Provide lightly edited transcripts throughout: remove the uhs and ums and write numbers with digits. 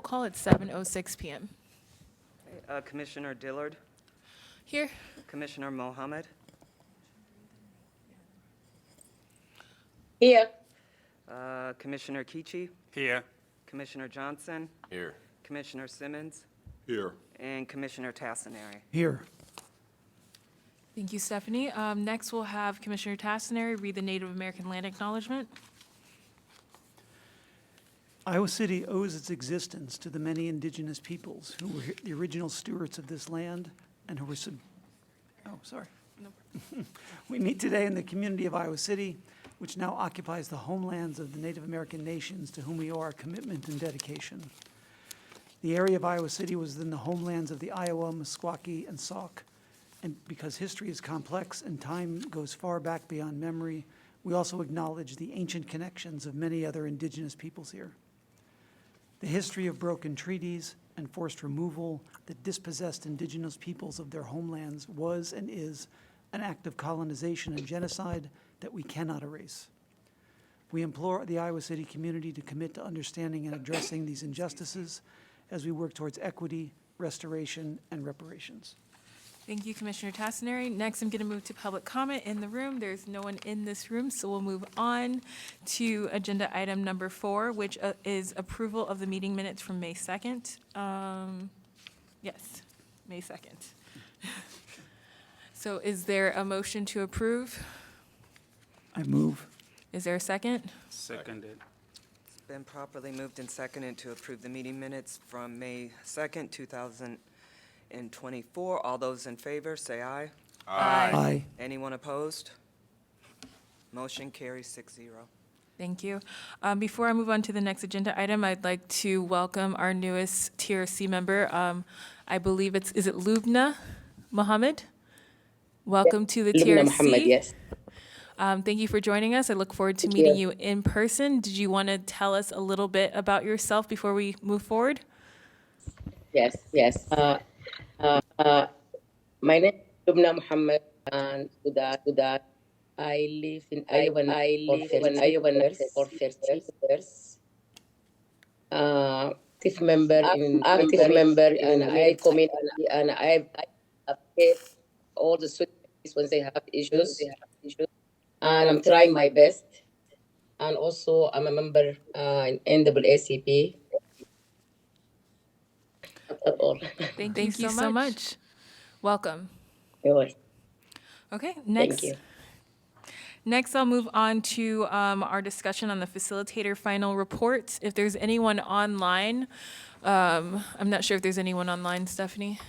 roll call at 7:06 PM. Commissioner Dillard, Here. Commissioner Mohammed, Here. Commissioner Kichi, Here. Commissioner Johnson, Here. Commissioner Simmons, Here. and Commissioner Tassinari. Here. Thank you, Stephanie. Next, we'll have Commissioner Tassinari read the Native American land acknowledgement. Iowa City owes its existence to the many indigenous peoples who were the original stewards of this land and who were We meet today in the community of Iowa City, which now occupies the homelands of the Native American nations to whom we owe our commitment and dedication. The area of Iowa City was within the homelands of the Iowa, Meskwaki, and Sauk. And because history is complex and time goes far back beyond memory, we also acknowledge the ancient connections of many other indigenous peoples here. The history of broken treaties and forced removal that dispossessed indigenous peoples of their homelands was and is an act of colonization and genocide that we cannot erase. We implore the Iowa City community to commit to understanding and addressing these injustices as we work towards equity, restoration, and reparations. Thank you, Commissioner Tassinari. Next, I'm going to move to public comment in the room. There's no one in this room, so we'll move on to agenda item number 4, which is approval of the meeting minutes from May 2nd. Yes, May 2nd. So is there a motion to approve? I move. Is there a second? Seconded. It's been properly moved and seconded to approve the meeting minutes from May 2nd, 2024. All those in favor, say aye. Aye. Anyone opposed? Motion carries 6-0. Thank you. Before I move on to the next agenda item, I'd like to welcome our newest TRC member. I believe is it Lubna Mohammed? Welcome to the Lubna TRC. Muhammad, yes. Thank you for joining us. I look forward to meeting you in person. Did you want to tell us a little bit about yourself before we move forward? Yes, yes. My name is Lubna Muhammad, and to that, I live in Iowa for 30 years. Active member in my community, and I've faced all the students when they have issues, and I'm trying my best. And also, I'm a member in NAACP. That's all. Thank you so much. Welcome. Yours. Okay, Thank next. you. Next, I'll move on to our discussion on the facilitator final report. If there's anyone online, I'm not sure if there's anyone online, Stephanie,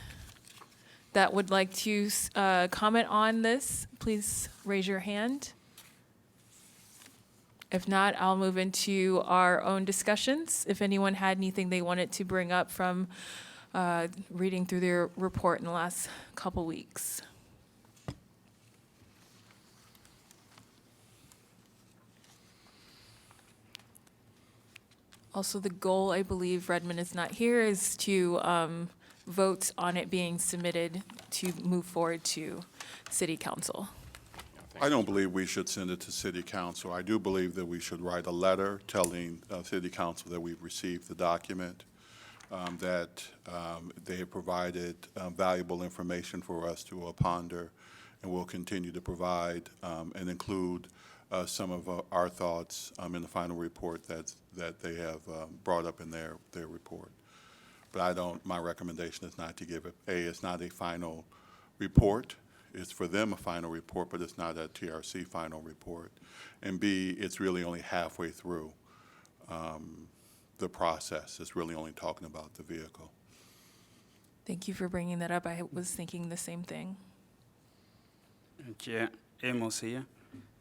that would like to comment on this, please raise your hand. If not, I'll move into our own discussions. If anyone had anything they wanted to bring up from reading through their report in the last couple weeks. Also, the goal, I believe Redmond is not here, is to vote on it being submitted to move forward to City Council. I don't believe we should send it to City Council. I do believe that we should write a letter telling City Council that we've received the document, that they have provided valuable information for us to ponder, and will continue to provide and include some of our thoughts in the final report that they have brought up in their report. But my recommendation is not to give it. A, it's not a final report. It's for them a final report, but it's not a TRC final report. And B, it's really only halfway through the process. It's really only talking about the vehicle. Thank you for bringing that up. I was thinking the same thing. Chair Amos here.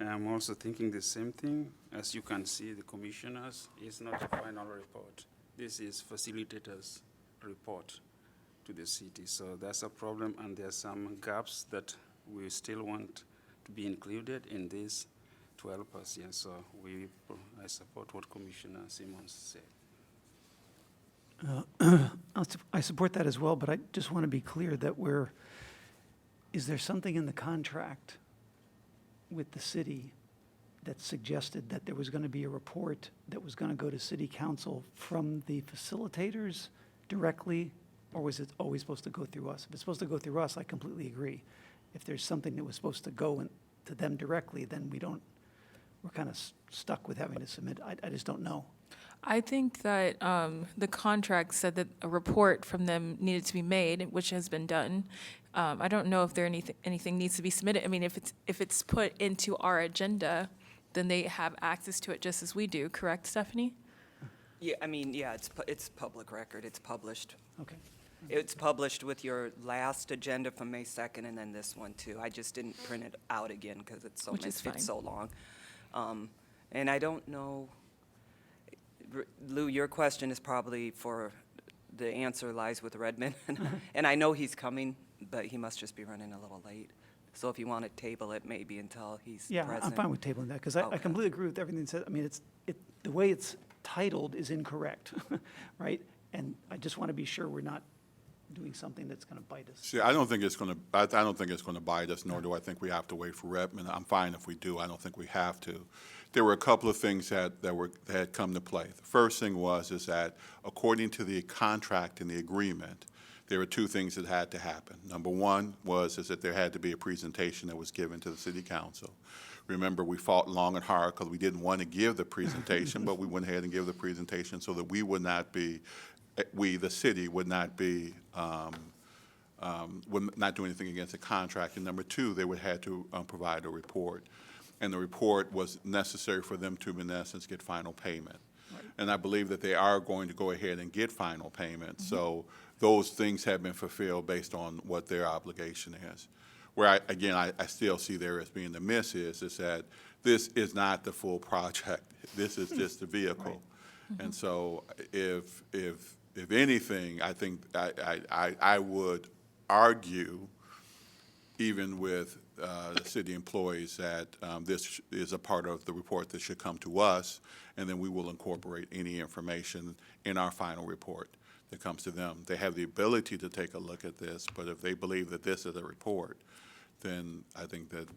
I'm also thinking the same thing. As you can see, the commissioners is not a final report. This is facilitators' report to the city. So that's a problem, and there's some gaps that we still want to be included in this to help us here. So I support what Commissioner Simmons said. I support that as well, but I just want to be clear that is there something in the contract with the city that suggested that there was going to be a report that was going to go to city council from the facilitators directly, or was it always supposed to go through us? If it's supposed to go through us, I completely agree. If there's something that was supposed to go to them directly, then we're kind of stuck with having to submit. I just don't know. I think that the contract said that a report from them needed to be made, which has been done. I don't know if anything needs to be submitted. I mean, if it's put into our agenda, then they have access to it just as we do, correct, Stephanie? Yeah, I mean, yeah, it's public record, it's published. Okay. It's published with your last agenda from May 2nd and then this one too. I just didn't print it out again because it's Which is fine. so long. And I don't know, Lou, your question is probably the answer lies with Redmond. And I know he's coming, but he must just be running a little late. So if you want to table it maybe until he's Yeah, present. I'm fine with tabling that, because I Okay. completely agree with everything that said. I mean, the way it's titled is incorrect, right? And I just want to be sure we're not doing something that's going to bite us. See, I don't think it's going to, I don't think it's going to bite us, nor do I think we have to wait for Redmond. I'm fine if we do. I don't think we have to. There were a couple of things that had come to play. The first thing is that according to the contract and the agreement, there were two things that had to happen. Number one is that there had to be a presentation that was given to the city council. Remember, we fought long and hard because we didn't want to give the presentation, but we went ahead and gave the presentation so that we, the city, would not be, would not do anything against the contract. And number two, they would have to provide a report. And the report was necessary for them to, in essence, get final payment. Right. And I believe that they are going to go ahead and get final payment. Mm-hmm. So those things have been fulfilled based on what their obligation is. Where, I still see there as being the miss is that this is not the full project. This is just the vehicle. Right. Mm-hmm. And so if anything, I think I would argue, even with the city employees, that this is a part of the report that should come to us, and then we will incorporate any information in our final report that comes to them. They have the ability to take a look at this, but if they believe that this is a report, then I think that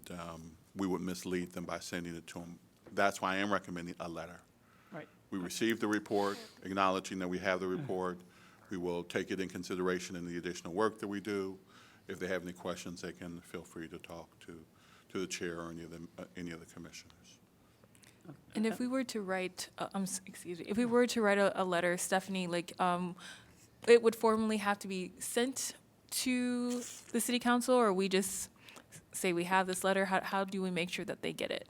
we would mislead them by sending it to them. That's why I am recommending a letter. Right. We received the report, acknowledging that we have the report. We will take it in consideration in the additional work that we do. If they have any questions, they can feel free to talk to the chair or any of the commissioners. And if we were to write, if we were to write a letter, Stephanie, it would formally have to be sent to the city council, or we just say we have this letter? How do we make sure that they get it?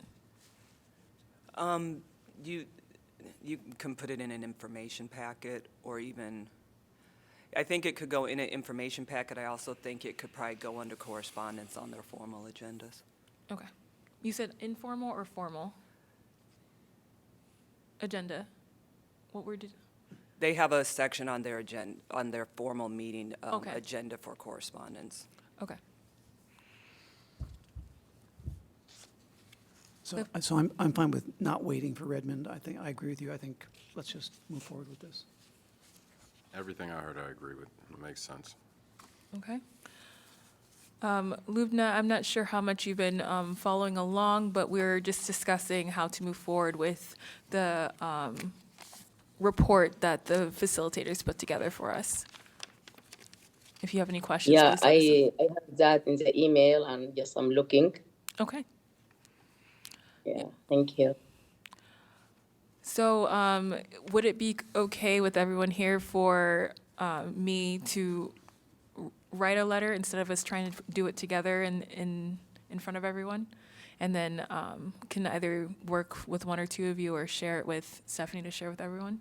You can put it in an information packet, or even, I think it could go in an information packet. I also think it could probably go under correspondence on their formal agendas. Okay. You said informal or formal? Agenda? What word did? They have a section on their on their formal meeting Okay. agenda for correspondence. Okay. So I'm fine with not waiting for Redmond. I agree with you. I think let's just move forward with this. Everything I heard, I agree with. It makes sense. Okay. Lubna, I'm not sure how much you've been following along, but we're just discussing how to move forward with the report that the facilitators put together for us. If you have any questions, Yeah, please let us know. I have that in the email, and yes, I'm looking. Okay. Yeah, thank you. So would it be okay with everyone here for me to write a letter instead of us trying to do it together in front of everyone? And then can either work with one or two of you or share it with Stephanie to share with everyone?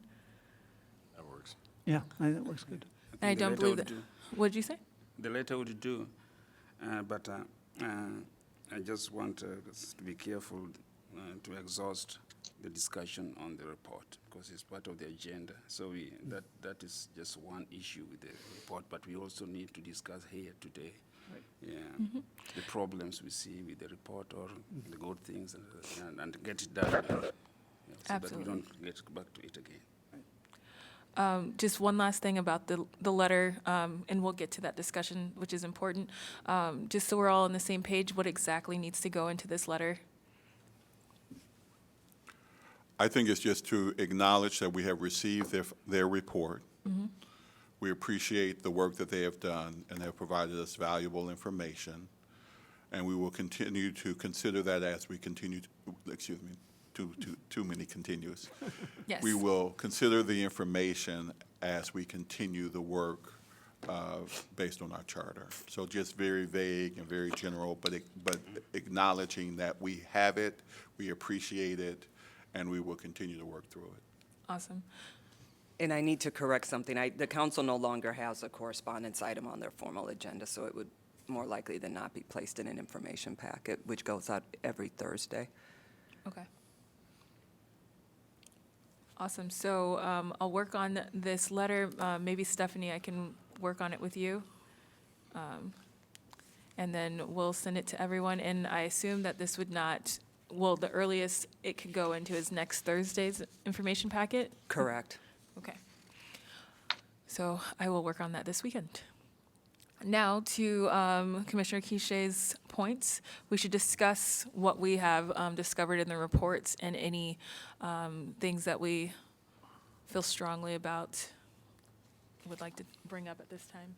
That works. Yeah, that works good. And I The don't letter believe would that. do. What did you say? The letter would do, but I just want us to be careful to exhaust the discussion on the report, because it's part of the agenda. So that is just one issue with the report, but we also need to discuss here today. Right. Yeah, the problems we see with the report, or the good things, and get it done. Yeah, so that Absolutely. we don't get back to it again. Just one last thing about the letter, and we'll get to that discussion, which is important. Just so we're all on the same page, what exactly needs to go into this letter? I think it's just to acknowledge that we have received their report. We appreciate the work that they have done, and they have provided us valuable information. And we will continue to consider that as we continue, excuse me, too many continuous. Yes. We will consider the information as we continue the work based on our charter. So just very vague and very general, but acknowledging that we have it, we appreciate it, and we will continue to work through it. Awesome. And I need to correct something. The council no longer has a correspondence item on their formal agenda, so it would more likely than not be placed in an information packet, which goes out every Thursday. Okay. Awesome. So I'll work on this letter. Maybe Stephanie, I can work on it with you. And then we'll send it to everyone. And I assume that this would not, well, the earliest it could go into is next Thursday's information packet? Correct. Okay. So I will work on that this weekend. Now to Commissioner Quiche's points. We should discuss what we have discovered in the reports and any things that we feel strongly about, would like to bring up at this time.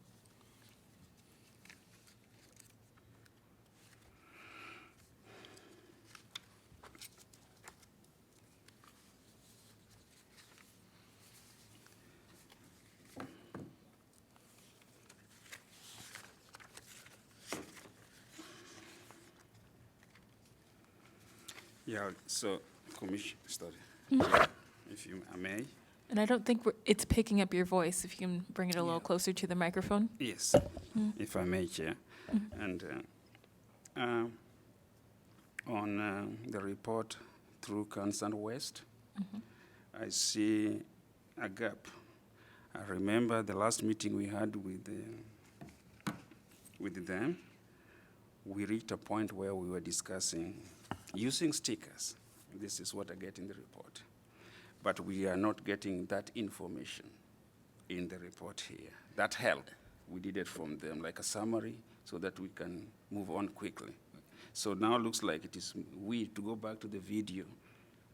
Yeah, so, if you may. And I don't think it's picking up your voice. If you can bring it a little closer to the microphone. Yes, if I may, Chair. And on the report through Concerned West, I see a gap. I remember the last meeting we had with them, we reached a point where we were discussing using stickers. This is what I get in the report. But we are not getting that information in the report here. That help, we did it from them, like a summary, so that we can move on quickly. So now it looks like it is we to go back to the video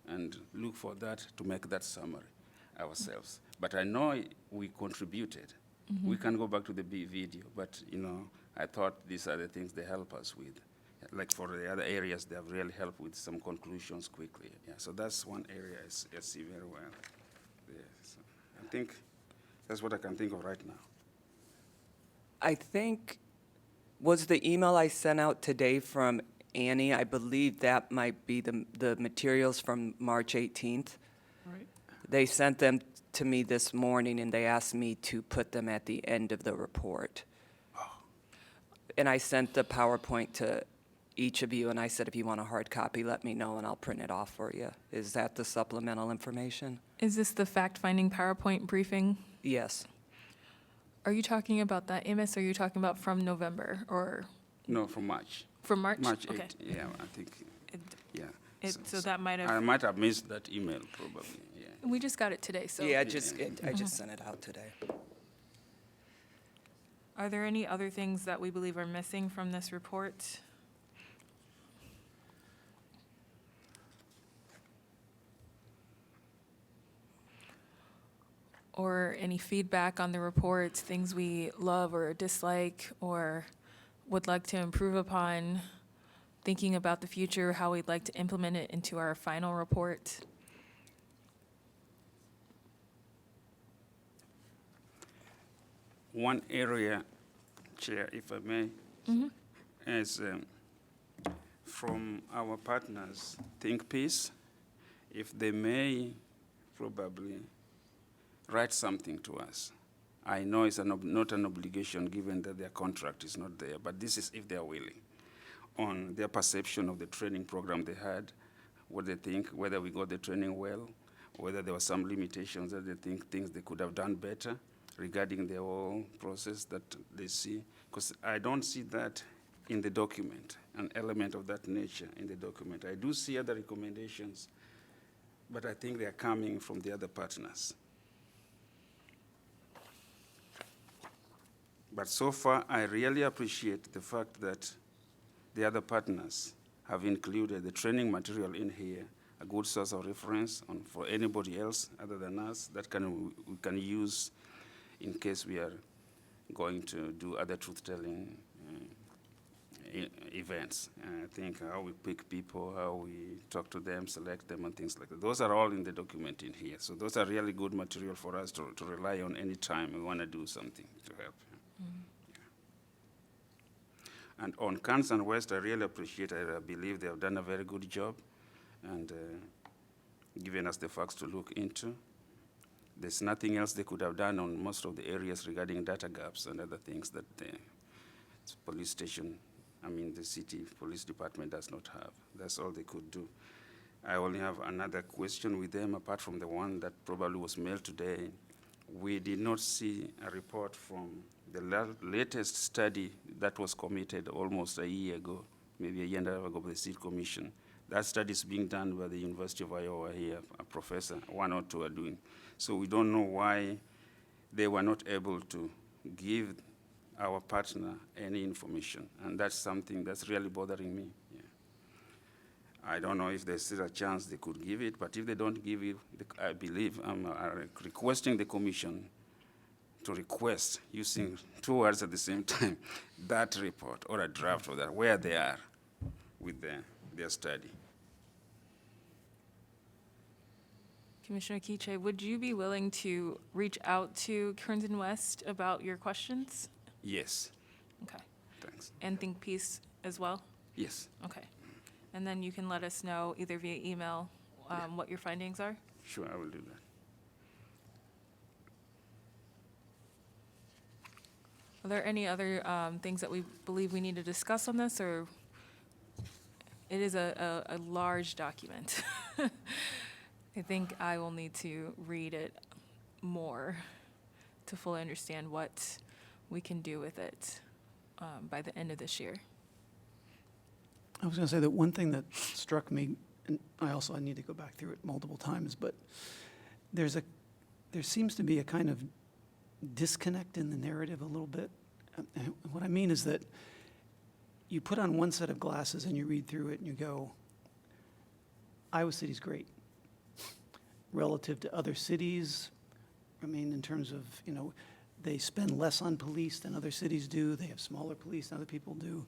and look for that to make that summary ourselves. But I know we contributed. We can go back to the video, but I thought these are the things they help us with. Like for the other areas, they have really helped with some conclusions quickly. Yeah, so that's one area I see very well. Yeah, so I think that's what I can think of right now. I think, was the email I sent out today from Annie, I believe that might be the materials from March 18th. Right. They sent them to me this morning, and they asked me to put them at the end of the report. And I sent the PowerPoint to each of you, and I said, if you want a hard copy, let me know, and I'll print it off for you. Is that the supplemental information? Is this the fact-finding PowerPoint briefing? Yes. Are you talking about that, Amos, or are you talking about from November, or No, from March. from March? March 8th, Okay. yeah, I think, It- yeah. So that might I have, might have missed that email, probably, yeah. we just got it today, so. Yeah, I just sent it out today. Are there any other things that we believe are missing from this report? Or any feedback on the reports, things we love or dislike or would like to improve upon, thinking about the future, how we'd like to implement it into our final report? One area, Chair, if I may, is from our partners, Think Peace, if they may probably write something to us. I know it's not an obligation given that their contract is not there, but this is if they're willing, on their perception of the training program they had, what they think, whether we got the training well, whether there were some limitations that they think things they could have done better regarding the whole process that they see. Because I don't see that in the document, an element of that nature in the document. I do see other recommendations, but I think they are coming from the other partners. But so far, I really appreciate the fact that the other partners have included the training material in here, a good source of reference for anybody else other than us that we can use in case we are going to do other truth-telling events. I think how we pick people, how we talk to them, select them, and things like that. Those are all in the document in here. So those are really good material for us to rely on any time we want to do something to help. And on Kansas and West, I really appreciate it. I believe they have done a very good job and given us the facts to look into. There's nothing else they could have done on most of the areas regarding data gaps and other things that the police station, the city police department does not have. That's all they could do. I only have another question with them, apart from the one that probably was mailed today. We did not see a report from the latest study that was committed almost a year ago, maybe a year and a half ago by the City Commission. That study is being done by the University of Iowa here, a professor, one or two are doing. So we don't know why they were not able to give our partner any information, and that's something that's really bothering me. Yeah. I don't know if there's still a chance they could give it, but if they don't give it, I believe I'm requesting the commission to request, using two words at the same time, that report or a draft of that, where they are with their study. Commissioner Kiche, would you be willing to reach out to Kearns and West about your questions? Yes, Okay. thanks. And Think Peace as well? Yes, Okay. And then you can let us know either via email what your findings are? sure, I will do that. Are there any other things that we believe we need to discuss on this, or it is a large document? I think I will need to read it more to fully understand what we can do with it by the end of this year. I was going to say that one thing that struck me, and I need to go back through it multiple times, but there seems to be a kind of disconnect in the narrative a little bit. And what I mean is that you put on one set of glasses and you read through it and you go, Iowa City's great. Relative to other cities, in terms of, they spend less on police than other cities do. They have smaller police than other people do.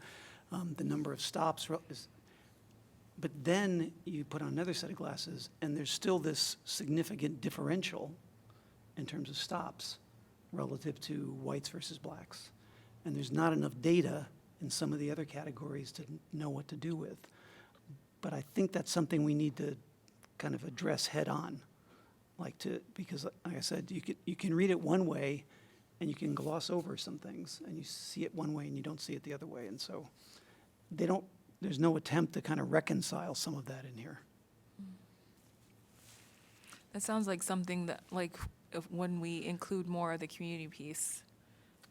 The number of stops is, but then you put on another set of glasses and there's still this significant differential in terms of stops relative to whites versus blacks. And there's not enough data in some of the other categories to know what to do with. But I think that's something we need to kind of address head on. Because like I said, you can read it one way and you can gloss over some things and you see it one way and you don't see it the other way. And so there's no attempt to kind of reconcile some of that in here. It sounds like something that, if when we include more of the community piece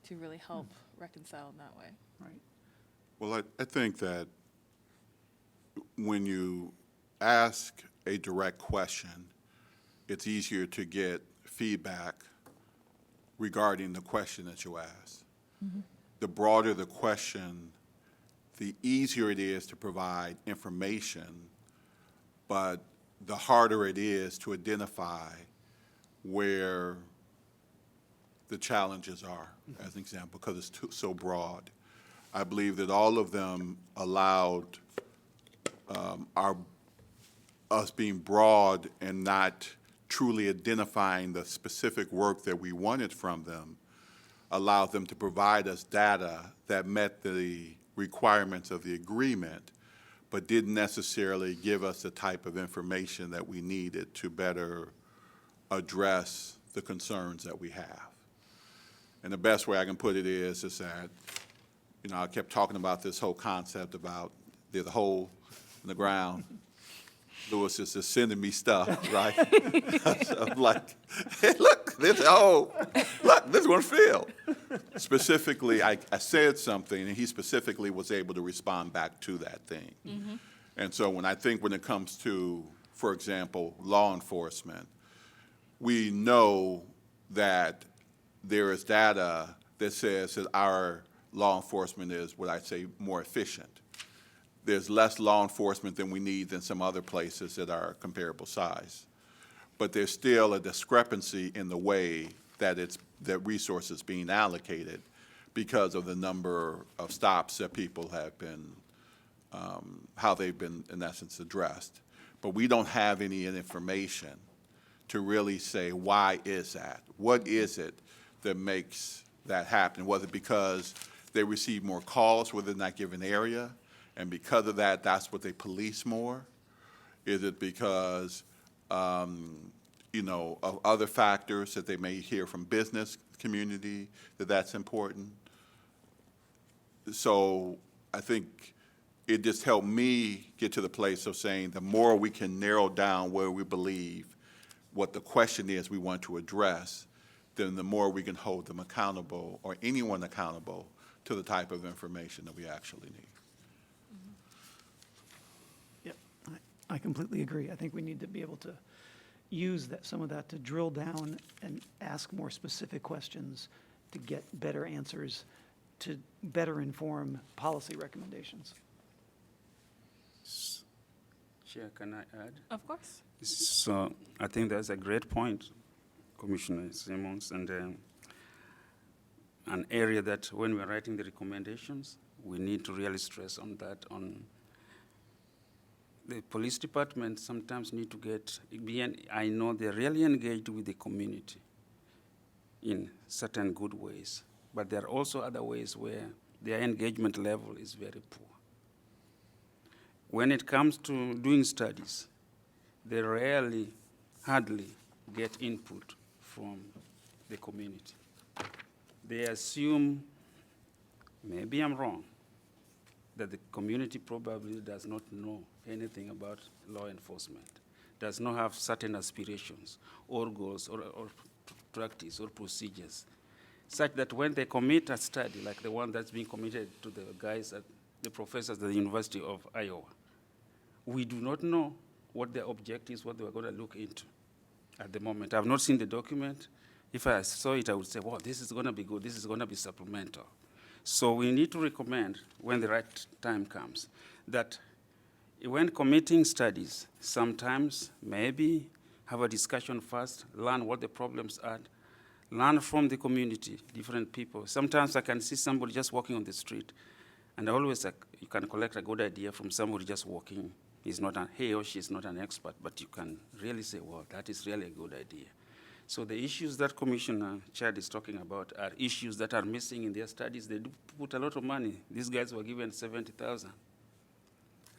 to really help reconcile in that way. Right. Well, I think that when you ask a direct question, it's easier to get feedback regarding the question that you ask. The broader the question, the easier it is to provide information, but the harder it is to identify where the challenges are, as an example, because it's so broad. I believe that all of them allowed us being broad and not truly identifying the specific work that we wanted from them, allowed them to provide us data that met the requirements of the agreement, but didn't necessarily give us the type of information that we needed to better address the concerns that we have. And the best way I can put it is that, I kept talking about this whole concept about there's a hole in the ground. Louis is just sending me stuff, right? So I'm like, hey, look, there's a hole. Look, this one's filled. Specifically, I said something, and he specifically was able to respond back to that thing. Mm-hmm. And so when it comes to, for example, law enforcement, we know that there is data that says that our law enforcement is, what I say, more efficient. there's less law enforcement than we need than some other places that are comparable size. But there's still a discrepancy in the way that that resources being allocated because of the number of stops that people have been, how they've been, in essence, addressed. But we don't have any information to really say, why is that? What is it that makes that happen? Was it because they receive more calls within that given area, and because of that, that's what they police more? Is it because, you know, of other factors that they may hear from business community that that's important? So I think it just helped me get to the place of saying the more we can narrow down where we believe what the question is we want to address, then the more we can hold them accountable, or anyone accountable, to the type of information that we actually need. Yep, I completely agree. I think we need to be able to use that, some of that to drill down and ask more specific questions to get better answers, to better inform policy recommendations. Chair, can I add? Of course. So I think that's a great point, Commissioner Simmons, and an area that when we're writing the recommendations, we need to really stress on that. On the police department sometimes need to I know they're really engaged with the community in certain good ways, but there are also other ways where their engagement level is very poor. When it comes to doing studies, they hardly get input from the community. They assume, maybe I'm wrong, that the community probably does not know anything about law enforcement, does not have certain aspirations or goals or practice or procedures, such that when they commit a study like the one that's being committed to the guys at the professors at the University of Iowa, we do not know what their objectives, what they were going to look into at the moment. I've not seen the document. If I saw it, I would say, well, this is going to be good. This is going to be supplemental. So we need to recommend, when the right time comes, that when committing studies, sometimes maybe have a discussion first, learn what the problems are, learn from the community, different people. Sometimes I can see somebody just walking on the street, and always you can collect a good idea from somebody just walking. He or she is not an expert, but you can really say, well, that is really a good idea. So the issues that Commissioner Chad is talking about are issues that are missing in their studies. They do put a lot of money. These guys were given $70,000.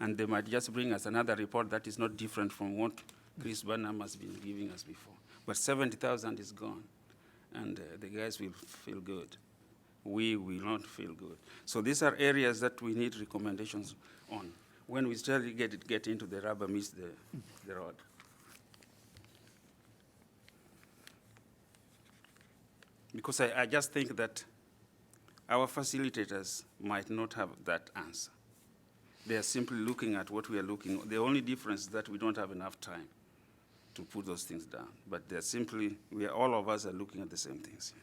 And they might just bring us another report that is not different from what Chris Burnham has been giving us before. But $70,000 is gone, and the guys will feel good. We will not feel good. So these are areas that we need recommendations on when we start to get into the rubber meets the road. Because I just think that our facilitators might not have that answer. They are simply looking at what we are looking at. The only difference is that we don't have enough time to put those things down. But they're simply, all of us are looking at the same things.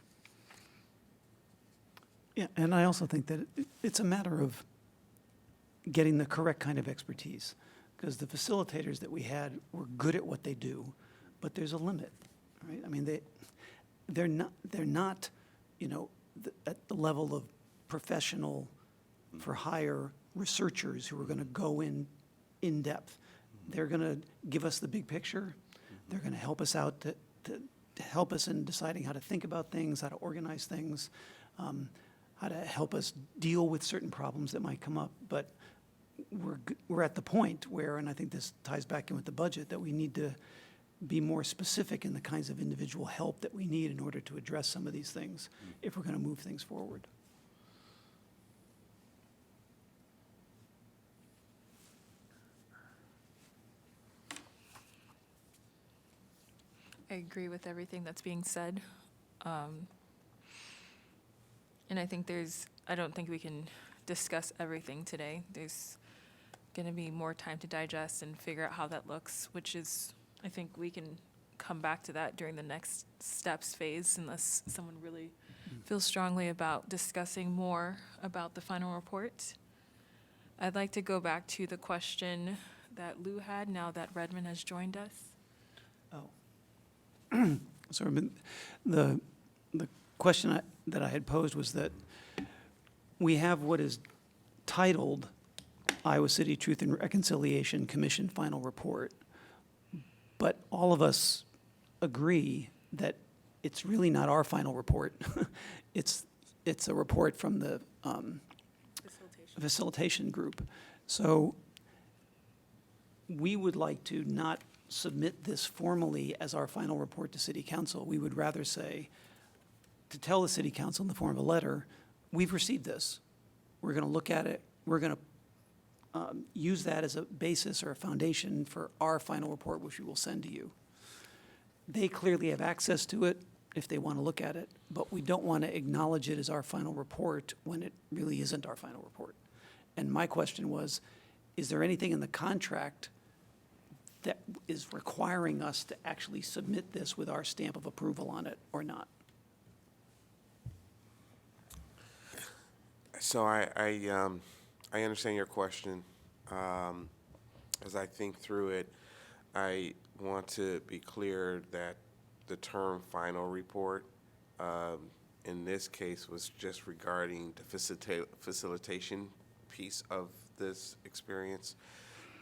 Yeah, and I also think that it's a matter of getting the correct kind of expertise, because the facilitators that we had were good at what they do, but there's a limit, right? I mean, they're not, you know, at the level of professional for hire researchers who are going to go in depth. They're going to give us the big picture. They're going to help us out to help us in deciding how to think about things, how to organize things, how to help us deal with certain problems that might come up. But we're at the point where, and I think this ties back in with the budget, that we need to be more specific in the kinds of individual help that we need in order to address some of these things if we're going to move things forward. I agree with everything that's being said. And I think I don't think we can discuss everything today. There's going to be more time to digest and figure out how that looks, which is, I think we can come back to that during the next steps phase, unless someone really feels strongly about discussing more about the final report. I'd like to go back to the question that Lou had now that Redmond has joined us. So the question that I had posed was that we have what is titled Iowa City Truth and Reconciliation Commission Final Report, but all of us agree that it's really not our final report. It's a report from the facilitation group. So we would like to not submit this formally as our final report to City Council. We would rather say, to tell the City Council in the form of a letter, we've received this. We're going to look at it. We're going to use that as a basis or a foundation for our final report, which we will send to you. They clearly have access to it if they want to look at it, but we don't want to acknowledge it as our final report when it really isn't our final report. And my question was, is there anything in the contract that is requiring us to actually submit this with our stamp of approval on it or not? So I understand your question. As I think through it, I want to be clear that the term final report in this case was just regarding the facilitation piece of this experience,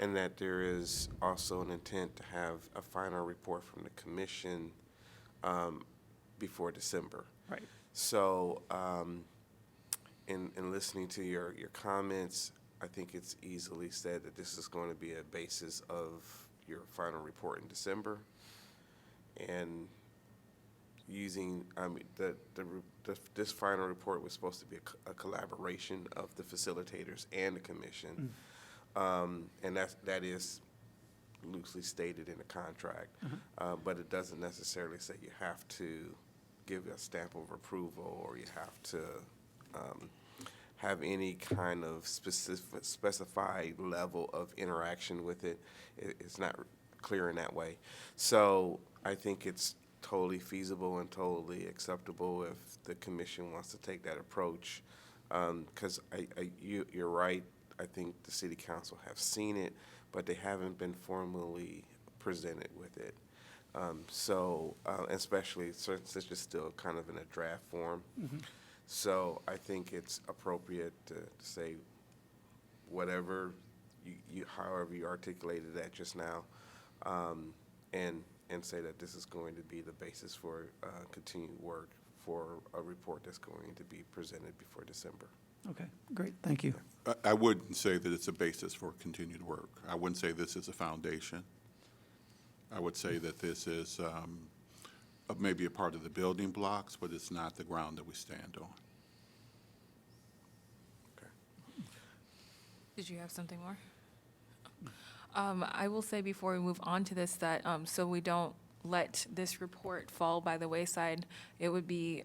and that there is also an intent to have a final report from the commission before December. Right. So in listening to your comments, I think it's easily said that this is going to be a basis of your final report in December. And using, this final report was supposed to be a collaboration of the facilitators and the commission. And that is loosely stated in the contract. But it doesn't necessarily say you have to give a stamp of approval or you have to have any kind of specified level of interaction with it. It's not clear in that way. So I think it's totally feasible and totally acceptable if the commission wants to take that approach. Because you're right, I think the city council have seen it, but they haven't been formally presented with it. Especially since it's just still kind of in a draft form. So I think it's appropriate to say whatever however you articulated that just now, and say that this is going to be the basis for continued work for a report that's going to be presented before December. Okay, great, thank you. I wouldn't say that it's a basis for continued work. I wouldn't say this is a foundation. I would say that this is maybe a part of the building blocks, but it's not the ground that we stand on. Did you have something more? I will say before we move on to this that so we don't let this report fall by the wayside, it would be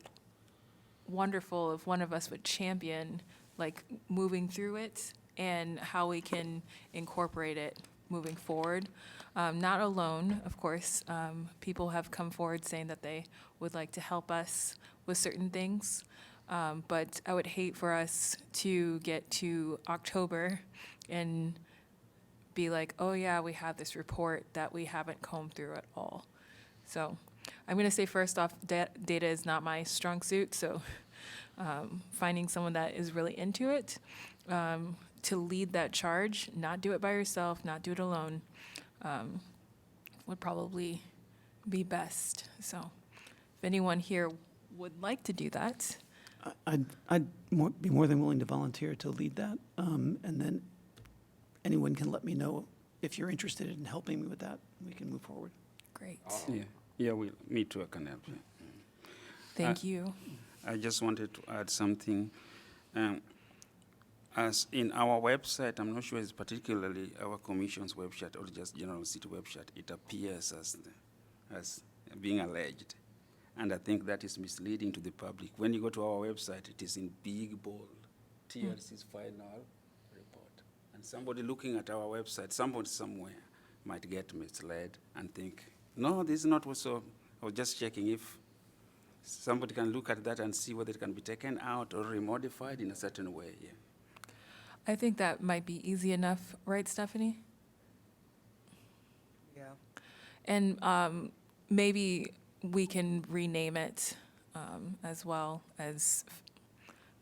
wonderful if one of us would champion like moving through it and how we can incorporate it moving forward. Not alone, of course. People have come forward saying that they would like to help us with certain things. But I would hate for us to get to October and be like, oh yeah, we have this report that we haven't combed through at all. So I'm going to say first off, data is not my strong suit. So finding someone that is really into it to lead that charge, not do it by yourself, not do it alone, would probably be best. So if anyone here would like to do that. I'd be more than willing to volunteer to lead that, and then anyone can let me know if you're interested in helping me with that. We can move forward. Great. Yeah, me too, I can help you. Thank you. I just wanted to add something. As in our website, I'm not sure it's particularly our commission's website or just General City website, it appears as being alleged. And I think that is misleading to the public. When you go to our website, it is in big bold, TLC's final report. And somebody looking at our website, somebody somewhere might get misled and think, no, this is not what, so I was just checking if somebody can look at that and see whether it can be taken out or remodified in a certain way. Yeah. I think that might be easy enough, right, Stephanie? Yeah. And maybe we can rename it as well as,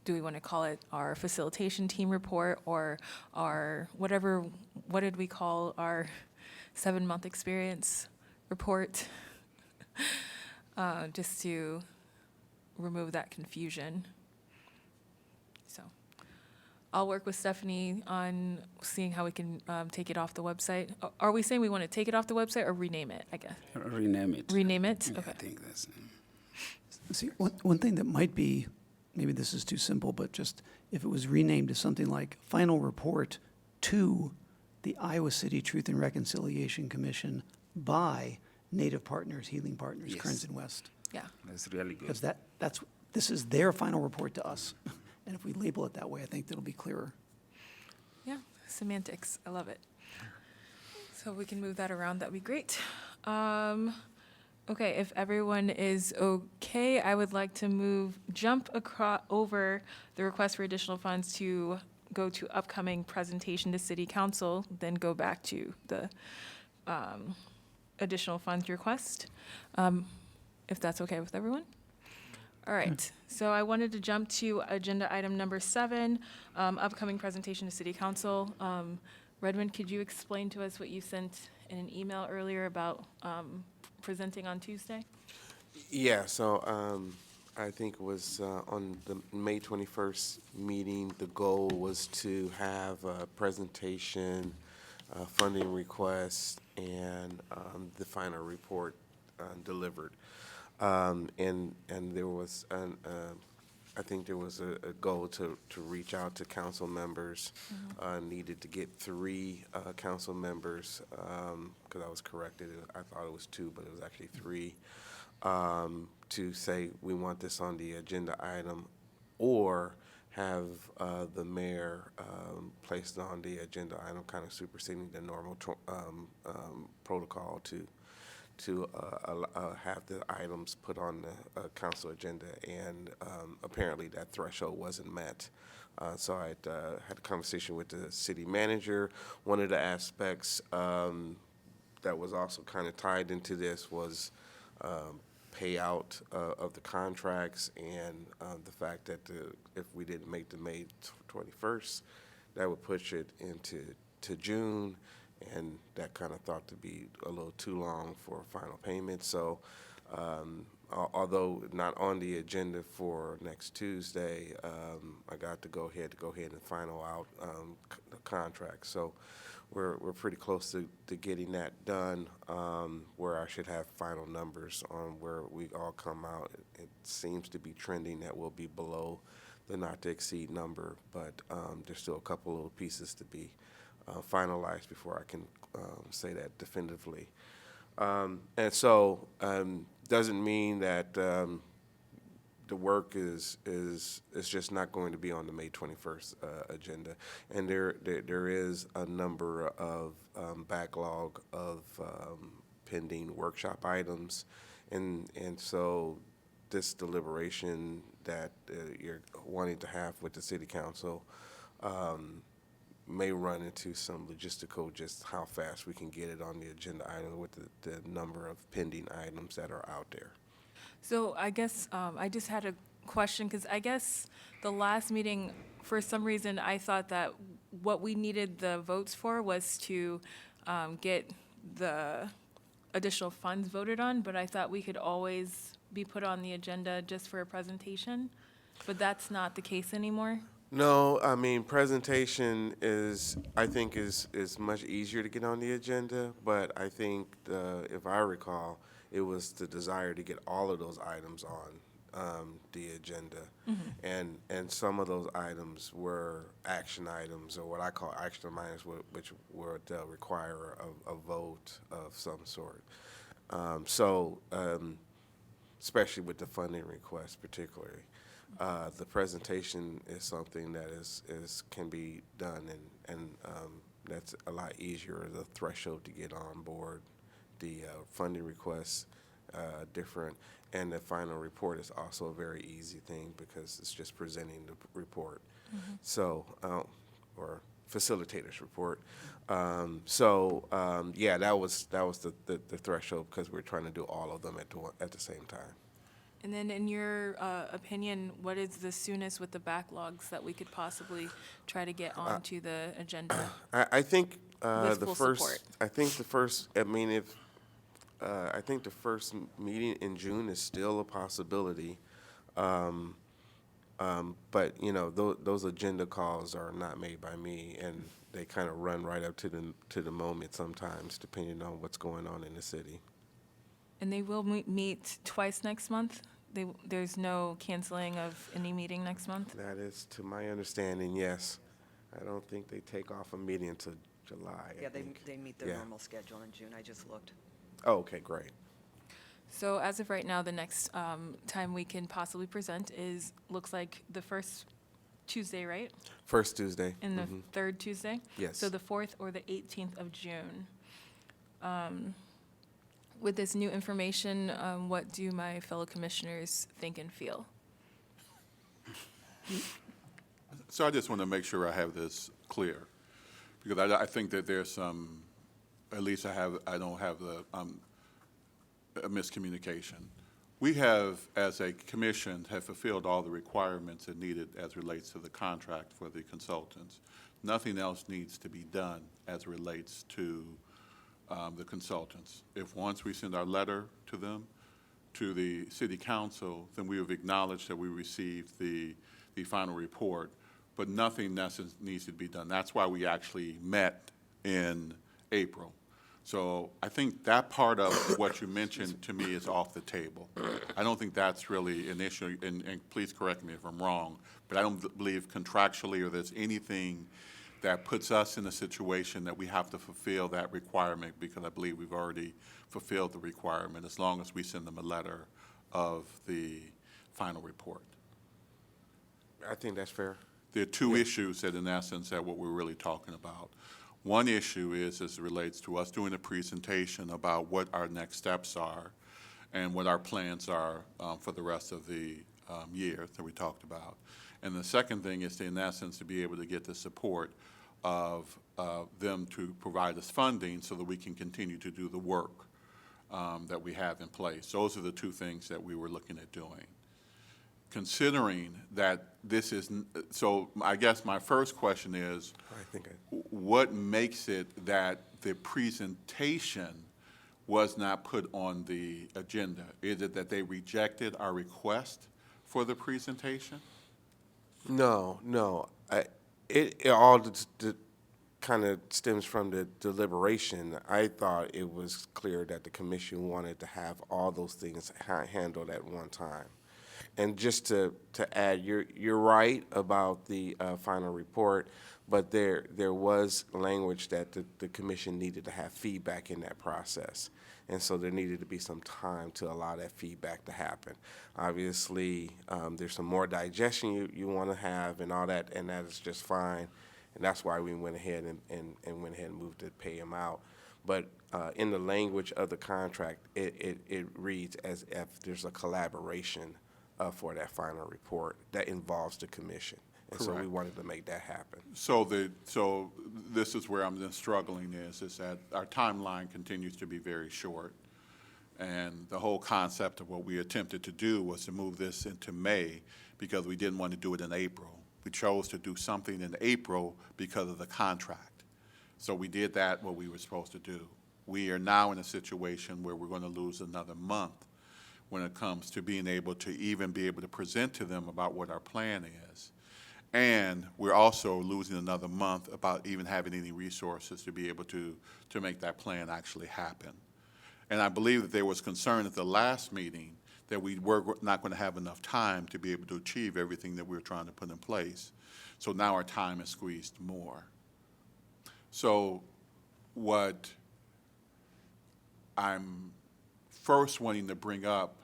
do we want to call it our facilitation team report or our whatever, what did we call our 7-month experience report? Just to remove that confusion. So I'll work with Stephanie on seeing how we can take it off the website. Are we saying we want to take it off the website or rename it, I guess? Rename it. Rename it? Yeah, Okay. I think that's. See, one thing that might be, maybe this is too simple, but just if it was renamed to something like Final Report to the Iowa City Truth and Reconciliation Commission by Native Partners, Healing Partners, Yes. Kearns and West. Yeah. That's really good. Because this is their final report to us. And if we label it that way, I think that'll be clearer. Yeah, semantics. I love it. So we can move that around. That'd be great. Okay, if everyone is okay, I would like to jump over the request for additional funds to go to upcoming presentation to City Council, then go back to the additional funds request, if that's okay with everyone. All right, so I wanted to jump to agenda item number 7, upcoming presentation to City Council. Redmond, could you explain to us what you sent in an email earlier about presenting on Tuesday? Yeah, so I think it was on the May 21st meeting, the goal was to have a presentation, funding request, and the final report delivered. And there was, I think there was a goal to reach out to council members. Needed to get 3 council members, because I was corrected. I thought it was 2, but it was actually 3, to say we want this on the agenda item, or have the mayor placed on the agenda item, kind of superseding the normal protocol to have the items put on the council agenda, and apparently that threshold wasn't met. So I had a conversation with the city manager. One of the aspects that was also kind of tied into this was payout of the contracts, and the fact that if we didn't make the May 21st, that would push it into June, and that kind of thought to be a little too long for final payment. So although not on the agenda for next Tuesday, I got to go ahead and final out the contract. So we're pretty close to getting that done, where I should have final numbers on where we all come out. It seems to be trending that we'll be below the not to exceed number, but there's still a couple little pieces to be finalized before I can say that definitively. And so doesn't mean that the work is just not going to be on the May 21st agenda. And there is a number of backlog of pending workshop items, and so this deliberation that you're wanting to have with the city council may run into some logistical, just how fast we can get it on the agenda item with the number of pending items that are out there. So I guess I just had a question, because I guess the last meeting, for some reason, I thought that what we needed the votes for was to get the additional funds voted on, but I thought we could always be put on the agenda just for a presentation, but that's not the case anymore? No, I mean, presentation I think is much easier to get on the agenda, but I think, if I recall, it was the desire to get all of those items on the agenda. And some of those items were action items, or what I call action items, which would require a vote of some sort. Especially with the funding request particularly. The presentation is something that can be done, and that's a lot easier, the threshold to get on board. The funding requests different, and the final report is also a very easy thing because it's just presenting the report. So or facilitators report. Yeah, that was the threshold because we're trying to do all of them at the same time. And then in your opinion, what is the soonest with the backlogs that we could possibly try to get onto the agenda? I think With the full first. support. I think the first. I mean, if I think the first meeting in June is still a possibility, but you know, those agenda calls are not made by me, and they kind of run right up to the moment sometimes, depending on what's going on in the city. And they will meet twice next month? There's no canceling of any meeting next month? That is, to my understanding, yes. I don't think they take off a meeting until July. I Yeah, think. they meet their Yeah. normal schedule in June. I just looked. Oh, okay, great. So as of right now, the next time we can possibly present looks like the first Tuesday, right? First Tuesday. And the Mhm. third Tuesday? Yes. So the 4th or the 18th of June. With this new information, what do my fellow commissioners think and feel? So I just want to make sure I have this clear, because I think that there's some, at least I don't have a miscommunication. We have, as a commission, have fulfilled all the requirements that needed as relates to the contract for the consultants. Nothing else needs to be done as relates to the consultants. If once we send our letter to them, to the city council, then we have acknowledged that we received the final report, but nothing needs to be done. That's why we actually met in April. So I think that part of what you mentioned to me is off the table. I don't think that's really an issue, and please correct me if I'm wrong, but I don't believe contractually or there's anything that puts us in a situation that we have to fulfill that requirement, because I believe we've already fulfilled the requirement as long as we send them a letter of the final report. I think that's fair. There are two issues that, in essence, that what we're really talking about. One issue is as it relates to us doing a presentation about what our next steps are and what our plans are for the rest of the year that we talked about. And the second thing is, to, in essence, to be able to get the support of them to provide us funding so that we can continue to do the work that we have in place. Those are the two things that we were looking at doing. Considering that this is, so I guess my first question is, what makes it that the presentation was not put on the agenda? Is it that they rejected our request for the presentation? No. It all kind of stems from the deliberation. I thought it was clear that the commission wanted to have all those things handled at one time. And just to add, you're right about the final report, but there was language that the commission needed to have feedback in that process. And so there needed to be some time to allow that feedback to happen. Obviously, there's some more digestion you want to have and all that, and that is just fine. And that's why we went ahead and went ahead and moved to pay him out. But in the language of the contract, it reads as if there's a collaboration for that final report that involves the commission. And so we Correct. wanted to make that happen. So this is where I'm then struggling is that our timeline continues to be very short. And the whole concept of what we attempted to do was to move this into May because we didn't want to do it in April. We chose to do something in April because of the contract. So we did that, what we were supposed to do. We are now in a situation where we're going to lose another month when it comes to being able to even be able to present to them about what our plan is. And we're also losing another month about even having any resources to be able to make that plan actually happen. And I believe that there was concern at the last meeting that we were not going to have enough time to be able to achieve everything that we were trying to put in place. So now our time is squeezed more. So what I'm first wanting to bring up,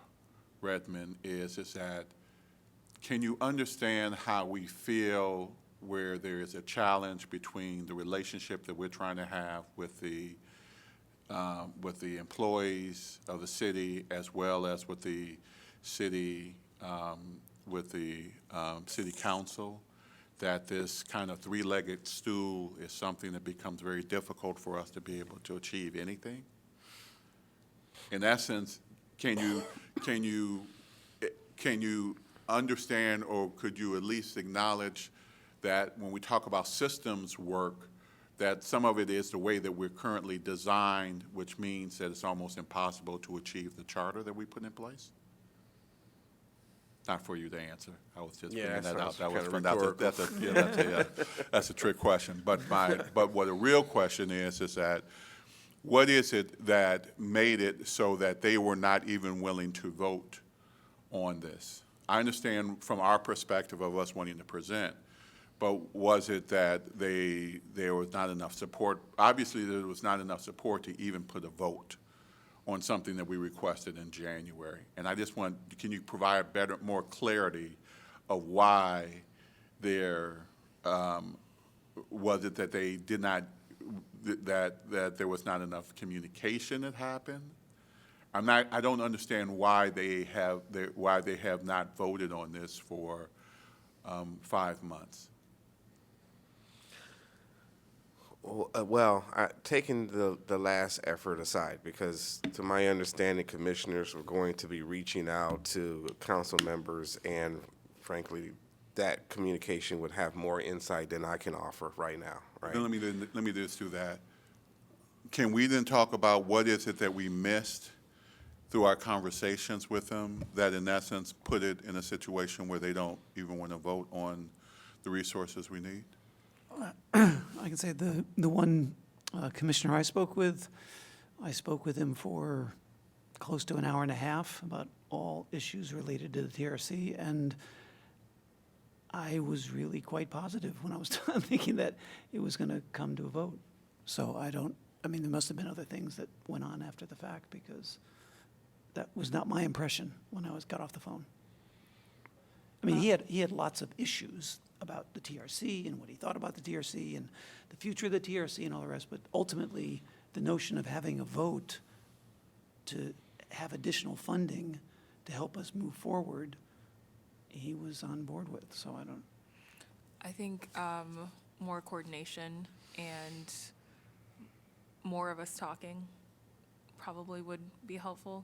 Redmond, is that can you understand how we feel where there is a challenge between the relationship that we're trying to have with the employees of the city as well as with the city, city council, that this kind of three-legged stool is something that becomes very difficult for us to be able to achieve anything? In essence, can you understand, or could you at least acknowledge that when we talk about systems work, that some of it is the way that we're currently designed, which means that it's almost impossible to achieve the charter that we put in place? Not for you to answer. I was just Yeah, bringing that out. sounds That was kinda that's a trick question. But what the real question is that what is it that made it so that they were not even willing to vote on this? I understand from our perspective of us wanting to present, but was it that there was not enough support? Obviously, there was not enough support to even put a vote on something that we requested in January. And I just can you provide more clarity of why there was it that they did not, that there was not enough communication that happened? I don't understand why they have not voted on this for 5 months. Well, taking the last effort aside, because to my understanding, commissioners were going to be reaching out to council members, and frankly, that communication would have more insight than I can offer right now, right? Then let me just do that. Can we then talk about what is it that we missed through our conversations with them that in essence put it in a situation where they don't even want to vote on the resources we need? I can say the one commissioner I spoke with him for close to an hour and a half about all issues related to the TRC, and I was really quite positive when I was done, thinking that it was going to come to a vote. So there must have been other things that went on after the fact, because that was not my impression when I got off the phone. I mean, he had lots of issues about the TRC and what he thought about the TRC and the future of the TRC and all the rest, but ultimately, the notion of having a vote to have additional funding to help us move forward, he was on board with, so I think more coordination and more of us talking probably would be helpful.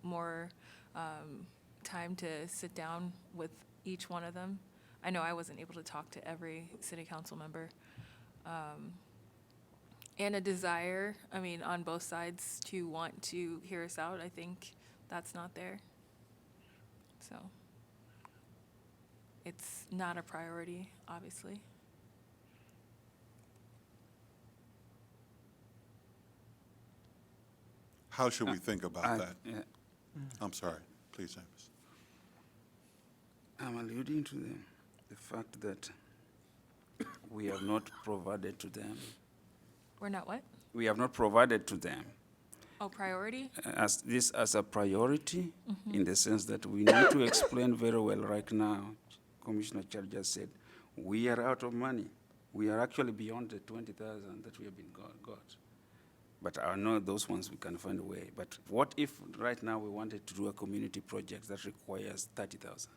More time to sit down with each one of them. I know I wasn't able to talk to every city council member. And a desire, on both sides to want to hear us out. I think that's not there. So it's not a priority, obviously. How should we think about that? Yeah, I'm sorry, please, Amos. I'm alluding to the fact that we have not provided to them. We're not what? We have not provided to them Oh, priority? as a priority, in the sense that we need to explain very well right now. Commissioner Chad just said, we are out of money. We are actually beyond the 20,000 that we have been got. But I know those ones we can find a way. But what if right now we wanted to do a community project that requires 30,000?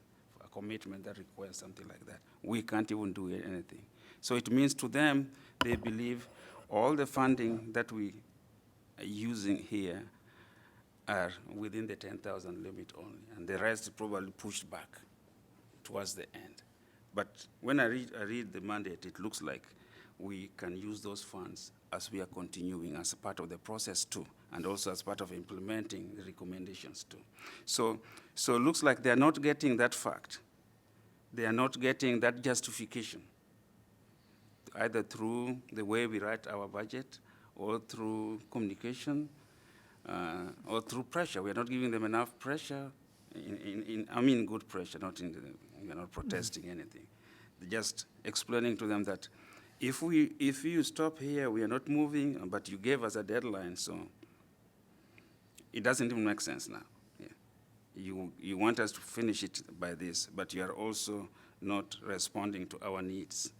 A commitment that requires something like that. We can't even do anything. So it means to them, they believe all the funding that we are using here are within the 10,000 limit only, and the rest is probably pushed back towards the end. But when I read the mandate, it looks like we can use those funds as we are continuing as a part of the process too, and also as part of implementing the recommendations too. So it looks like they are not getting that fact. They are not getting that justification, either through the way we write our budget or through communication or through pressure. We are not giving them enough pressure, good pressure, we are not protesting anything. Just explaining to them that if you stop here, we are not moving, but you gave us a deadline, so it doesn't even make sense now. Yeah. You want us to finish it by this, but you are also not responding to our needs.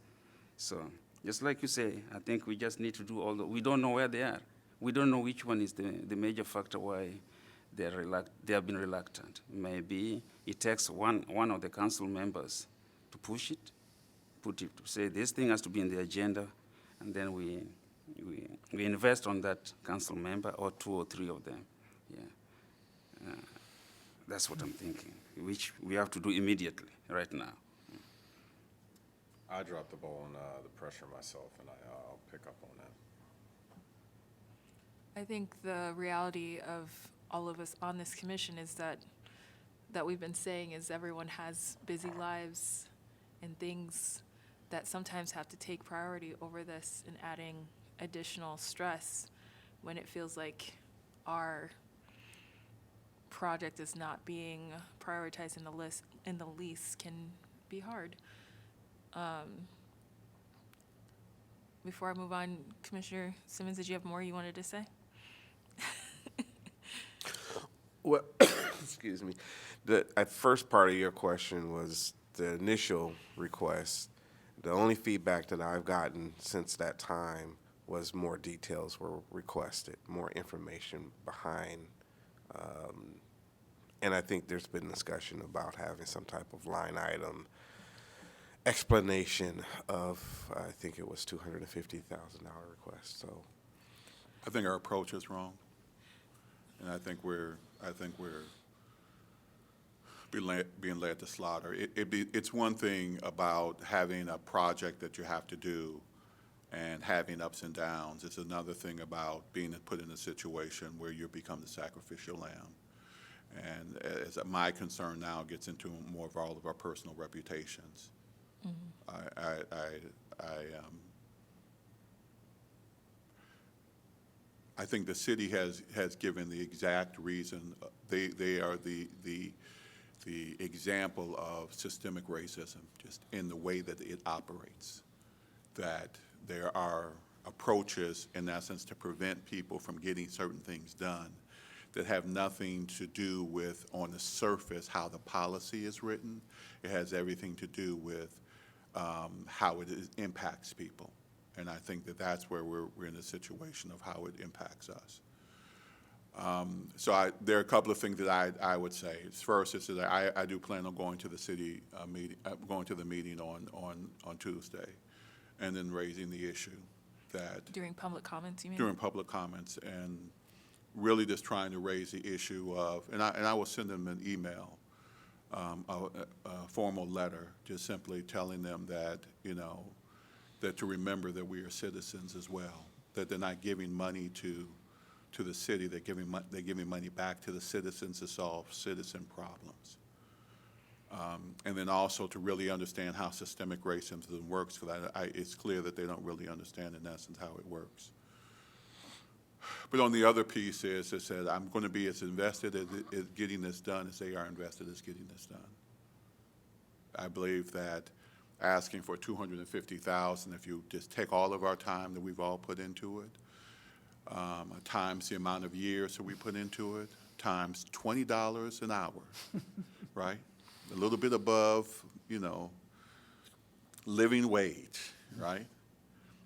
So just like you say, I think we just need to do we don't know where they are. We don't know which one is the major factor why they have been reluctant. Maybe it takes one of the council members to push it, put it, say this thing has to be in the agenda, and then we invest on that council member or 2 or 3 of them. Yeah. That's what I'm thinking, which we have to do immediately, right now. I dropped the ball on the pressure myself, and I'll pick up on that. I think the reality of all of us on this commission is that we've been saying is everyone has busy lives and things that sometimes have to take priority over this, and adding additional stress when it feels like our project is not being prioritized in the least can be hard. Before I move on, Commissioner Simmons, did you have more you wanted to say? Well, excuse me. The first part of your question was the initial request. The only feedback that I've gotten since that time was more details were requested, more information behind. And I think there's been discussion about having some type of line item explanation of, I think it was $250,000 request. So I think our approach is wrong, and I think we're being led to slaughter. It's one thing about having a project that you have to do and having ups and downs. It's another thing about being put in a situation where you become the sacrificial lamb. And as my concern now gets into more of all of our personal reputations. I think the city has given the exact reason. They are the example of systemic racism, just in the way that it operates. That there are approaches, in essence, to prevent people from getting certain things done that have nothing to do with, on the surface, how the policy is written. It has everything to do with how it impacts people. And I think that that's where we're in a situation of how it impacts us. So there are a couple of things that I would say. First is that I do plan on going to the city meeting, going to the meeting on Tuesday, and then raising the issue that During public comments, you mean? during public comments, and really just trying to raise the issue of, and I will send them an email, a formal letter, just simply telling them that, that to remember that we are citizens as well, that they're not giving money to the city, they're giving money back to the citizens to solve citizen problems. And then also to really understand how systemic racism works, because it's clear that they don't really understand, in essence, how it works. But on the other piece is, it said, I'm going to be as invested as getting this done as they are invested as getting this done. I believe that asking for $250,000, if you just take all of our time that we've all put into it, times the amount of years that we put into it, times $20 an hour, right? A little bit above, living wage, right?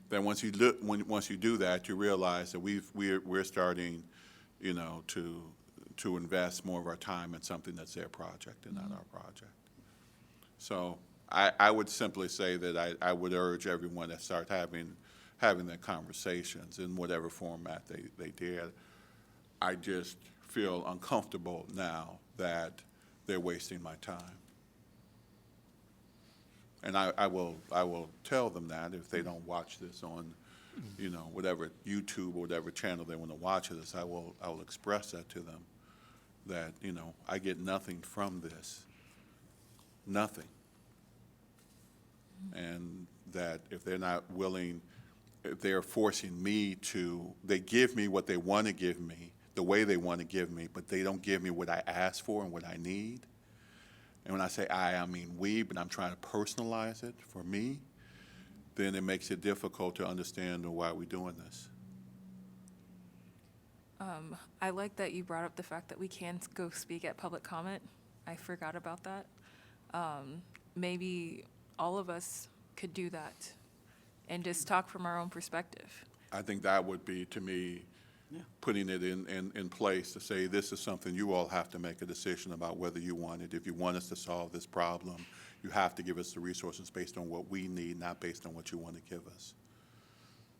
Then once you do that, you realize that we're starting, to invest more of our time in something that's their project and not our project. So I would simply say that I would urge everyone to start having their conversations in whatever format they did. I just feel uncomfortable now that they're wasting my time. And I will tell them that if they don't watch this on, whatever YouTube or whatever channel they want to watch this, I will express that to them, that, I get nothing from this, nothing. And that if they're not willing, if they're forcing me they give me what they want to give me, the way they want to give me, but they don't give me what I ask for and what I need. And when I say I mean we, but I'm trying to personalize it for me, then it makes it difficult to understand why we're doing this. I like that you brought up the fact that we can go speak at public comment. I forgot about that. Maybe all of us could do that and just talk from our own perspective. I think that would be, to me, putting it in place to say, this is something you all have to make a decision about whether you want it. If you want us to solve this problem, You have to give us the resources based on what we need, not based on what you want to give us.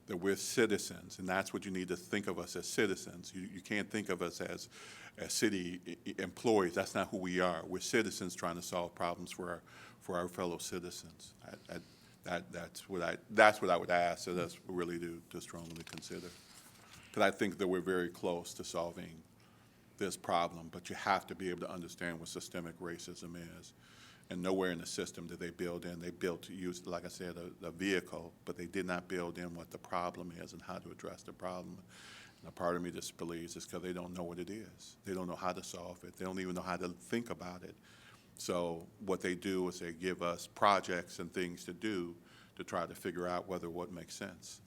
That we're citizens, and that's what you need to think of us as citizens. You can't think of us as city employees. That's not who we are. We're citizens trying to solve problems for our fellow citizens. That's what I would ask us really to strongly consider. Because I think that we're very close to solving this problem, but you have to be able to understand what systemic racism is. And nowhere in the system did they build in. They built to use, like I said, a vehicle, but they did not build in what the problem is and how to address the problem. And a part of me just believes it's because they don't know what it is. They don't know how to solve it. They don't even know how to think about it. So what they do is they give us projects and things to do to try to figure out whether what makes sense.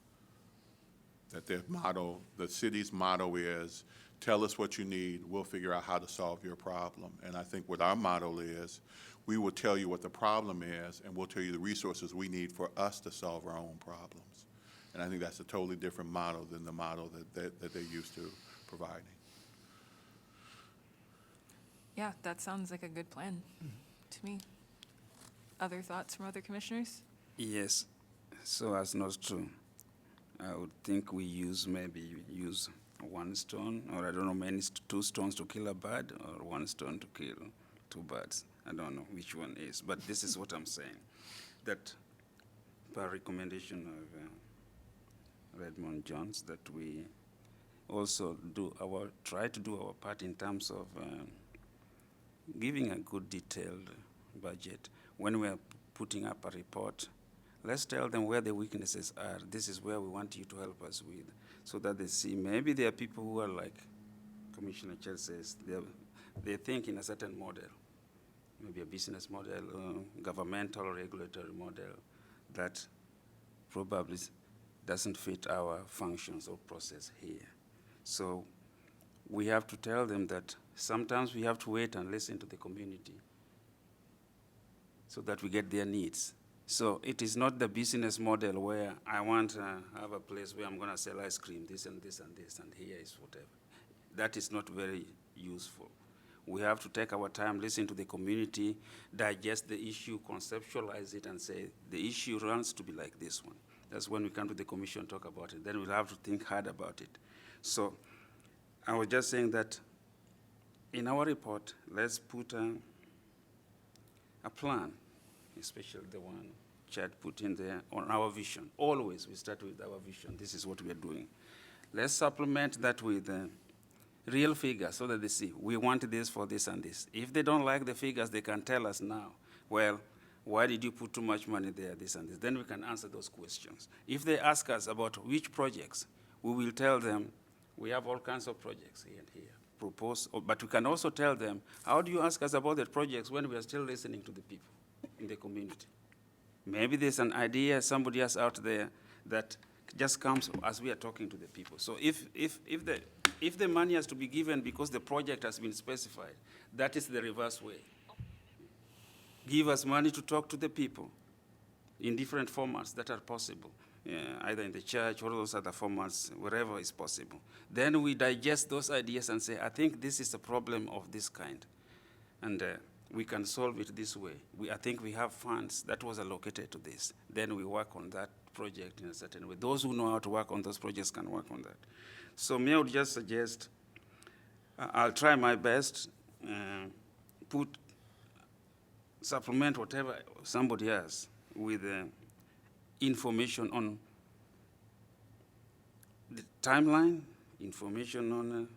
That their motto, the city's motto is, tell us what you need, we'll figure out how to solve your problem. And I think what our motto is, we will tell you what the problem is, and we'll tell you the resources we need for us to solve our own problems. And I think that's a totally different model than the model that they're used to providing. Yeah, that sounds like a good plan to me. Other thoughts from other commissioners? Yes, so as not to, I would think we maybe use one stone, or I don't know, two stones to kill a bird, or one stone to kill two birds. I don't know which one is, but this is what I'm saying, that per recommendation of Redmond Jones, that we also try to do our part in terms of giving a good detailed budget. When we're putting up a report, let's tell them where the weaknesses are. This is where we want you to help us with, so that they see. Maybe there are people who are like Commissioner Chair says, they think in a certain model, maybe a business model, governmental or regulatory model, that probably doesn't fit our functions or process here. So we have to tell them that sometimes we have to wait and listen to the community so that we get their needs. So it is not the business model where I want to have a place where I'm going to sell ice cream, this and this and this, and here is whatever. That is not very useful. We have to take our time, listen to the community, digest the issue, conceptualize it, and say, the issue runs to be like this one. That's when we come to the commission and talk about it. Then we'll have to think hard about it. So I was just saying that in our report, let's put a plan, especially the one Chad put in there on our vision. Always we start with our vision. This is what we are doing. Let's supplement that with real figures so that they see, we want this for this and this. If they don't like the figures, they can tell us now, well, why did you put too much money there, this and this? Then we can answer those questions. If they ask us about which projects, we will tell them, we have all kinds of projects here and here, propose, but we can also tell them, how do you ask us about the projects when we are still listening to the people in the community? Maybe there's an idea somebody has out there that just comes as we are talking to the people. So if the money has to be given because the project has been specified, that is the reverse way. Give us money to talk to the people in different formats that are possible, either in the church or those other formats, wherever is possible. Then we digest those ideas and say, I think this is a problem of this kind, and we can solve it this way. I think we have funds that was allocated to this. Then we work on that project in a certain way. Those who know how to work on those projects can work on that. So me, I would just suggest, I'll try my best, supplement whatever somebody has with information on the timeline, information on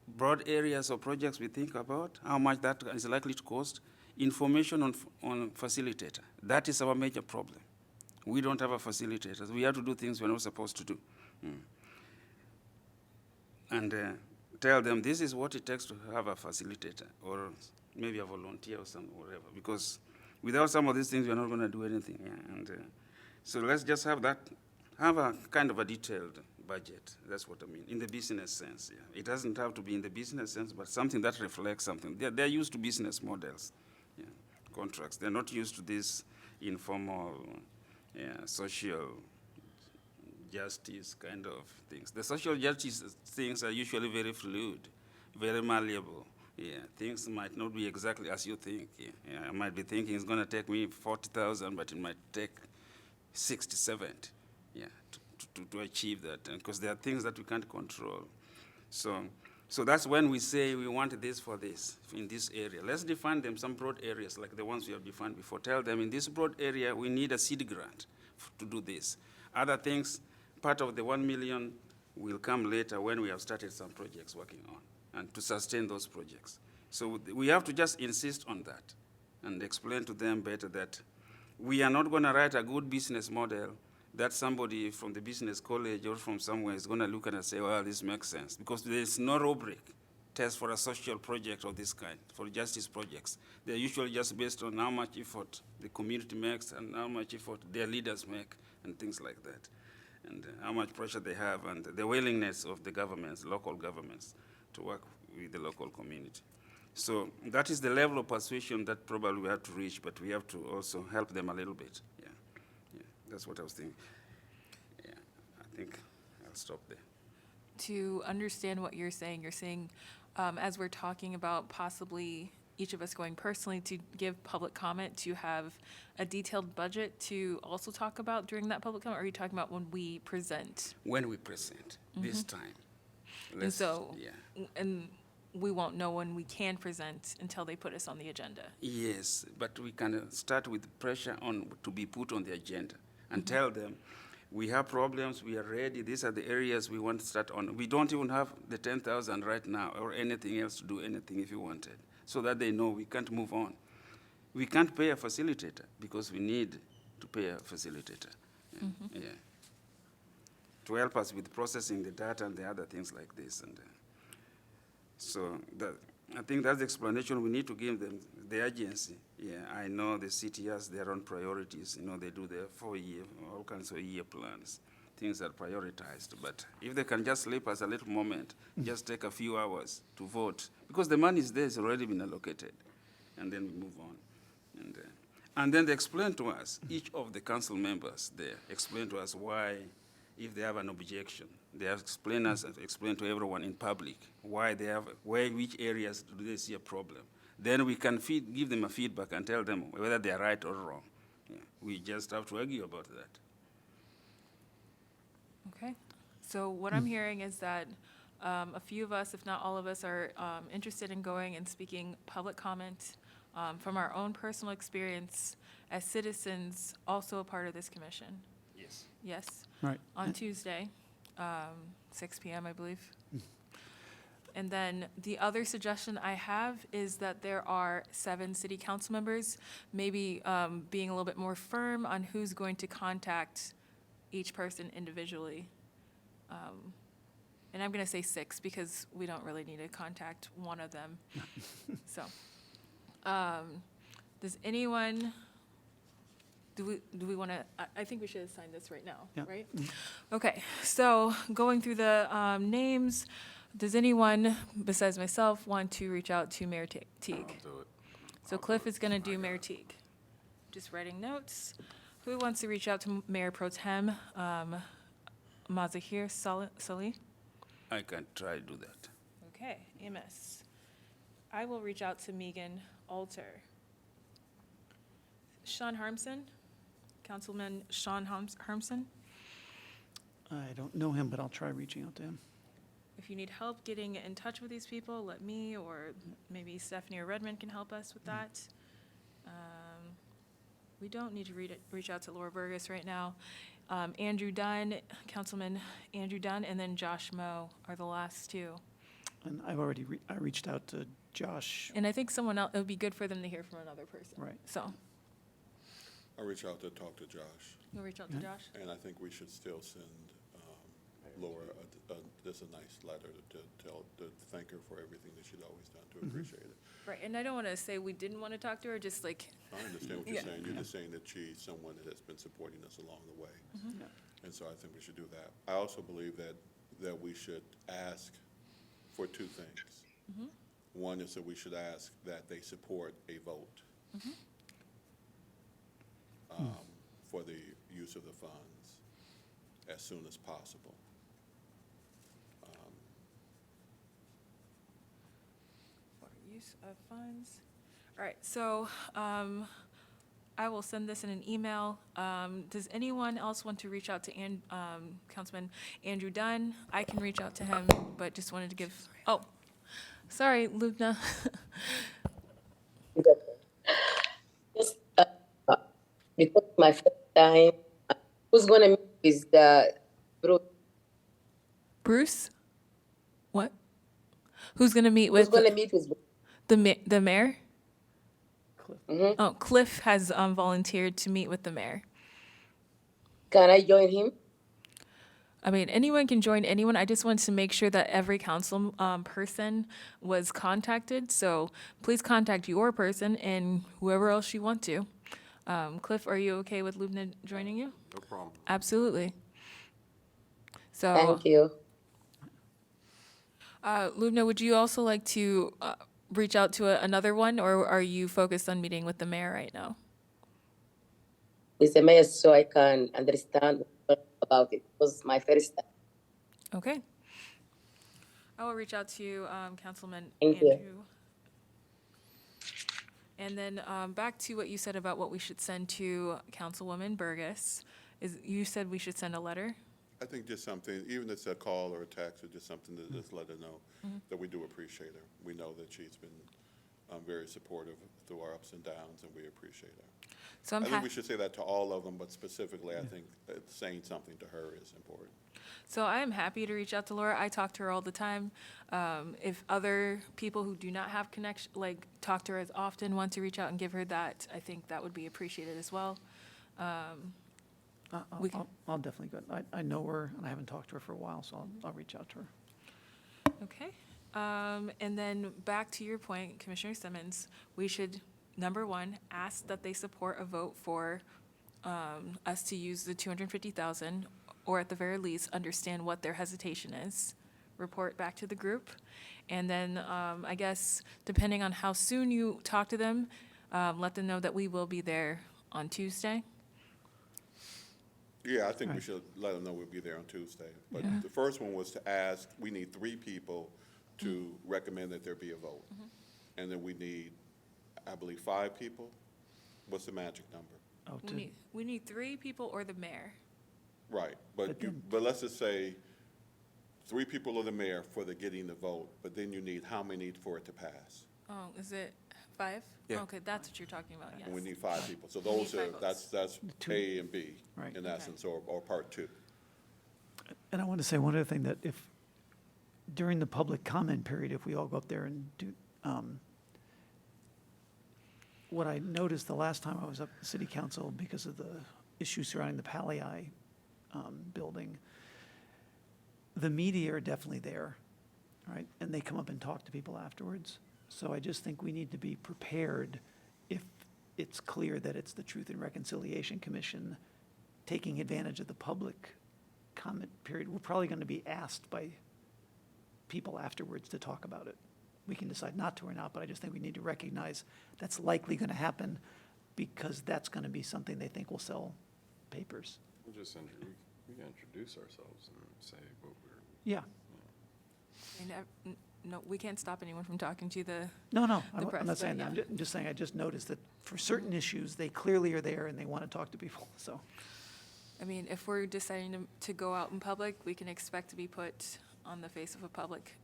broad areas of projects we think about, how much that is likely to cost, information on facilitator. That is our major problem. We don't have a facilitator. We have to do things we're not supposed to do. And tell them this is what it takes to have a facilitator, or maybe a volunteer or some whatever, because without some of these things, we're not going to do anything. Yeah? And so let's just have a kind of a detailed budget. That's what I mean, in the business sense. Yeah. It doesn't have to be in the business sense, but something that reflects something. They're used to business models, contracts. They're not used to this informal, social justice kind of things. The social justice things are usually very fluid, very malleable. Yeah, things might not be exactly as you think. Yeah, I might be thinking it's going to take me 40,000, but it might take 60, 70, yeah, to achieve that. Because there are things that we can't control. So that's when we say we want this for this, in this area. Let's define them some broad areas like the ones we have defined before. Tell them in this broad area we need a seed grant to do this. Other things, part of the 1 million will come later when we have started some projects working on and to sustain those projects. So we have to just insist on that and explain to them better that we are not going to write a good business model that somebody from the business college or from somewhere is going to look at and say, well, this makes sense. Because there is no rubric test for a social project of this kind, for justice projects. They're usually just based on how much effort the community makes and how much effort their leaders make and things like that. And how much pressure they have and the willingness of the governments, local governments, to work with the local community. So that is the level of persuasion that probably we have to reach, but we have to also help them a little bit. Yeah, that's what I was thinking. Yeah, I think I'll stop there. To understand what you're saying as we're talking about possibly each of us going personally to give public comment, to have a detailed budget to also talk about during that public comment, or are you talking about when we present? When we present, this time. And so, Yeah. and we won't know when we can present until they put us on the agenda. Yes, but we can start with pressure on to be put on the agenda and tell them, we have problems, we are ready, these are the areas we want to start on. We don't even have the 10,000 right now or anything else to do anything if you wanted, so that they know we can't move on. We can't pay a facilitator because we need to pay a facilitator. Yeah. To help us with processing the data and the other things like this. And so I think that's the explanation we need to give them, the agency. Yeah, I know the city has their own priorities. You know, they do their 4-year, all kinds of year plans. Things are prioritized. But if they can just slip us a little moment, just take a few hours to vote, because the money is there, it's already been allocated, and then we move on. And then they explain to us, each of the council members there, explain to us why, if they have an objection, they have explain to everyone in public why they have, which areas do they see a problem. Then we can give them a feedback and tell them whether they are right or wrong. Yeah. We just have to argue about that. Okay. So what I'm hearing is that a few of us, if not all of us, are interested in going and speaking public comment from our own personal experience as citizens, also a part of this commission. Yes. Yes? Right. On Tuesday, 6 p.m., I believe. And then the other suggestion I have is that there are 7 city council members, maybe being a little bit more firm on who's going to contact each person individually. And I'm going to say 6 because we don't really need to contact one of them. So, does anyone, do we want to, I think we should assign this right now, Yeah. right? Okay, so going through the names, does anyone besides myself want to reach out to Mayor Teague? Do it. So Cliff is going to do Mayor Teague. Just writing notes. Who wants to reach out to Mayor Pro Tem Mazahir Salih? I can try to do that. Okay, Amos. I will reach out to Megan Alter. Sean Harmson, Councilman Sean Harmson. I don't know him, but I'll try reaching out to him. If you need help getting in touch with these people, let me or maybe Stephanie or Redmond can help us with that. We don't need to reach out to Laura Burgess right now. Andrew Dunn, Councilman Andrew Dunn, and then Josh Moe are the last 2. And I've already I reached out to Josh. And I think someone else, it would be good for them to hear from another person. Right. So, I reach out to talk to Josh, you'll reach out to Josh? and I think we should still send Laura just a nice letter to thank her for everything that she's always done, to appreciate it. Right, and I don't want to say we didn't want to talk to her, just like, I understand what you're Yeah. saying. You're just saying that she's someone that has been supporting us along the way. Yeah. And so I think we should do that. I also believe that we should ask for 2 things. One is that we should ask that they support a vote for the use of the funds as soon as possible. for use of funds. All right, so I will send this in an email. Does anyone else want to reach out to Councilman Andrew Dunn? I can reach out to him, but just wanted to give, oh, sorry, Lubna. Just because my first time, who's gonna meet with the group? Bruce? What? Who's going to meet Who's with gonna meet with? the mayor? Mhm. Oh, Cliff has volunteered to meet with the mayor. Can I join him? I mean, anyone can join anyone. I just wanted to make sure that every council person was contacted. So please contact your person and whoever else you want to. Cliff, are you okay with Lubna joining you? No problem. Absolutely. So, Thank you. Lubna, would you also like to reach out to another one, or are you focused on meeting with the mayor right now? With the mayor so I can understand about it. It was my first time. Okay. I will reach out to Councilman Thank you. Andrew. And then back to what you said about what we should send to Councilwoman Burgess. You said we should send a letter? I think just something, even if it's a call or a text, or just something to just let her know that we do appreciate her. We know that she's been very supportive through our ups and downs, and we appreciate her. So I think we should say that to all of them, but specifically, I think that saying something to her is important. So I am happy to reach out to Laura. I talk to her all the time. If other people who do not have connection, like talk to her as often, want to reach out and give her that, I think that would be appreciated as well. We can- I'll definitely go. I know her, and I haven't talked to her for a while, so I'll reach out to her. Okay. And then back to your point, Commissioner Simmons, we should, number one, ask that they support a vote for us to use the 250,000, or at the very least, understand what their hesitation is. Report back to the group. And then I guess, depending on how soon you talk to them, let them know that we will be there on Tuesday. Yeah, I think we should let them know we'll be there on Tuesday. But the first one was to ask, we need 3 people to recommend that there be a vote. And then we need, I believe, 5 people. What's the magic number? Oh, We need 3 people or the mayor. Right, but let's just say 3 people or the mayor for the getting the vote, but then you need how many for it to pass? Oh, is it 5? Yeah. Okay, that's what you're talking about, yes. And we need 5 people. So We need those are, 5 that's Two. A and B Right. in Okay. essence, or part 2. And I want to say one other thing, that if, during the public comment period, if we all go up there and do, what I noticed the last time I was up at the city council, because of the issues surrounding the Palais building, the media are definitely there, right? And they come up and talk to people afterwards. So I just think we need to be prepared if it's clear that it's the Truth and Reconciliation Commission taking advantage of the public comment period. We're probably going to be asked by people afterwards to talk about it. We can decide not to or not, but I just think we need to recognize that's likely going to happen, because that's going to be something they think will sell papers. We'll just we can introduce ourselves and say what we're, Yeah. No, we can't stop anyone from talking to the, No, The I'm press, not saying but that. I'm just saying, I just noticed that for certain issues, they clearly are there and they want to talk to people, so. I mean, if we're deciding to go out in public, we can expect to be put on the face of a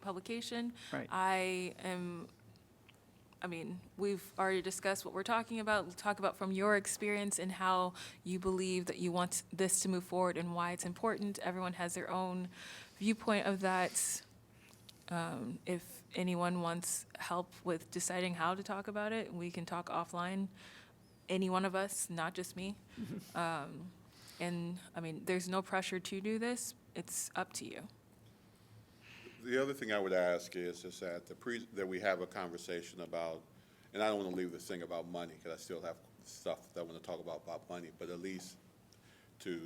publication. Right. I mean, we've already discussed what we're talking about. We'll talk about from your experience and how you believe that you want this to move forward and why it's important. Everyone has their own viewpoint of that. If anyone wants help with deciding how to talk about it, we can talk offline. Any one of us, not just me. And, I mean, there's no pressure to do this. It's up to you. The other thing I would ask is that that we have a conversation about, and I don't want to leave this thing about money, because I still have stuff that I want to talk about money, but at least to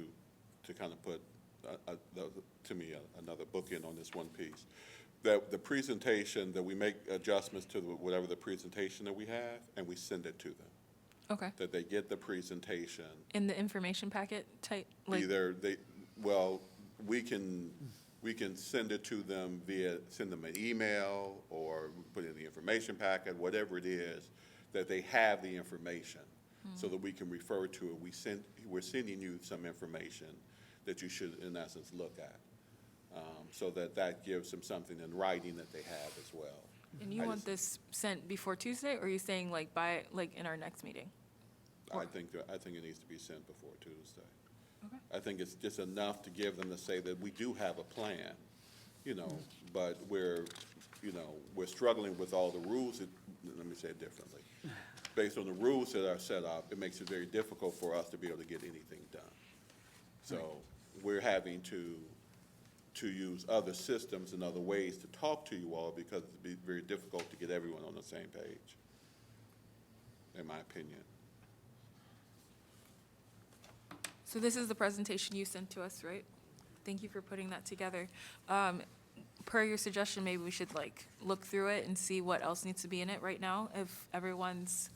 kind of put, to me, another bookend on this one piece. That the presentation, that we make adjustments to whatever the presentation that we have, and we send it to them. Okay. That they get the presentation. In the information packet type, like, Either we we can send it to them send them an email or put it in the information packet, whatever it is, that they have the information so that we can refer to it. We're sending you some information that you should, in essence, look at. So that gives them something in writing that they have as well. And you I want just- this sent before Tuesday, or are you saying like in our next meeting? I think it needs to be sent before Tuesday. Okay. I think it's just enough to give them to say that we do have a plan, but we're struggling with all the rules let me say it differently. Based on the rules that are set up, it makes it very difficult for us to be able to get anything done. So we're having to use other systems and other ways to talk to you all because it'd be very difficult to get everyone on the same page, in my opinion. So this is the presentation you sent to us, right? Thank you for putting that together. Per your suggestion, maybe we should look through it and see what else needs to be in it right now, if everyone's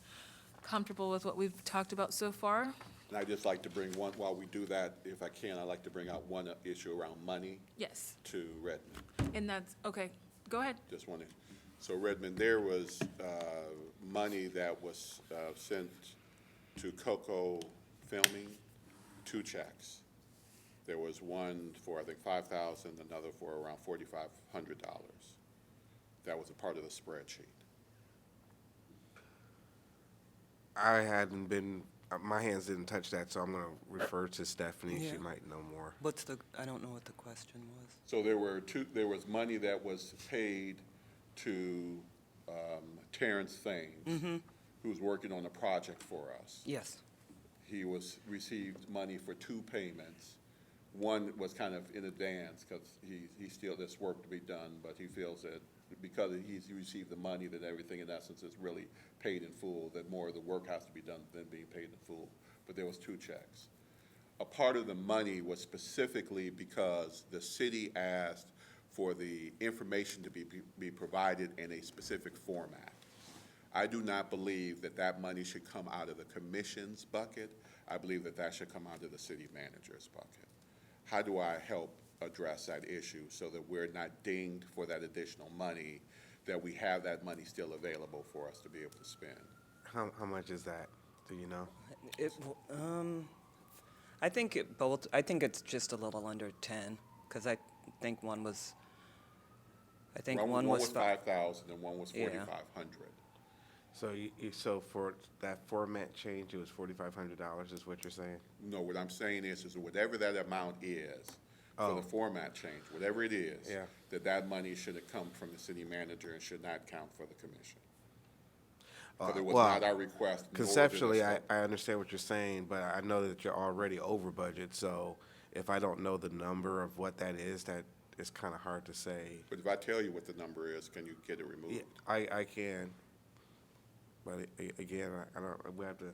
comfortable with what we've talked about so far. And I'd just like to bring while we do that, if I can, I'd like to bring out one issue around money Yes, to Redmond. and that's, okay, go ahead. Just wanted, so Redmond, there was money that was sent to Coco Filming, 2 checks. There was one for, I think, $5,000, another for around $4,500. That was a part of the spreadsheet. I hadn't been, my hands didn't touch that, so I'm going to refer to Stephanie. She Yeah. might know more. I don't know what the question was. So there was money that was paid to Terrence Thames, who's working on a project for us. Yes. He received money for 2 payments. One was kind of in advance because he still has work to be done, but he feels that because he received the money, that everything in essence is really paid in full, that more of the work has to be done than being paid in full. But there was 2 checks. A part of the money was specifically because the city asked for the information to be provided in a specific format. I do not believe that money should come out of the commission's bucket. I believe that should come out of the city manager's bucket. How do I help address that issue so that we're not dinged for that additional money, that we have that money still available for us to be able to spend? How much is that? Do you know? I think it's just a little under 10, because I think one was, One was 5,000 and one was Yeah. 4,500. So so for that format change, it was $4,500 is what you're saying? No, what I'm saying is whatever that amount is for the format change, whatever it is, Yeah. that money should have come from the city manager and should not count for the commission. Because it was well, not our request. nor did it Conceptually, start. I understand what you're saying, but I know that you're already over budget, so if I don't know the number of what that is kind of hard to say. But if I tell you what the number is, can you get it removed? Yeah, I can, but again, I don't, we have to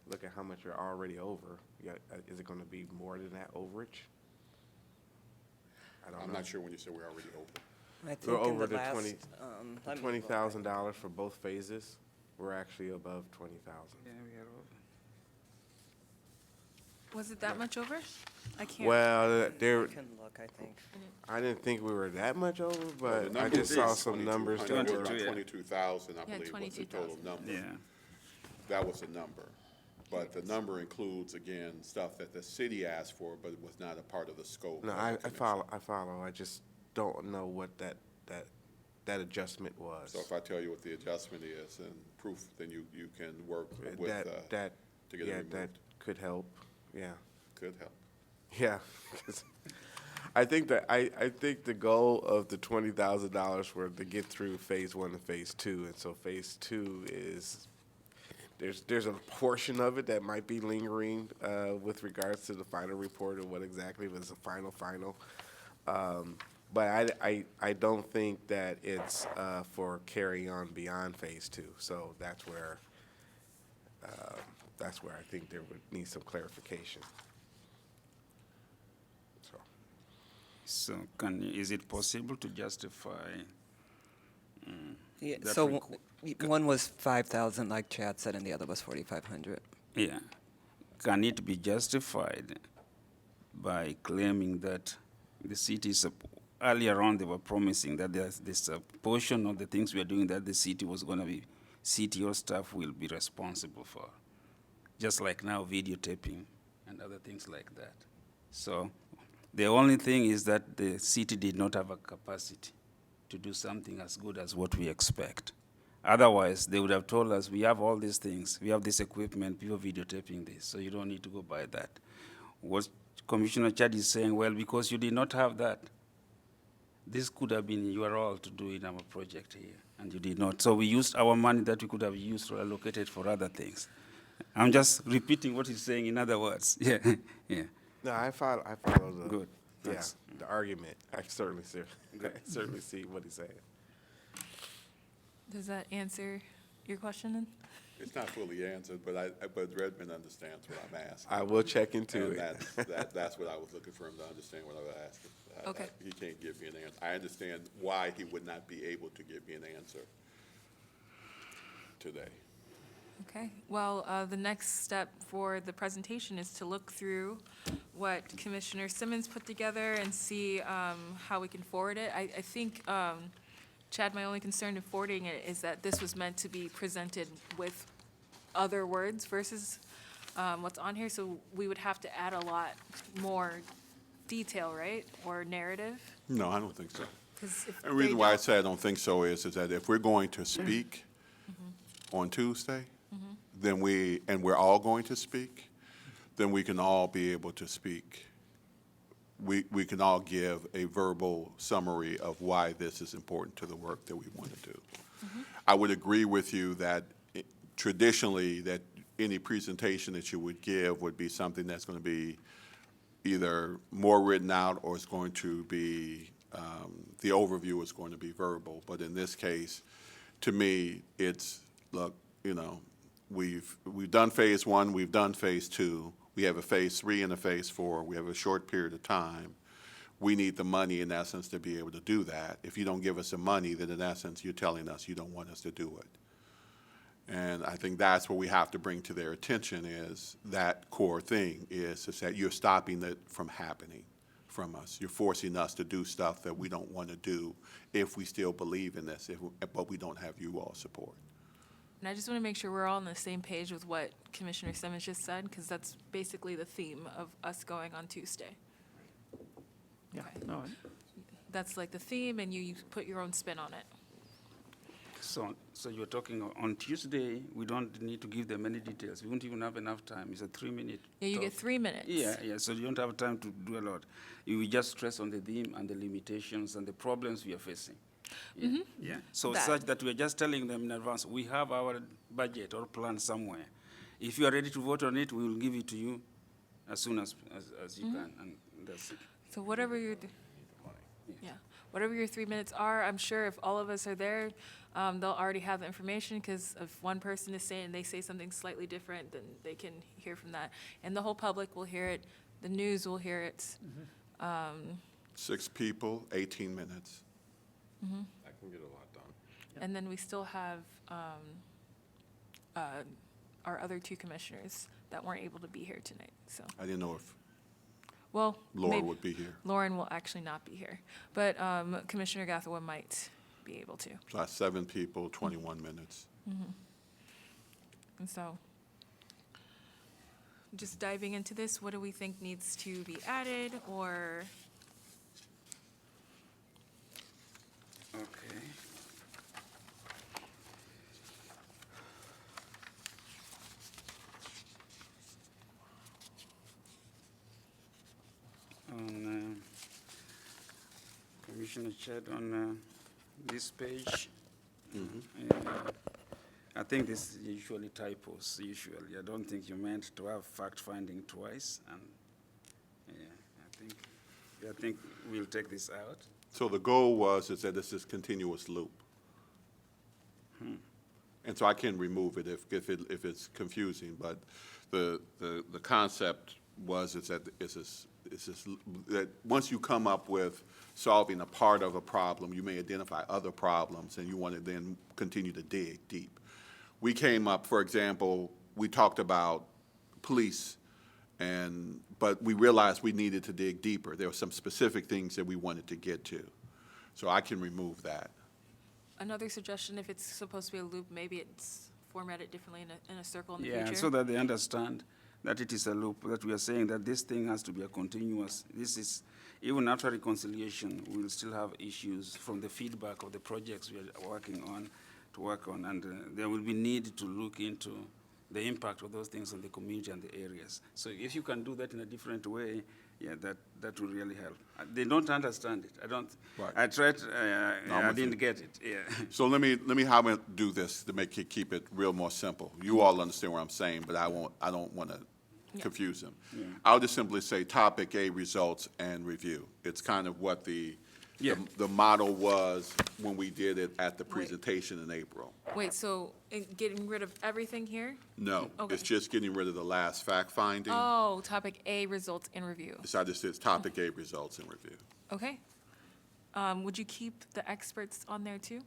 look at how much you're already over. Is it going to be more than that overage? I don't know. I'm not sure when you say we're already over. I think We're in over the the last, 20 let me The go back. $20,000 for both phases, we're actually above 20,000. Was it that much over? I can't. Well, there, You can look, I think. I didn't think we were that much over, The but I number just saw is some numbers that 2,200, were. around 22, yeah. 22,000, I Yeah, believe, was the total 22,000. number. Yeah. That was the number. But the number includes, again, stuff that the city asked for, but it was not a part of the scope. No, of the I commission. follow. I just don't know what that adjustment was. So if I tell you what the adjustment is and proof, then you can work with, That, to get it yeah, that removed. could help, yeah. Could help. Yeah, 'cause I think the goal of the $20,000 were to get through phase 1 and phase 2, and so phase 2 is, there's a portion of it that might be lingering with regards to the final report or what exactly was the final. But I don't think that it's for carry on beyond phase 2, so that's where I think there would need some clarification. So. So is it possible to justify? Yeah, That so requ- one was 5,000, like Chad said, and the other was 4,500. Yeah. Can it be justified by claiming that the city earlier on, they were promising that there's this portion of the things we are doing that the city was going to be, city or staff will be responsible for. Just like now, videotaping and other things like that. So the only thing is that the city did not have a capacity to do something as good as what we expect. Otherwise, they would have told us, we have all these things, we have this equipment, people videotaping this, so you don't need to go buy that. What Commissioner Chad is saying, well, because you did not have that, this could have been your role to do in our project here, and you did not. So we used our money that we could have used or allocated for other things. I'm just repeating what he's saying in other words. Yeah, yeah. No, I follow the. Good. Yeah, Thanks. the argument. I certainly see, what he's saying. Does that answer your question then? It's not fully answered, but Redmond understands what I'm asking. I will check into And it. that's what I was looking for him to understand what I was asking. Okay. He can't give me an answer. I understand why he would not be able to give me an answer today. Okay, well, the next step for the presentation is to look through what Commissioner Simmons put together and see how we can forward it. I think, Chad, my only concern in forwarding it is that this was meant to be presented with other words versus what's on here, so we would have to add a lot more detail, right, or narrative? No, I don't think so. 'Cause if And the reason they why I don't- say I don't think so is that if we're going to speak on Tuesday, then we're all going to speak, then we can all be able to speak. We can all give a verbal summary of why this is important to the work that we want to do. I would agree with you that traditionally, that any presentation that you would give would be something that's going to be either more written out or it's going to be, the overview is going to be verbal. But in this case, to me, it's, look, you know, we've done phase one, we've done phase two, we have a phase three and a phase four, we have a short period of time. We need the money, in essence, to be able to do that. If you don't give us the money, then in essence, you're telling us you don't want us to do it. And I think that's what we have to bring to their attention is that core thing is that you're stopping it from happening from us. You're forcing us to do stuff that we don't want to do if we still believe in this, but we don't have you all support. And I just want to make sure we're all on the same page with what Commissioner Simmons just said, because that's basically the theme of us going on Tuesday. Yeah, Okay. no, That's like the theme, and you put your own spin on it. So you're talking on Tuesday, we don't need to give them any details. We won't even have enough time. It's a 3-minute Yeah, you get talk. 3 minutes. Yeah, so you don't have time to do a lot. You will just stress on the theme and the limitations and the problems we are facing. Yeah, yeah. So That. such that we're just telling them in advance, we have our budget or plan somewhere. If you are ready to vote on it, we will give it to you as soon as you can, and that's it. So whatever whatever your 3 minutes are, I'm sure if all of us are there, they'll already have the information, because if one person is saying, they say something slightly different, then they can hear from that. And the whole public will hear it, the news will hear it. 6 people, 18 minutes. I can get a lot done. And then we still have our other 2 commissioners that weren't able to be here tonight, so. I didn't know if Well, Laura maybe- would be here. Lauren will actually not be here, but Commissioner Gathawa might be able to. So that's 7 people, 21 minutes. And so, just diving into this, what do we think needs to be added, or, Okay. On Commissioner Chad, on this page, I think this is usually typos, usually. I don't think you meant to have fact-finding twice, and I think we'll take this out. So the goal is that this is continuous loop. And so I can remove it if it's confusing, but the concept is that once you come up with solving a part of a problem, you may identify other problems, and you want to then continue to dig deep. We came up, for example, we talked about police But we realized we needed to dig deeper. There were some specific things that we wanted to get to. So I can remove that. Another suggestion, if it's supposed to be a loop, maybe it's formatted differently in a circle in the future. Yeah, so that they understand that it is a loop, that we are saying that this thing has to be a continuous, this is, even after reconciliation, we will still have issues from the feedback of the projects we are working on, and there will be need to look into the impact of those things on the community and the areas. So if you can do that in a different way, yeah, that will really help. They don't understand it. Right. I tried, I'm I with you. didn't get it, yeah. So let me how I'm gonna do this to keep it real more simple. You all understand what I'm saying, but I don't want to confuse them. I'll just simply say topic A, results and review. It's kind of what the model was when we did it at the presentation in April. Wait, so getting rid of everything here? No, Okay. it's just getting rid of the last fact finding. Oh, topic A, results and review. So I just said topic A, results and review. Okay. Would you keep the experts on there too?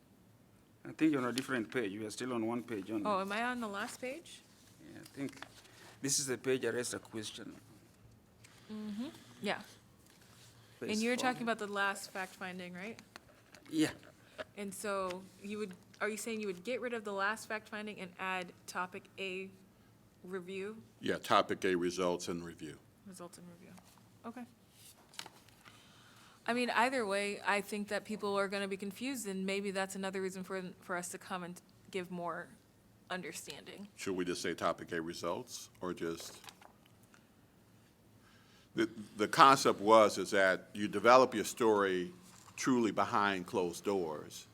I think you're on a different page. You are still on one page only. Oh, am I on the last page? Yeah, I think this is the page I raised a question. Yeah. And Phase you're four. talking about the last fact finding, right? Yeah, And so are you saying you would get rid of the last fact finding and add topic A, review, Yeah, topic A, results and review. results and review? Okay. I mean, either way, I think that people are gonna be confused, and maybe that's another reason for us to come and give more understanding. Should we just say topic A, results, or just? The concept is that you develop your story truly behind closed doors.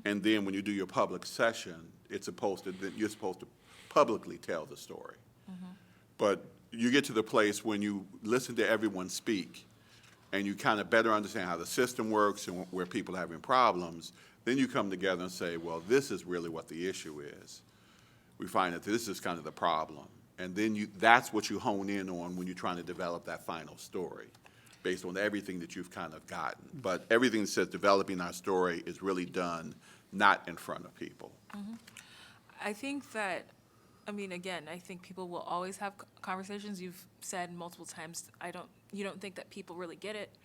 And then when you do your public session, you're supposed to publicly tell the story. But you get to the place when you listen to everyone speak, and you kind of better understand how the system works and where people are having problems, then you come together and say, well, this is really what the issue is. We find that this is kind of the problem. And then that's what you hone in on when you're trying to develop that final story, based on everything that you've kind of gotten. But everything that says developing our story is really done not in front of people. I think that, I mean, again, I think people will always have conversations. You've said multiple times, you don't think that people really get it.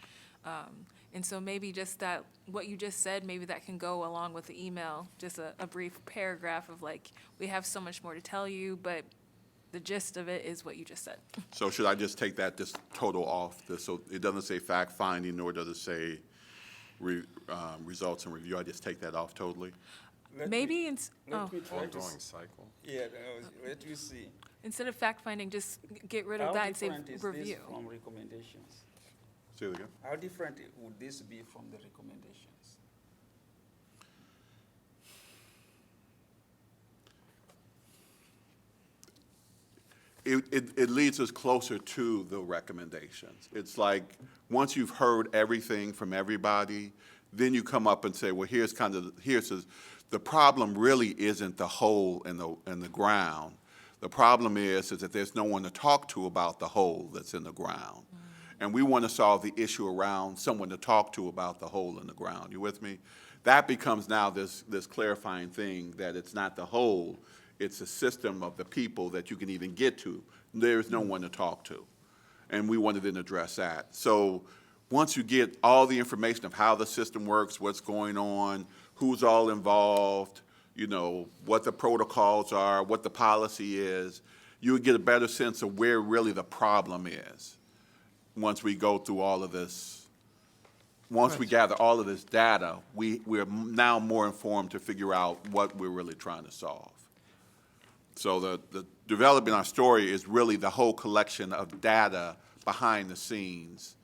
And so maybe just that, what you just said, maybe that can go along with the email, just a brief paragraph of like, we have so much more to tell you, but the gist of it is what you just said. So should I just take that just total off? So it doesn't say fact finding, nor does it say results and review. I just take that off totally? Maybe, Ongoing cycle. Yeah, let me see. instead of fact finding, just get rid of that and say review. From recommendations? Say it again? How different would this be from the recommendations? It leads us closer to the recommendations. It's like, once you've heard everything from everybody, then you come up and say, well, the problem really isn't the hole in the ground. The problem is that there's no one to talk to about the hole that's in the ground. And we want to solve the issue around someone to talk to about the hole in the ground. You with me? That becomes now this clarifying thing that it's not the hole, it's a system of the people that you can even get to. There's no one to talk to. And we want to then address that. So once you get all the information of how the system works, what's going on, who's all involved, what the protocols are, what the policy is, you would get a better sense of where really the problem is once we go through all of this. Once we gather all of this data, we're now more informed to figure out what we're really trying to solve. So the developing our story is really the whole collection of data behind the scenes.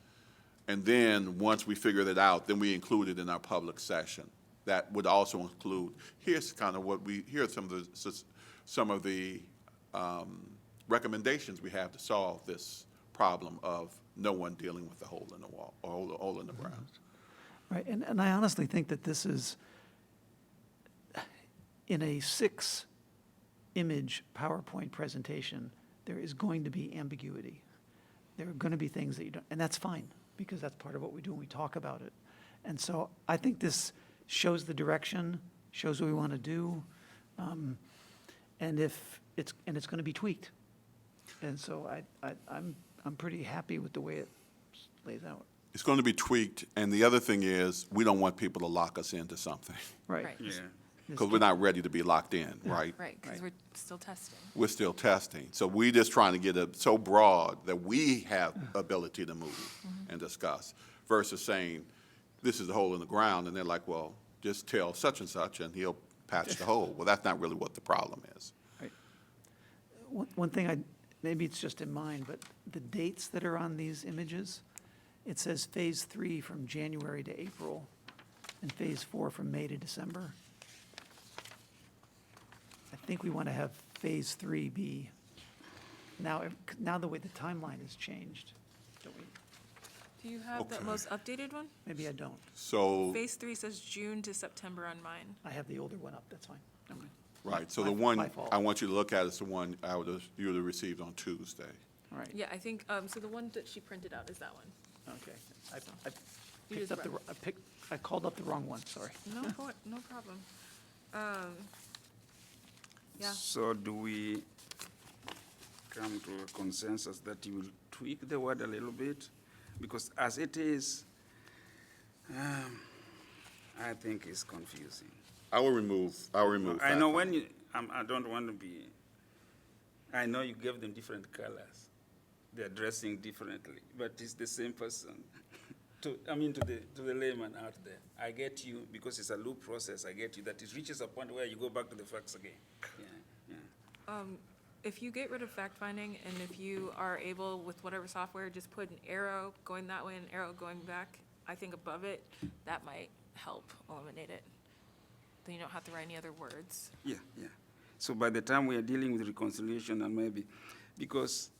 And then, once we figure that out, then we include it in our public session. That would also include, here's kind of here's some of the recommendations we have to solve this problem of no one dealing with the hole in the wall, or hole in the ground. Right, and I honestly think that this is, in a 6-image PowerPoint presentation, there is going to be ambiguity. There are going to be things that you don't, and that's fine, because that's part of what we do when we talk about it. And so I think this shows the direction, shows what we want to do, and it's going to be tweaked. And so I'm pretty happy with the way it lays out. It's going to be tweaked, and the other thing is, we don't want people to lock us into something, Right. Right. Yeah. because we're not ready to be locked in, right? Right, because Right. we're still testing. We're still testing. So we just trying to get it so broad that we have ability to move and discuss, versus saying, this is the hole in the ground, and they're like, well, just tell such and such, and he'll patch the hole. Well, that's not really what the problem is. Right. One thing maybe it's just in mine, but the dates that are on these images, it says Phase 3 from January to April, and Phase 4 from May to December. I think we want to have Phase 3 be, now the way the timeline has changed, don't we? Do you have the Okay. most updated one? Maybe I don't. So, Phase 3 says June to September on mine. I have the older one up, that's fine. Okay. right, so My- the one my fault. I want you to look at is the one you would have received on Tuesday. All right, Yeah, I think, so the one that she printed out is that one. okay. I You picked just up the, read. I called up the wrong one, sorry. No problem. Yeah, So do we come to a consensus that you will tweak the word a little bit? Because as it is, I think it's confusing. I will remove I know fact when you, I don't want to be, I know you gave them different colors. They're dressing differently, but it's the same person. To the layman out there, I get you, because it's a loop process, I get you, that it reaches a point where you go back to the facts again. Yeah. if you get rid of fact-finding and if you are able, with whatever software, just put an arrow going that way and an arrow going back, I think above it, that might help eliminate it. Then you don't have to write any other words. Yeah, yeah. So by the time we are dealing with reconciliation, and maybe, because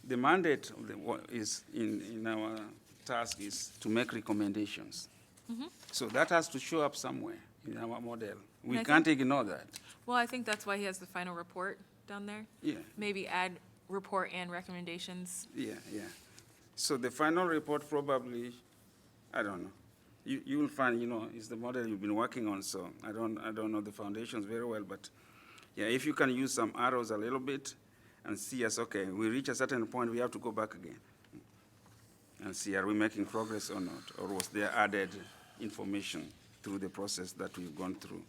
the mandate of is in our task is to make recommendations. So that has to show up somewhere in our model. We And I can't ignore that. Well, I think that's why he has the final report down there. Yeah, Maybe add report and recommendations. yeah, yeah. So the final report probably, I don't know. You will find, it's the model you've been working on, so I don't know the foundations very well, but yeah, if you can use some arrows a little bit and see us, okay, we reach a certain point, we have to go back again and see, are we making progress or not? Or was there added information through the process that we've gone through?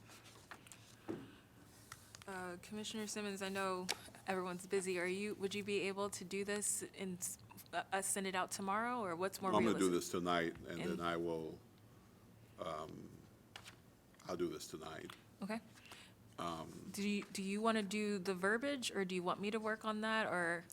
Commissioner Simmons, I know everyone's busy. Would you be able to do this and send it out tomorrow, or what's more I'm realistic? going to do this tonight, and And- then I'll do this tonight. Okay. Do you want to do the verbiage, or do you want me to work on that, or?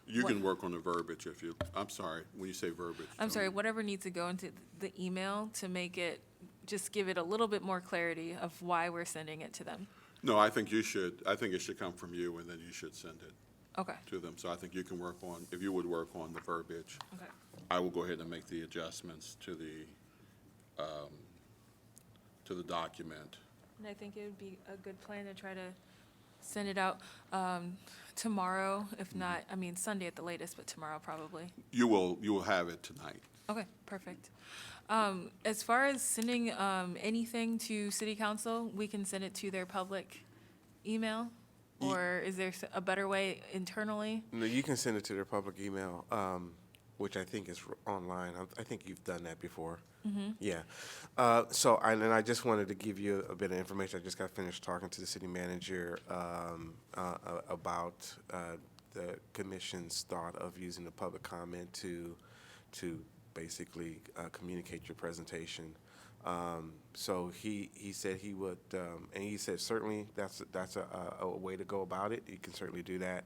You What- can work on the verbiage if you, I'm sorry, when you say verbiage. I'm tell sorry, me. whatever needs to go into the email to make it, just give it a little bit more clarity of why we're sending it to them. No, I think it should come from you, and then you should send it Okay, to them. So I think you can work on, if you would work on the verbiage, okay. I will go ahead and make the adjustments to the document. And I think it would be a good plan to try to send it out tomorrow, if not, Sunday at the latest, but tomorrow probably. You will have it tonight. Okay, perfect. As far as sending anything to city council, we can send it to their public email? Or is there a better way internally? No, you can send it to their public email, which I think is online. I think you've done that before. Yeah. So I just wanted to give you a bit of information. I just got finished talking to the city manager about the commission's thought of using the public comment to basically communicate your presentation. So he said he would, and he said certainly that's a way to go about it. You can certainly do that.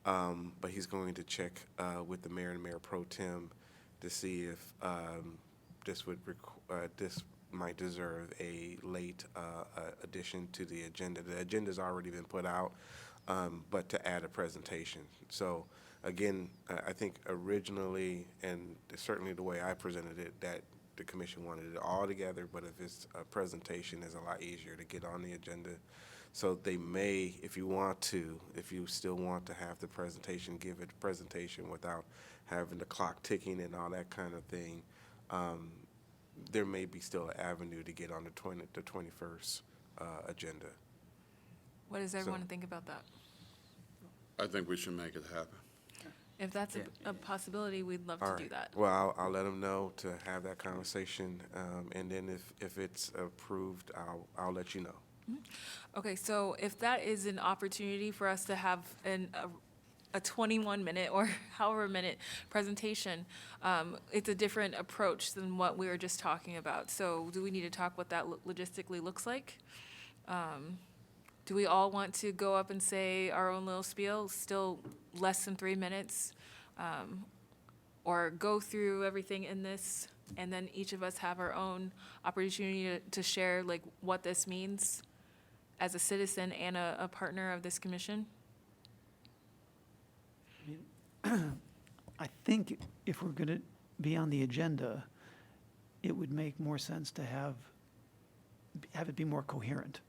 But he's going to check with the mayor and mayor pro tem to see if this might deserve a late addition to the agenda. The agenda's already been put out, but to add a presentation. So again, I think originally, and certainly the way I presented it, that the commission wanted it all together, but if it's a presentation, it's a lot easier to get on the agenda. So they may, if you still want to have the presentation, give it a presentation without having the clock ticking and all that kind of thing. There may be still an avenue to get on the 21st agenda. What does everyone think about that? I think we should make it happen. If that's a possibility, we'd love All to do right. that. Well, I'll let them know to have that conversation, and then if it's approved, I'll let you know. Okay, so if that is an opportunity for us to have a 21-minute or however minute presentation, it's a different approach than what we were just talking about. So do we need to talk what that logistically looks like? Do we all want to go up and say our own little spiel, still less than 3 minutes? Or go through everything in this, and then each of us have our own opportunity to share like what this means as a citizen and a partner of this commission? I think if we're going to be on the agenda, it would make more sense to have it be more coherent.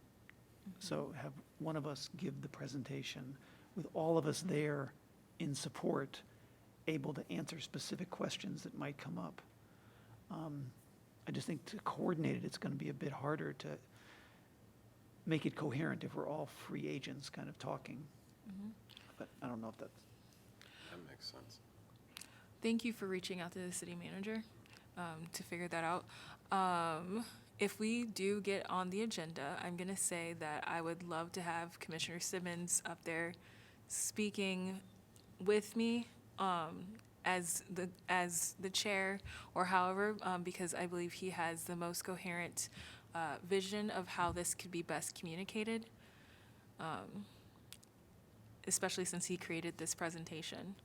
So have one of us give the presentation with all of us there in support, able to answer specific questions that might come up. I just think to coordinate it, it's going to be a bit harder to make it coherent if we're all free agents kind of talking. But I don't know if that's. That makes sense. Thank you for reaching out to the city manager to figure that out. If we do get on the agenda, I'm going to say that I would love to have Commissioner Simmons up there speaking with me as the chair, or however, because I believe he has the most coherent vision of how this could be best communicated, especially since he created this presentation.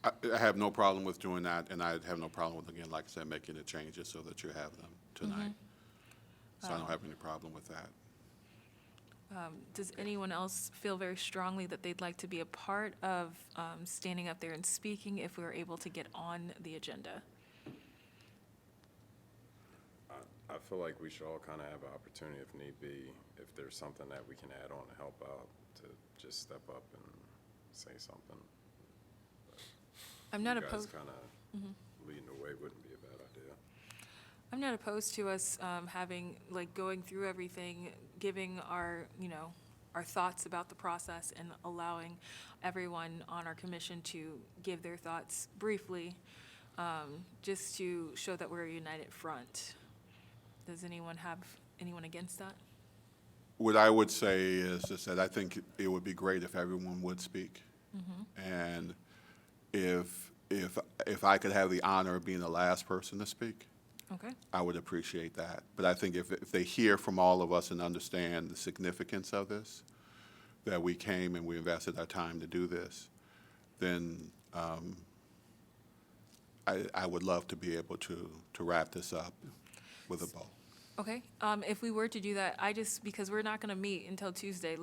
I have no problem with doing that, and I have no problem with, again, like I said, making the changes so that you have them tonight. So I don't have any problem with that. Does anyone else feel very strongly that they'd like to be a part of standing up there and speaking if we were able to get on the agenda? I feel like we should all kind of have an opportunity, if need be, if there's something that we can add on to help out, to just step up and say something. I'm not You guys opposed. kind of leading the way wouldn't be a bad idea. I'm not opposed to us having, like, going through everything, giving our, our thoughts about the process and allowing everyone on our commission to give their thoughts briefly, just to show that we're a united front. Does anyone have anyone against that? What I would say is that I think it would be great if everyone would speak. And if I could have the honor of being the last person to speak, Okay. I would appreciate that. But I think if they hear from all of us and understand the significance of this, that we came and we invested our time to do this, then I would love to be able to wrap this up with a bow. Okay, if we were to do that, because we're not gonna meet until Tuesday,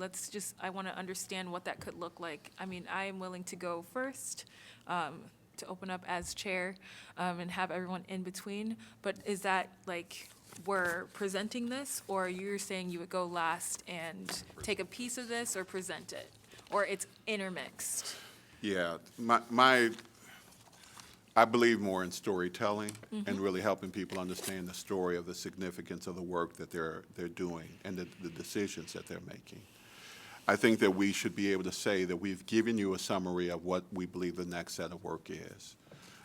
I wanna understand what that could look like. I mean, I am willing to go first, to open up as chair, and have everyone in between, but is that like, we're presenting this, or you're saying you would go last and take a piece of this or present it? Or it's intermixed? Yeah, I believe more in storytelling and really helping people understand the story of the significance of the work that they're doing and the decisions that they're making. I think that we should be able to say that we've given you a summary of what we believe the next set of work is.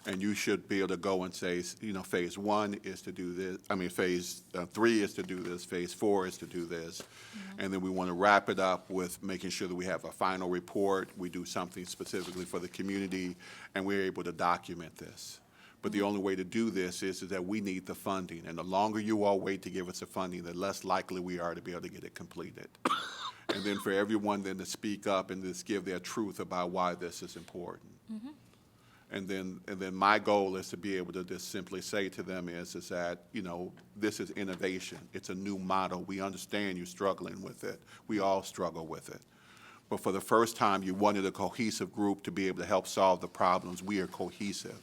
And you should be able to go and say, phase 1 is to do this, phase 3 is to do this, phase 4 is to do this. And then we want to wrap it up with making sure that we have a final report, we do something specifically for the community, and we're able to document this. But the only way to do this is that we need the funding. And the longer you all wait to give us the funding, the less likely we are to be able to get it completed. And then for everyone then to speak up and just give their truth about why this is important. And then my goal is to be able to just simply say to them is that, this is innovation. It's a new model. We understand you're struggling with it. We all struggle with it. But for the first time, you wanted a cohesive group to be able to help solve the problems. We are cohesive.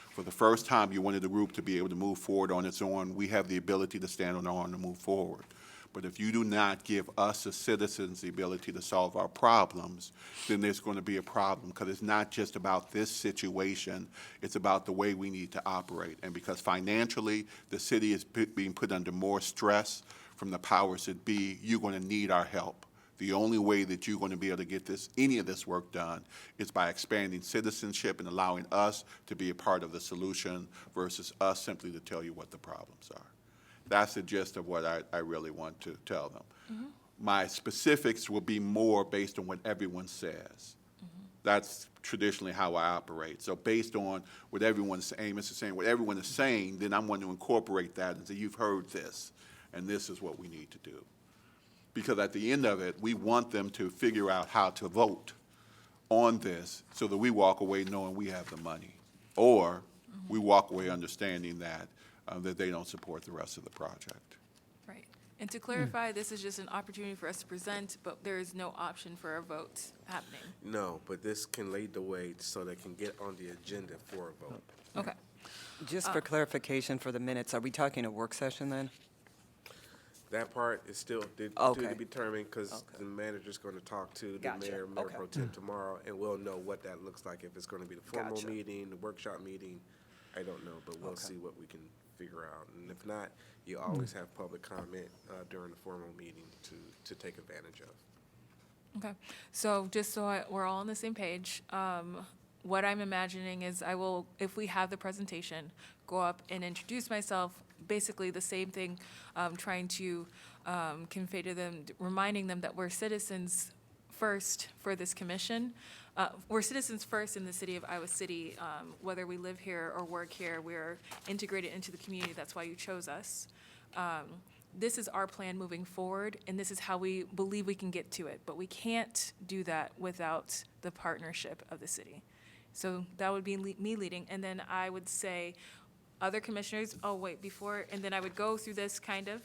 For the first time, you wanted the group to be able to move forward on its own. We have the ability to stand on our own and move forward. But if you do not give us as citizens the ability to solve our problems, then there's going to be a problem, because it's not just about this situation, it's about the way we need to operate. And because financially, the city is being put under more stress from the powers that be, you're going to need our help The only way that you're going to be able to get this, any of this work done, is by expanding citizenship and allowing us to be a part of the solution versus us simply to tell you what the problems are. That's the gist of what I really want to tell them. My specifics will be more based on what everyone says. That's traditionally how I operate. So based on what everyone's saying, Mr. saying, what everyone is saying, then I'm going to incorporate that and say, you've heard this, and this is what we need to do. Because at the end of it, we want them to figure out how to vote on this so that we walk away knowing we have the money. Or we walk away understanding that, that they don't support the rest of the project. Right. And to clarify, this is just an opportunity for us to present, but there is no option for a vote happening. No, but this can lead the way so they can get on the agenda for a vote. Okay. Just for clarification for the minutes, are we talking a work session then? That part is still to Okay. be determined, because Okay. the manager's going to talk to the Gotcha. mayor Okay. pro tem tomorrow, and we'll know what that looks like, if it's going to be the formal Gotcha. meeting, the workshop meeting. I don't know, but we'll Okay. see what we can figure out. And if not, you always have public comment during the formal meeting to take advantage of. Okay, so just so we're all on the same page, what I'm imagining is I will, if we have the presentation, go up and introduce myself, basically the same thing, trying to convey to them, reminding them that we're citizens first for this commission. We're citizens first in the city of Iowa City, whether we live here or work here, we're integrated into the community, that's why you chose us. This is our plan moving forward, and this is how we believe we can get to it. But we can't do that without the partnership of the city. So that would be me leading, and then I would say, other commissioners, oh, wait, before, and then I would go through this kind of,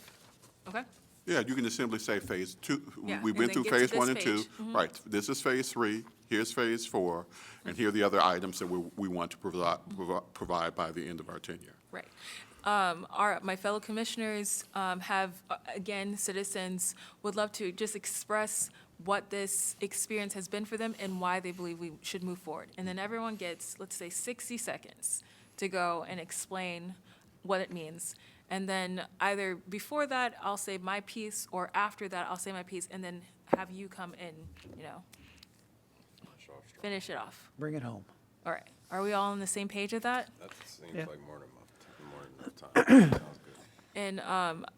okay? Yeah, you can just simply say phase two. Yeah, We've and been then through get to phase this 1 and 2. page. Right, this is phase 3, here's phase 4, and here are the other items that we want to provide by the end of our tenure. Right. My fellow commissioners have, again, citizens would love to just express what this experience has been for them and why they believe we should move forward. And then everyone gets, let's say, 60 seconds to go and explain what it means. And then either before that, I'll say my piece, or after that, I'll say my piece, and then have you come in, finish it off. Bring it home. All right. Are we all on the same page with that? That seems Yeah. like more than enough time. Sounds good. And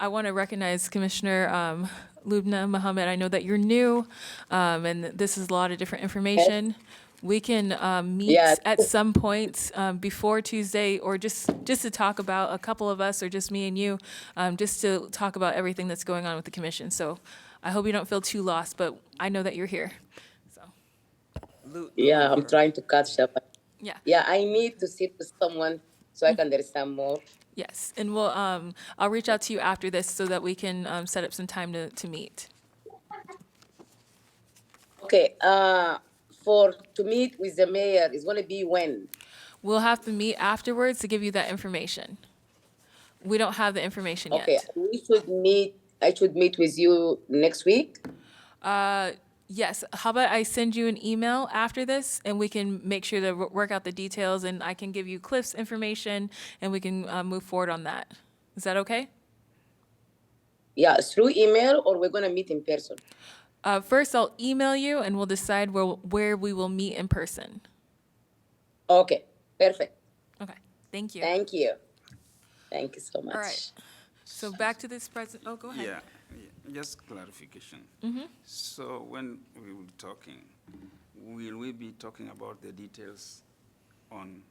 I want to recognize Commissioner Lubna Mohammed. I know that you're new, and this is a lot of different information. We can meet Yeah. at some point before Tuesday, or just to talk about, a couple of us, or just me and you, just to talk about everything that's going on with the commission. So I hope you don't feel too lost, but I know that you're here. So, Yeah, I'm trying to catch up. yeah. Yeah, I need to sit with someone so I can understand more. Yes, and we'll, I'll reach out to you after this so that we can set up some time to meet. Okay, to meet with the mayor is gonna be when? We'll have to meet afterwards to give you that information. We don't have the information Okay, yet. I should meet with you next week? Yes, how about I send you an email after this, and we can make sure to work out the details, and I can give you Cliff's information, and we can move forward on that. Is that okay? Yeah, through email, or we're gonna meet in person? First, I'll email you, and we'll decide where we will meet in person. Okay, perfect. Okay, thank you. Thank you. Thank you so much. All right. So back to this present, oh, go ahead. Yeah, just clarification. So when we will be talking, will we be talking about the details on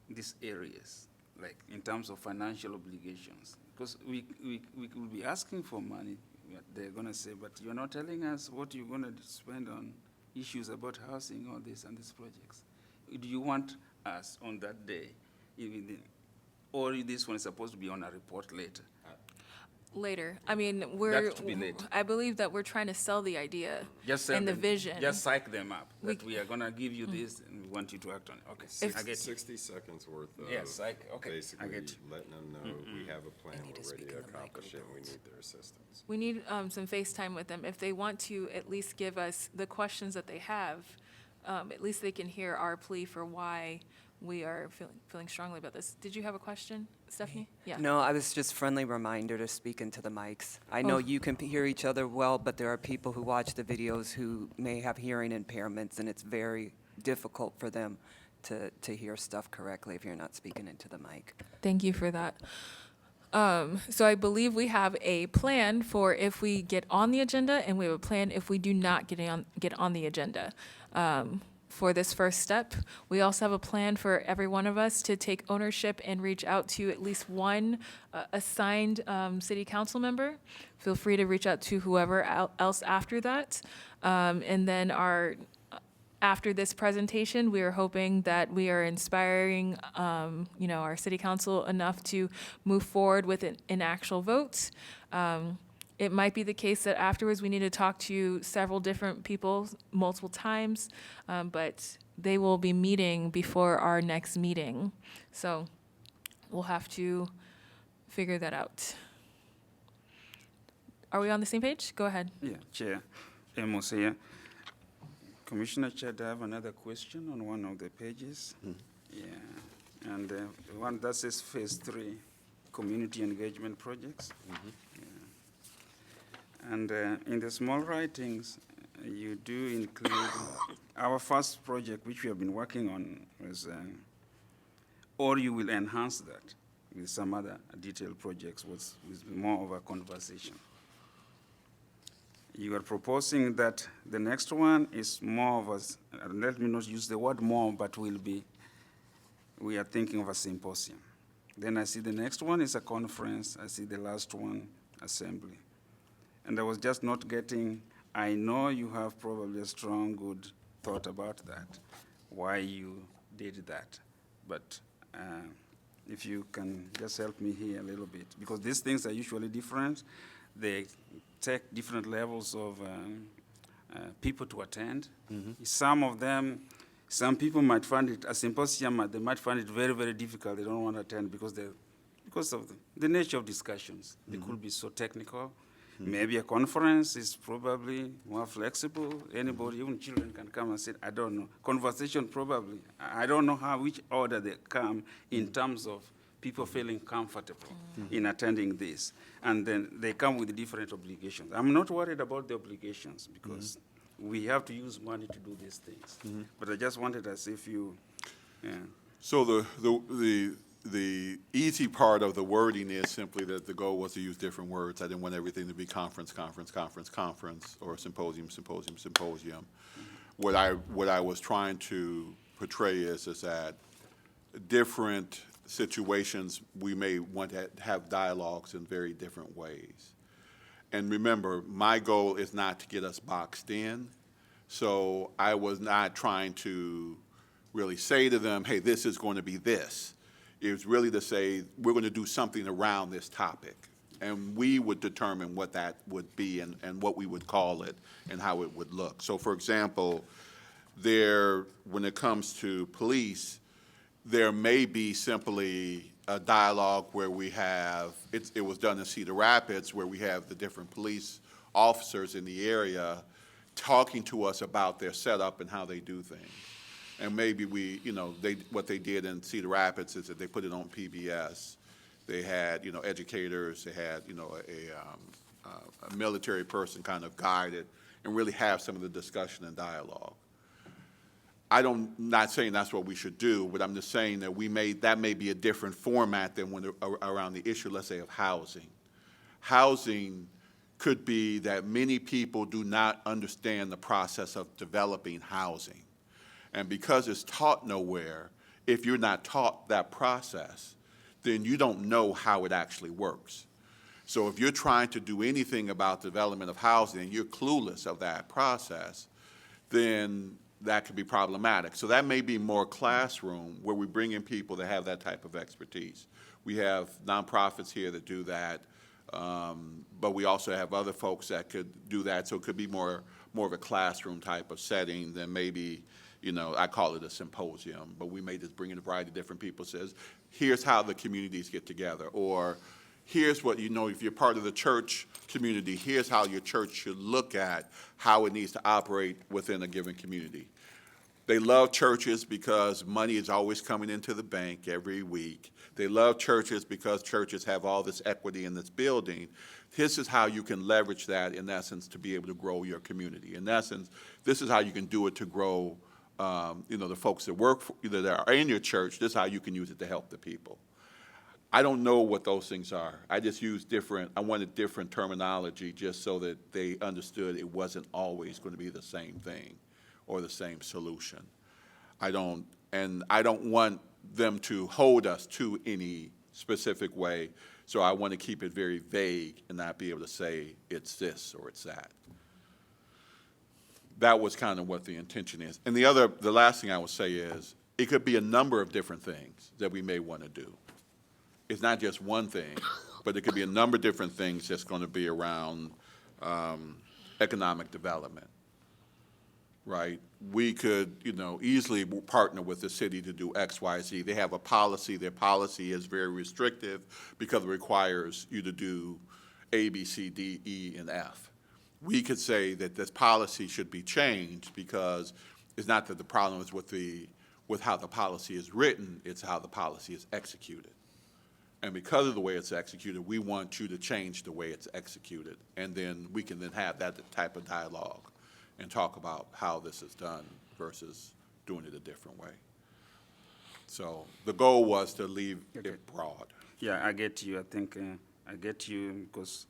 these areas, like in terms of financial obligations? Because we will be asking for money, they're gonna say, but you're not telling us what you're gonna spend on issues about housing, all this and these projects. Do you want us on that day, or this one is supposed to be on a report later? Later. I mean, That to be later. I believe that we're trying to sell the idea Just sell and the them- vision. Just psych them up, that We- we are gonna give you this and we want you to act on it. Okay, If- I get you. 60 seconds worth of Yes, okay, I basically get you. letting them know we have a plan, we're ready to accomplish it, and we need their assistance. We need some FaceTime with them. If they want to at least give us the questions that they have, at least they can hear our plea for why we are feeling strongly about this. Did you have a question, Stephanie? Yeah. No, I was just friendly reminder to speak into the mics. I know Oh. you can hear each other well, but there are people who watch the videos who may have hearing impairments, and it's very difficult for them to hear stuff correctly if you're not speaking into the mic. Thank you for that. So I believe we have a plan for if we get on the agenda, and we have a plan if we do not get on the agenda. For this first step, we also have a plan for every one of us to take ownership and reach out to at least one assigned city council member. Feel free to reach out to whoever else after that. And then after this presentation, we are hoping that we are inspiring, our city council enough to move forward with an actual vote. It might be the case that afterwards we need to talk to several different people multiple times, but they will be meeting before our next meeting. So we'll have to figure that out. Are we on the same page? Go ahead. Yeah, Chair Amos here. Commissioner Chair, I have another question on one of the pages. Yeah, and one that says Phase 3, Community Engagement Projects. Yeah. And in the small writings, you do include our first project, which we have been working on, was, or you will enhance that with some other detailed projects with more of a conversation. You are proposing that the next one is more of a, let me not use the word more, but we are thinking of a symposium. Then I see the next one is a conference. I see the last one, assembly. And I was just not getting, I know you have probably a strong, good thought about that, why you did that. But if you can just help me here a little bit, because these things are usually different. They take different levels of people to attend. Some of them, some people might find it, a symposium, they might find it very, very difficult. They don't want to attend because of the nature of discussions. They could be so technical. Maybe a conference is probably more flexible. Anybody, even children can come and sit. I don't know. Conversation probably. I don't know which order they come in terms of people feeling comfortable in attending this. And then they come with different obligations. I'm not worried about the obligations because we have to use money to do these things. But I just wanted to see if you, yeah. So the easy part of the wording is simply that the goal was to use different words. I didn't want everything to be conference, or symposium. What I was trying to portray is that different situations, we may want to have dialogues in very different ways. And remember, my goal is not to get us boxed in. So I was not trying to really say to them, hey, this is going to be this. It was really to say, we're going to do something around this topic. And we would determine what that would be and what we would call it and how it would look. So for example, when it comes to police, there may be simply a dialogue where we have, it was done in Cedar Rapids, where we have the different police officers in the area talking to us about their setup and how they do things. And maybe what they did in Cedar Rapids is that they put it on PBS. They had, educators, they had, a military person kind of guide it and really have some of the discussion and dialogue. Not saying that's what we should do, but I'm just saying that that may be a different format than around the issue, let's say, of housing. Housing could be that many people do not understand the process of developing housing. And because it's taught nowhere, if you're not taught that process, then you don't know how it actually works. So if you're trying to do anything about development of housing and you're clueless of that process, then that could be problematic. So that may be more classroom where we bring in people that have that type of expertise. We have nonprofits here that do that, but we also have other folks that could do that. So it could be more of a classroom type of setting than maybe, I call it a symposium, but we may just bring in a variety of different people. Says, here's how the communities get together, or here's what, if you're part of the church community, here's how your church should look at how it needs to operate within a given community. They love churches because money is always coming into the bank every week. They love churches because churches have all this equity in this building. This is how you can leverage that, in essence, to be able to grow your community. In essence, this is how you can do it to grow, the folks that work, that are in your church. This is how you can use it to help the people. I don't know what those things are. I just I wanted different terminology just so that they understood it wasn't always going to be the same thing or the same solution. I don't want them to hold us to any specific way, so I want to keep it very vague and not be able to say it's this or it's that. That was kind of what the intention is. And the last thing I would say is, it could be a number of different things that we may want to do. It's not just one thing, but it could be a number of different things that's going to be around economic development, right? We could, easily partner with the city to do X, Y, Z. They have a policy. Their policy is very restrictive because it requires you to do A, B, C, D, E, and F. We could say that this policy should be changed because it's not that the problem is with how the policy is written, it's how the policy is executed. And because of the way it's executed, we want you to change the way it's executed. And then we can then have that type of dialogue and talk about how this is done versus doing it a different way. So the goal was to leave it broad. Yeah, I get you. I think I get you because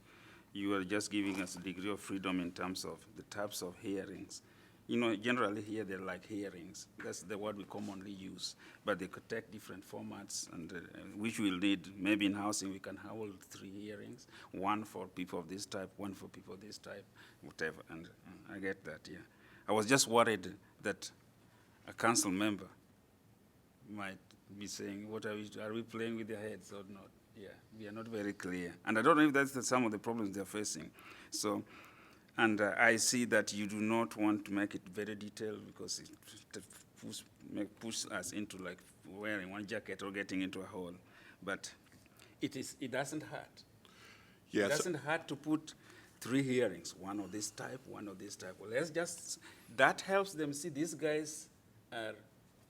you are just giving us a degree of freedom in terms of the types of hearings. Generally here they're like hearings. That's the word we commonly use. But they could take different formats, and which we'll need. Maybe in housing we can hold 3 hearings, one for people of this type, one for people of this type, whatever. And I get that, yeah. I was just worried that a council member might be saying, are we playing with their heads or not? Yeah, we are not very clear. And I don't know if that's some of the problems they're facing. So, and I see that you do not want to make it very detailed because it push us into like wearing one jacket or getting into a hole. But it doesn't hurt. Yes. It doesn't hurt to put 3 hearings, one of this type, one of this type. Well, that helps them see these guys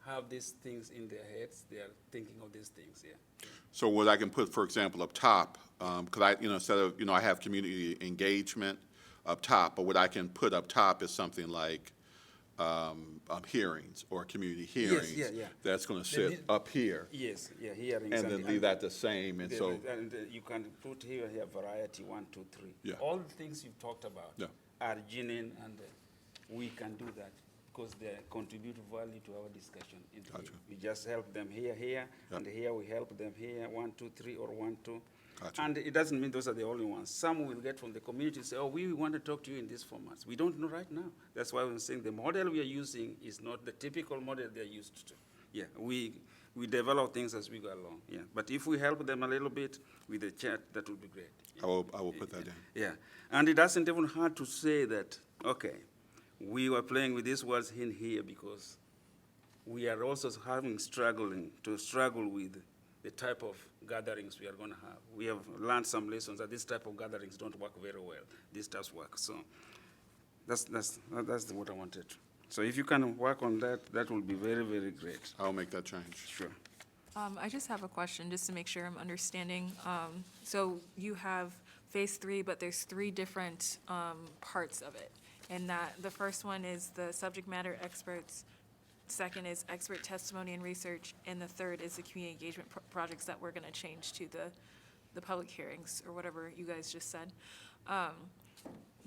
have these things in their heads. They are thinking of these things, yeah. So what I can put, for example, up top, because instead of, I have community engagement up top, but what I can put up top is something like hearings or community hearings. Yes, yeah. That's going to sit up here. Yes, yeah, hearings. And then leave that the same, and so. And you can put here variety, 1, 2, 3. Yeah. All the things you've talked about Yeah. are genuine, and we can do that because they contribute value to our discussion. Gotcha. We just help them here, Yeah. and here we help them here, 1, 2, 3, or 1, 2. Gotcha. And it doesn't mean those are the only ones. Some will get from the community, say, we want to talk to you in these formats. We don't know right now. That's why I'm saying the model we are using is not the typical model they're used to. Yeah, we develop things as we go along, yeah. But if we help them a little bit with the chat, that would be great. I will put that in. Yeah, and it doesn't even hurt to say that, okay, we were playing with these words in here because we are also struggle with the type of gatherings we are going to have. We have learned some lessons that this type of gatherings don't work very well. This does work. So that's what I wanted. So if you can work on that, that will be very, very great. I'll make that change. Sure. I just have a question, just to make sure I'm understanding. So you have phase 3, but there's 3 different parts of it. And that the first one is the subject matter experts, second is expert testimony and research, and the third is the community engagement projects that we're going to change to the public hearings, or whatever you guys just said.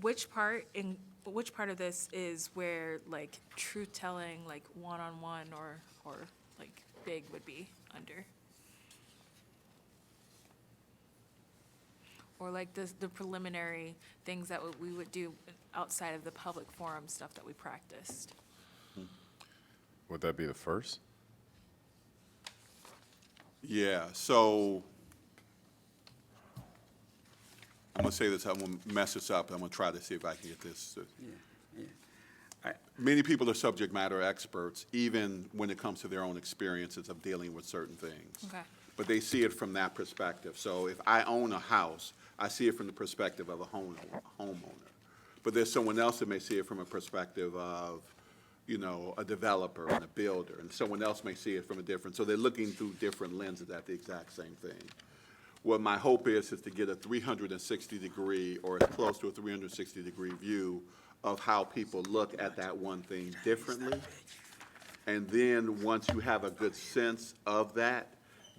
Which part of this is where, like, truth-telling, like, one-on-one or like, big would be under? Or like the preliminary things that we would do outside of the public forum stuff that we practiced? Would that be the first? Yeah, so I'm going to say this, I'm going to mess this up, I'm going to try to see if I can get this. Many people are subject matter experts, even when it comes to their own experiences of dealing with certain things. Okay. But they see it from that perspective. So if I own a house, I see it from the perspective of a homeowner. But there's someone else that may see it from a perspective of you know, a developer and a builder, and someone else may see it from a different, so they're looking through different lenses at the exact same thing. What my hope is to get a 360-degree, or as close to a 360-degree view of how people look at that one thing differently. And then, once you have a good sense of that,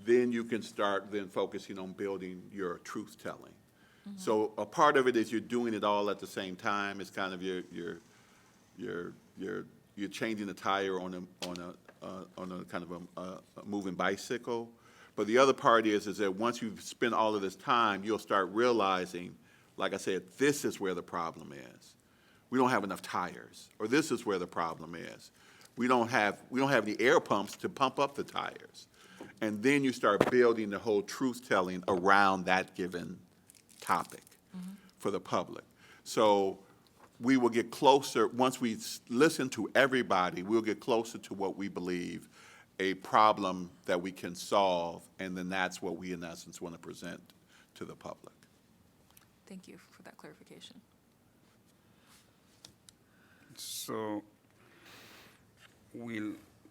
then you can start then focusing on building your truth-telling. So a part of it is you're doing it all at the same time. It's kind of you're changing the tire on a kind of a moving bicycle. But the other part is that once you've spent all of this time, you'll start realizing, like I said, this is where the problem is. We don't have enough tires, or this is where the problem is. We don't have any air pumps to pump up the tires. And then you start building the whole truth-telling around that given topic for the public. So we will get closer, once we listen to everybody, we'll get closer to what we believe a problem that we can solve, and then that's what we, in essence, want to present to the public. Thank you for that clarification. So,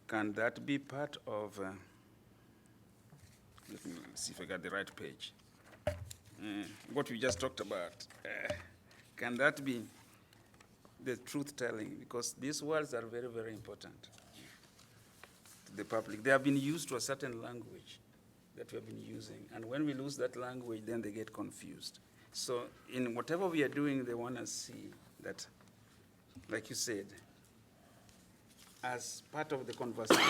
can that be part of, let me see if I got the right page. What we just talked about, can that be the truth-telling? Because these words are very, very important to the public. They have been used to a certain language that we have been using. And when we lose that language, then they get confused. So in whatever we are doing, they want to see that, like you said, as part of the conversation,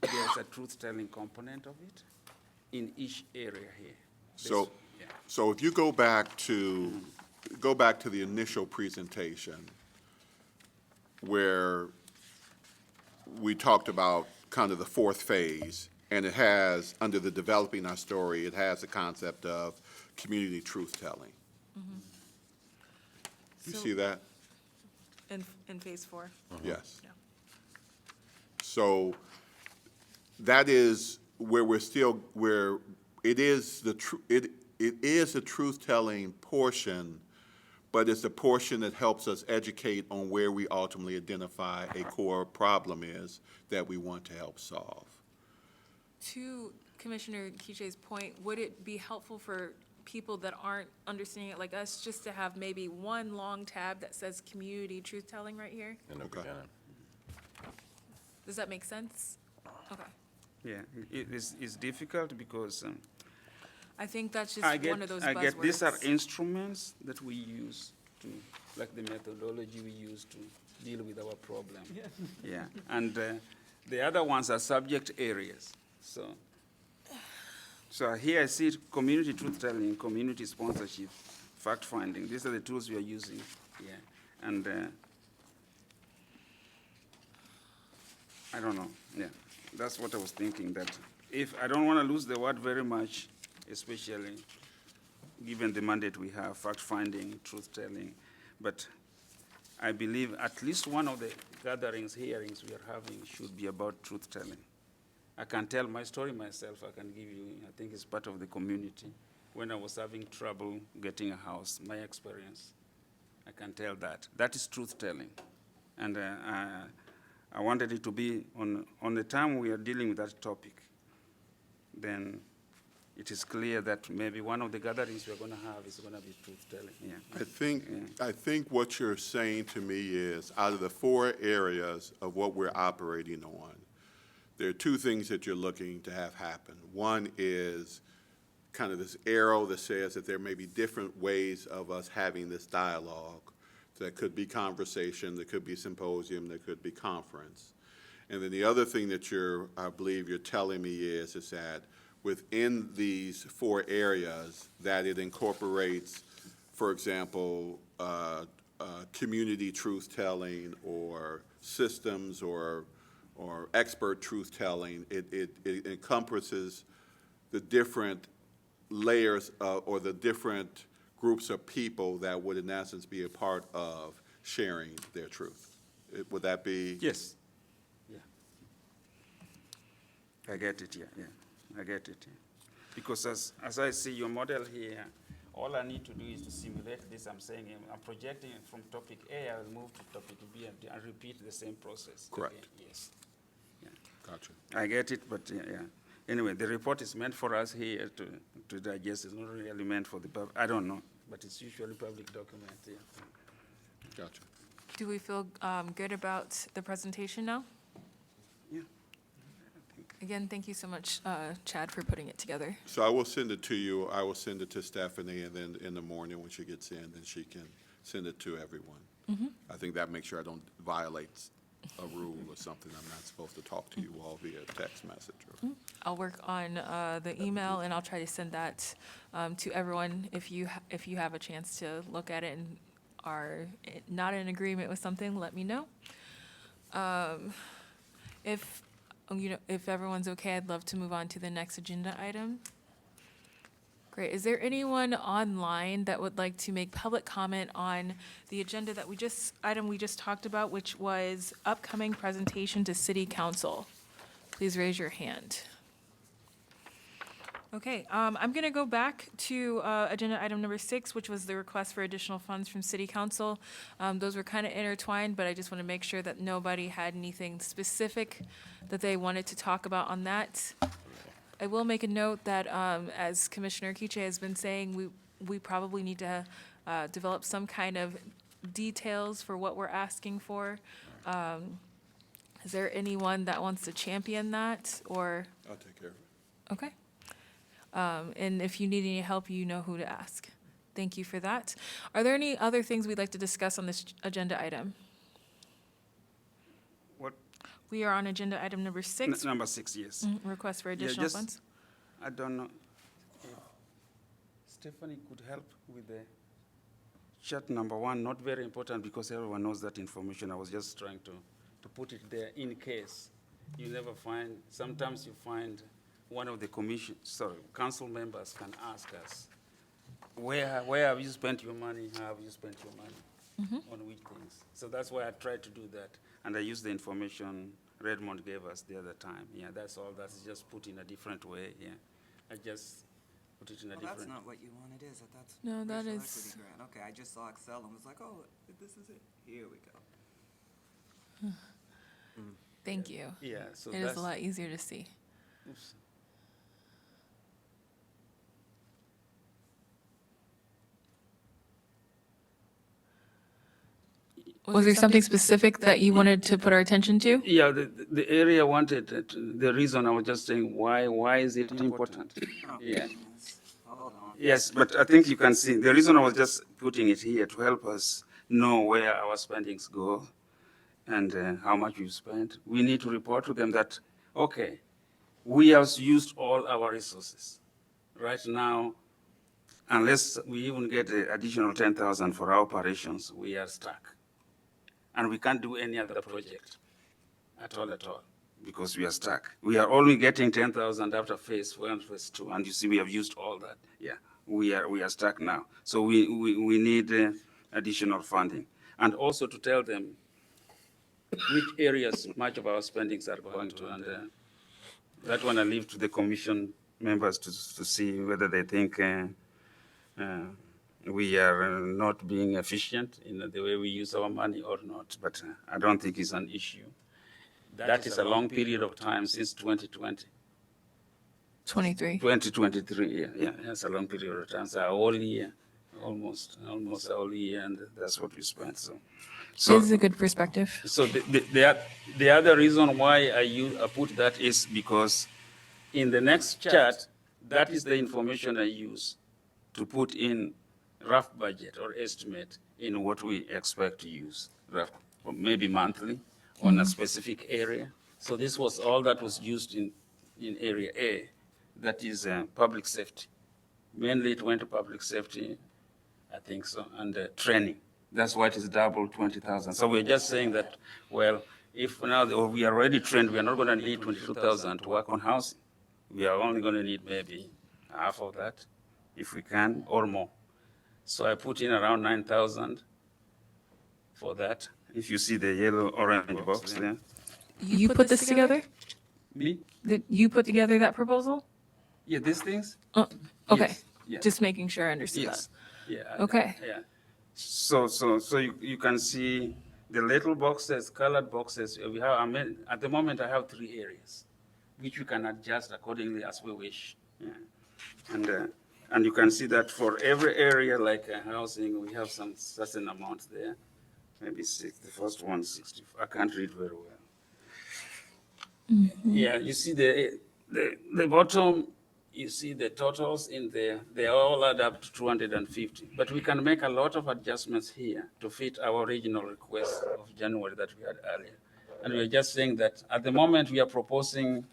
there's a truth-telling component of it in each area here. So, so if you go back to the initial presentation where we talked about kind of the fourth phase, and it has, under the developing our story, it has the concept of community truth-telling. You So- see that? In phase 4? Yes. Yeah. So that is where we're still, where it is the it is the truth-telling portion, but it's the portion that helps us educate on where we ultimately identify a core problem is that we want to help solve. To Commissioner Kiche's point, would it be helpful for people that aren't understanding it like us just to have maybe one long tab that says community truth-telling right here? In the Okay. beginning. Does that make sense? Okay. Yeah, it's difficult because I think that's I just one of those get, buzzwords. these are instruments that we use to, like the methodology we use to deal with our problem. Yeah, and the other ones are subject areas. So here I see community truth-telling, community sponsorship, fact-finding. These are the tools we are using here. And I don't know, yeah. That's what I was thinking, that if, I don't want to lose the word very much, especially given the mandate we have, fact-finding, truth-telling. But I believe at least one of the gatherings, hearings we are having should be about truth-telling. I can tell my story myself. I can give you, I think it's part of the community. When I was having trouble getting a house, my experience, I can tell that. That is truth-telling. And I wanted it to be on the time we are dealing with that topic, then it is clear that maybe one of the gatherings we're going to have is going to be truth-telling. Yeah. I think what you're saying to me is, out of the 4 areas of what we're operating on, there are 2 things that you're looking to have happen. One is kind of this arrow that says that there may be different ways of us having this dialogue. That could be conversation, there could be symposium, there could be conference. And then the other thing that I believe you're telling me is that within these 4 areas, that it incorporates, for example, community truth-telling or systems or expert truth-telling. It encompasses the different layers or the different groups of people that would, in essence, be a part of sharing their truth. Would that be? Yes. Yeah. I get it, yeah. I get it. Yeah. Because as I see your model here, all I need to do is to simulate this. I'm saying I'm projecting it from topic A, I will move to topic B, and repeat the same process. Correct. again. Yes. Gotcha. I get it, but yeah. Anyway, the report is meant for us here to digest. It's not really meant for the public. I don't know, but it's usually public document, yeah. Gotcha. Do we feel good about the presentation now? Yeah. Again, thank you so much, Chad, for putting it together. So I will send it to you. I will send it to Stephanie, and then in the morning when she gets in, then she can send it to everyone. I think that makes sure I don't violate a rule or something. I'm not supposed to talk to you all via text message. I'll work on the email, and I'll try to send that to everyone. If you have a chance to look at it and are not in agreement with something, let me know. If everyone's okay, I'd love to move on to the next agenda item. Great. Is there anyone online that would like to make public comment on the agenda that we just talked about, which was upcoming presentation to City Council? Please raise your hand. Okay, I'm going to go back to agenda item number 6, which was the request for additional funds from City Council. Those were kind of intertwined, but I just want to make sure that nobody had anything specific that they wanted to talk about on that. I will make a note that, as Commissioner Kiche has been saying, we probably need to develop some kind of details for what we're asking for. Is there anyone that wants to champion that, or? I'll take care of it. Okay. And if you need any help, you know who to ask. Thank you for that. Are there any other things we'd like to discuss on this agenda item? What? We are on agenda item number 6. Number 6, yes. Request for Yeah, additional just- funds. I don't know if Stephanie could help with the chart number 1, not very important because everyone knows that information. I was just trying to put it there in case you never find, sometimes you find one of the council members can ask us, where have you spent your money? How have you spent your money? On which things? So that's why I tried to do that. And I used the information Redmond gave us the other time. Yeah, that's all. That's just put in a different way, yeah. I just put it in a Well, different. that's not what you wanted, is it? That's No, that racial is- equity grant. Okay, I just saw Excel and was like, oh, this is it. Here we go. Thank you. Yeah, so It that's. is a lot easier to see. Oops. Was there something specific that you wanted to put our attention to? Yeah, the area wanted, the reason I was just saying, why is it important? Yeah. Hold on. Yes, but I think you can see, the reason I was just putting it here to help us know where our spendings go and how much we've spent. We need to report to them that, okay, we have used all our resources. Right now, unless we even get the additional 10,000 for our operations, we are stuck. And we can't do any other project at all, because we are stuck. We are only getting 10,000 after phase 1, phase 2, and you see we have used all that. Yeah, we are stuck now. So we need additional funding. And also to tell them which areas much of our spendings are going to, and that one I leave to the commission members to see whether they think we are not being efficient in the way we use our money or not, but I don't think it's an issue. That is a long period of time since 2020. 23. 2023, yeah, that's a long period of time. So a whole year, almost a whole year, and that's what we spent. So This is a good perspective. So the other reason why I put that is because in the next chart, that is the information I use to put in rough budget or estimate in what we expect to use, rough, or maybe monthly on a specific area. So this was all that was used in area A, that is public safety. Mainly it went to public safety, I think so, and training. That's why it is double 20,000. So we're just saying that, well, if now we are already trained, we are not going to need 22,000 to work on housing. We are only going to need maybe half of that, if we can, or more. So I put in around 9,000 for that. If you see the yellow orange box there. You put this together? Me? Did you put together that proposal? Yeah, these things? Okay, Yes, yeah. just making sure I understood Yes. that. Yeah. Okay. Yeah. So you can see the little boxes, colored boxes, we have, I mean, at the moment I have 3 areas, which we can adjust accordingly as we wish. Yeah. And you can see that for every area, like housing, we have some certain amount there. Maybe 60, the first one, 60. I can't read very well. Yeah, you see the bottom, you see the totals in there, they all add up to 250. But we can make a lot of adjustments here to fit our original request of January that we had earlier. And we're just saying that at the moment we are proposing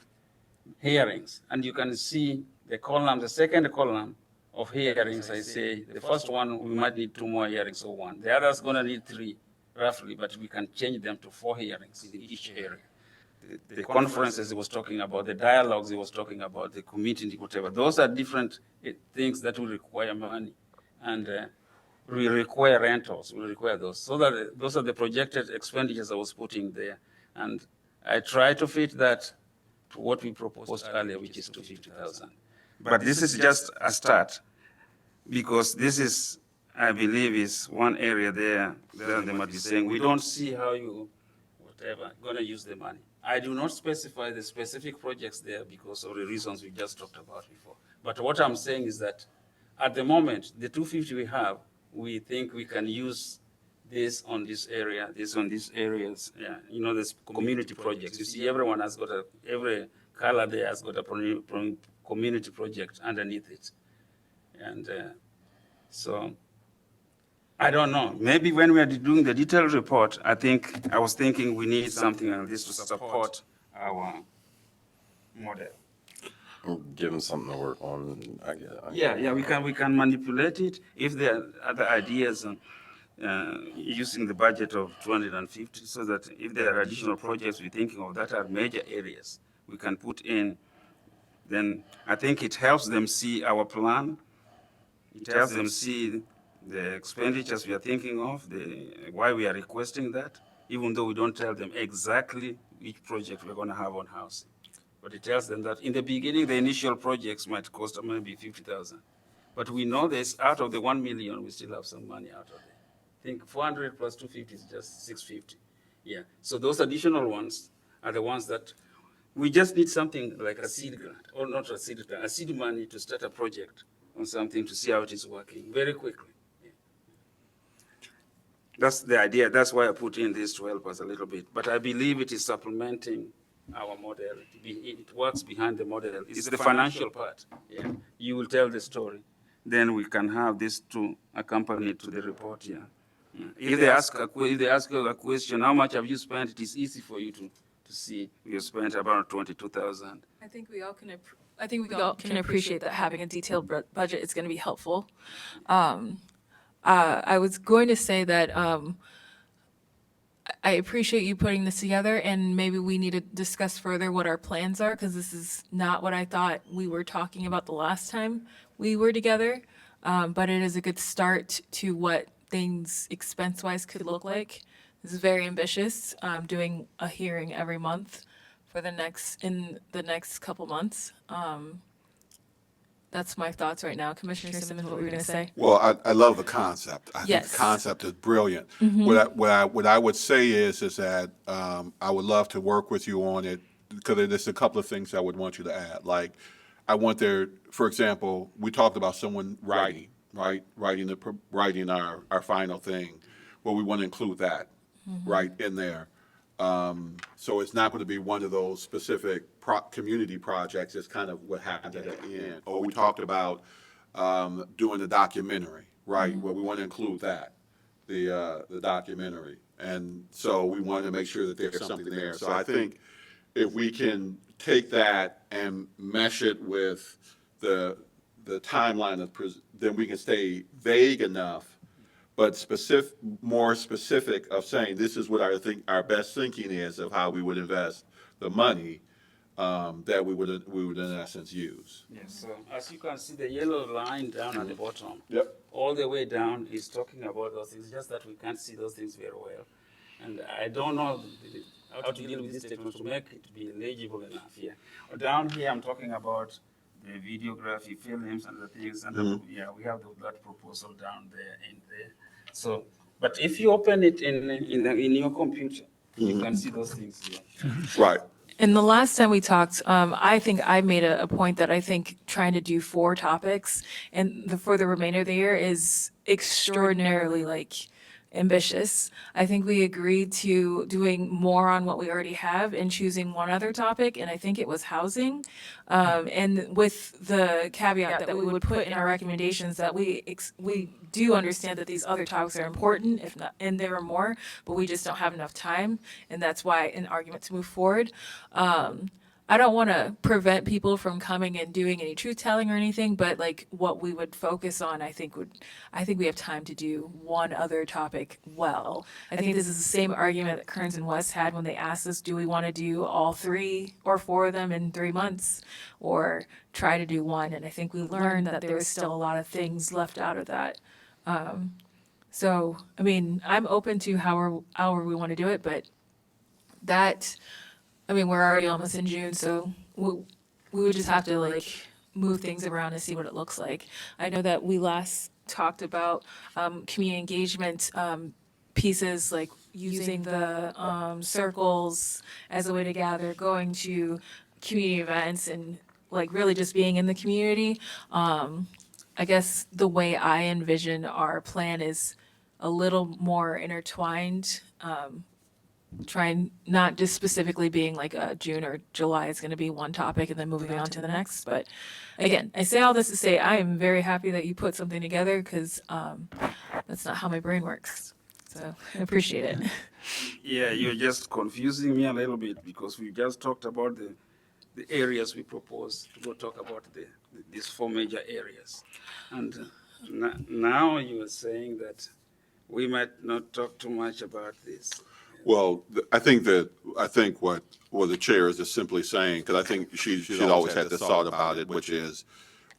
hearings, and you can see the column, the second column of hearings, I say, the first one, we might need 2 more hearings or 1. The other's gonna need 3, roughly, but we can change them to 4 hearings in each area. The conferences he was talking about, the dialogues he was talking about, the committee, whatever, those are different things that will require money. And we require rentals, we require those. So that those are the projected expenditures I was putting there. And I try to fit that to what we proposed earlier, which is 250,000. But this is just a start, because this is, I believe, is one area there that they might be saying, we don't see how you, whatever, gonna use the money. I do not specify the specific projects there because of the reasons we just talked about before. But what I'm saying is that at the moment, the 250 we have, we think we can use this on this area, this on these areas. Yeah, you know, this community projects. You see, everyone has got every color there has got a community project underneath it. And so, I don't know. Maybe when we are doing the detailed report, I was thinking we need something like this to support our model. Give them something to work on, I guess. Yeah, we can manipulate it if there are other ideas using the budget of 250, so that if there are additional projects we're thinking of that are major areas, we can put in. Then I think it helps them see our plan. It helps them see the expenditures we are thinking of, why we are requesting that, even though we don't tell them exactly which project we're going to have on housing. But it tells them that in the beginning, the initial projects might cost maybe 50,000. But we know this, out of the 1 million, we still have some money out of it. I think 400 plus 250 is just 650. Yeah, so those additional ones are the ones that we just need something like a seed grant, or not a seed grant, a seed money to start a project on something to see how it is working very quickly. That's the idea. That's why I put in this to help us a little bit. But I believe it is supplementing our model. It works behind the model. It's the financial part. Yeah. You will tell the story. Then we can have this to accompany to the report. Yeah. Yeah. If they ask you a question, how much have you spent? It is easy for you to see. We have spent about 22,000. I think we all can appreciate that having a detailed budget is going to be helpful. I was going to say that I appreciate you putting this together, and maybe we need to discuss further what our plans are, because this is not what I thought we were talking about the last time we were together. But it is a good start to what things expense-wise could look like. This is very ambitious, doing a hearing every month for in the next couple months. That's my thoughts right now. Commissioner Simmons, what were you going to say? Well, I love the concept. I think Yes. the concept is brilliant. What I would say is that I would love to work with you on it, because there's a couple of things I would want you to add. Like, I want there, for example, we talked about someone writing, right? Writing our final thing. Well, we want to include that right in there. So it's not going to be one of those specific community projects. It's kind of what happened at the end. Or we talked about doing the documentary, right? Well, we want to include that, the documentary. And so we want to make sure that there's something there. So I think if we can take that and mesh it with the timeline, then we can stay vague enough, but more specific of saying this is what our best thinking is of how we would invest the money that we would in essence use. Yes, so as you can see, the yellow line down at the bottom, Yep. all the way down is talking about those things, just that we can't see those things very well. And I don't know how to deal with this technology to make it be legible enough here. Down here, I'm talking about the videography, films, and the things, and we have that proposal down there in there. So But if you open it in your computer, you can see those things here. Right. And the last time we talked, I think I made a point that I think trying to do 4 topics and for the remainder of the year is extraordinarily ambitious. I think we agreed to doing more on what we already have and choosing one other topic, and I think it was housing. And with the caveat that we would put in our recommendations that we do understand that these other topics are important, if not, and there are more, but we just don't have enough time, and that's why an argument to move forward. I don't want to prevent people from coming and doing any truth telling or anything, but what we would focus on, I think we have time to do one other topic well. I think this is the same argument that Kearns and West had when they asked us, do we want to do all 3 or 4 of them in 3 months or try to do one? And I think we learned that there was still a lot of things left out of that. So, I mean, I'm open to however we want to do it, but we're already almost in June, so we would just have to move things around and see what it looks like. I know that we last talked about community engagement pieces, like using the circles as a way to gather, going to community events, and really just being in the community. I guess the way I envision our plan is a little more intertwined. Trying not just specifically being June or July is going to be one topic and then moving on to the next. But again, I say all this to say I am very happy that you put something together because that's not how my brain works. So I appreciate it. Yeah, you're just confusing me a little bit because we just talked about the areas we propose to go talk about these 4 major areas. And now you are saying that we might not talk too much about this. Well, I think what the chair is just simply saying, because I think she's always had this thought about it, which is,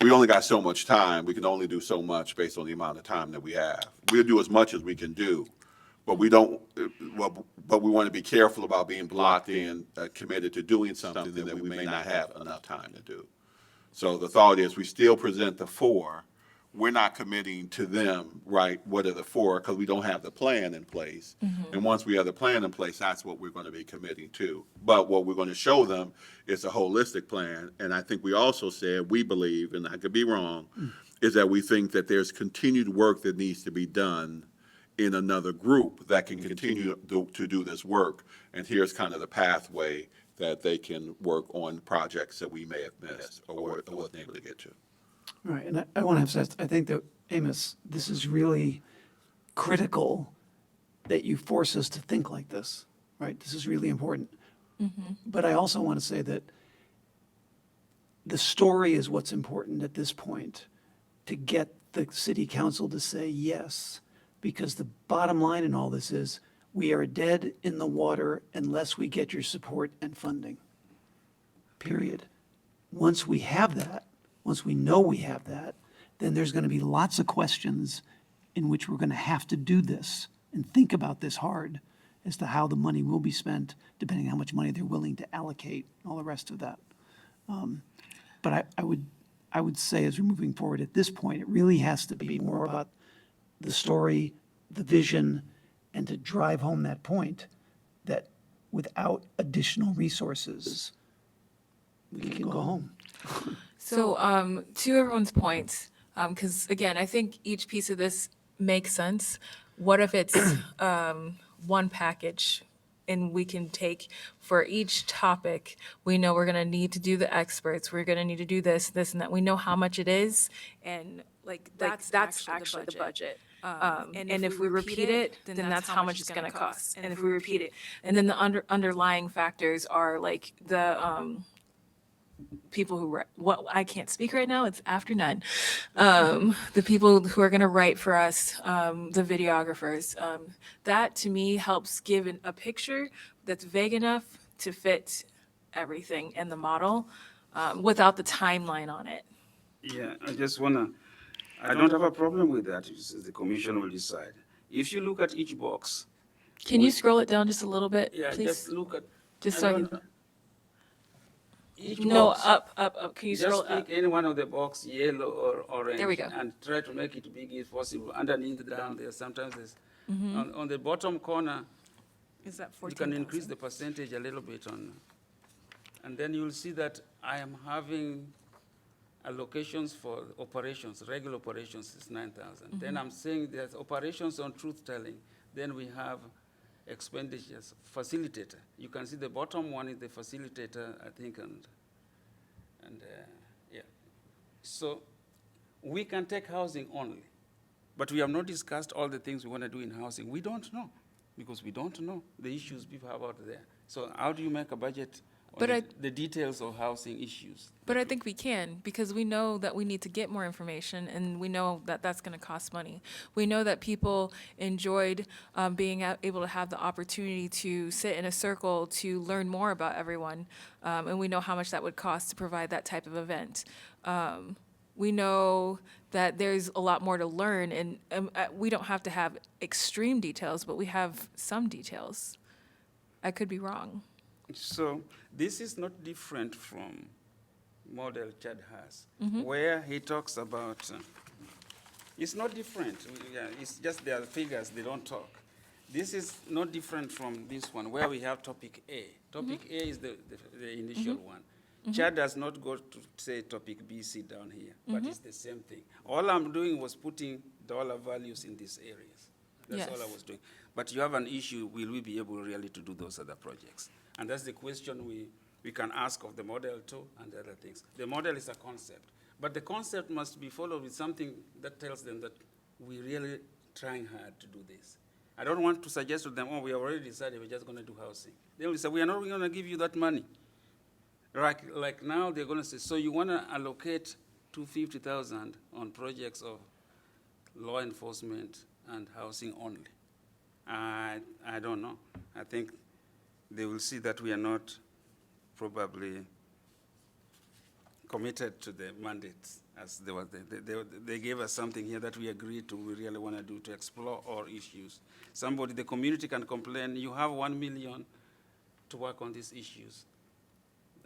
we only got so much time. We can only do so much based on the amount of time that we have. We'll do as much as we can do, but we don't. But we want to be careful about being blocked in, committed to doing something that we may not have enough time to do. So the thought is, we still present the 4. We're not committing to them, right? What are the 4? Because we don't have the plan in place. And once we have the plan in place, that's what we're going to be committing to. But what we're going to show them is a holistic plan. And I think we also said, we believe, and I could be wrong, is that we think that there's continued work that needs to be done in another group that can continue to do this work. And here's kind of the pathway that they can work on projects that we may have missed or wasn't able to get to. Right, and I want to emphasize, I think that, Amos, this is really critical that you force us to think like this, right? This is really important. But I also want to say that the story is what's important at this point, to get the city council to say yes, because the bottom line in all this is, we are dead in the water unless we get your support and funding, period. Once we have that, once we know we have that, then there's going to be lots of questions in which we're going to have to do this and think about this hard as to how the money will be spent, depending on how much money they're willing to allocate, and all the rest of that. But I would say, as we're moving forward at this point, it really has to be more about the story, the vision, and to drive home that point that without additional resources, we can go home. So, to everyone's points, because again, I think each piece of this makes sense. What if it's one package and we can take for each topic, we know we're going to need to do the experts, we're going to need to do this, this, and that. We know how much it is, and that's actually the budget. And if we repeat it, then that's how much it's going to cost. And if we repeat it, and then the underlying factors are the people who write, I can't speak right now, it's after 9. The people who are going to write for us, the videographers, that to me helps give a picture that's vague enough to fit everything in the model without the timeline on it. Yeah, I don't have a problem with that. The commission will decide. If you look at each box. Can you scroll it down just a little bit, Yeah, please? just look at. Just so I can. Each No, box. up. Can you scroll Just up? pick any one of the box, yellow or orange. There we go. And try to make it big if possible. Underneath down there, sometimes On the bottom corner, Is that you 14,000? can increase the percentage a little bit on, and then you'll see that I am having allocations for operations, regular operations is 9,000. Then I'm saying there's operations on truth-telling. Then we have expenditures, facilitator. You can see the bottom one is the facilitator, I think, and yeah. So we can take housing only, but we have not discussed all the things we want to do in housing. We don't know, because we don't know the issues people have out there. So how do you make a budget on But the details of housing issues? But I think we can, because we know that we need to get more information, and we know that that's going to cost money. We know that people enjoyed being able to have the opportunity to sit in a circle to learn more about everyone, and we know how much that would cost to provide that type of event. We know that there's a lot more to learn, and we don't have to have extreme details, but we have some details. I could be wrong. So this is not different from model Chad has, where he talks about, it's not different. Yeah, it's just their figures, they don't talk. This is not different from this one, where we have topic A. Topic A is the initial one. Chad does not go to say topic B, C down here, but it's the same thing. All I'm doing was putting dollar values in these areas. That's all I Yes. was doing. But you have an issue, will we be able really to do those other projects? And that's the question we can ask of the model too and other things. The model is a concept, but the concept must be followed with something that tells them that we're really trying hard to do this. I don't want to suggest to them, oh, we have already decided we're just going to do housing. They will say, we are not going to give you that money. Like now they're going to say, so you want to allocate $250,000 on projects of law enforcement and housing only. I don't know. I think they will see that we are not probably committed to the mandates as they gave us something here that we agreed to, we really want to do to explore all issues. The community can complain, you have 1 million to work on these issues.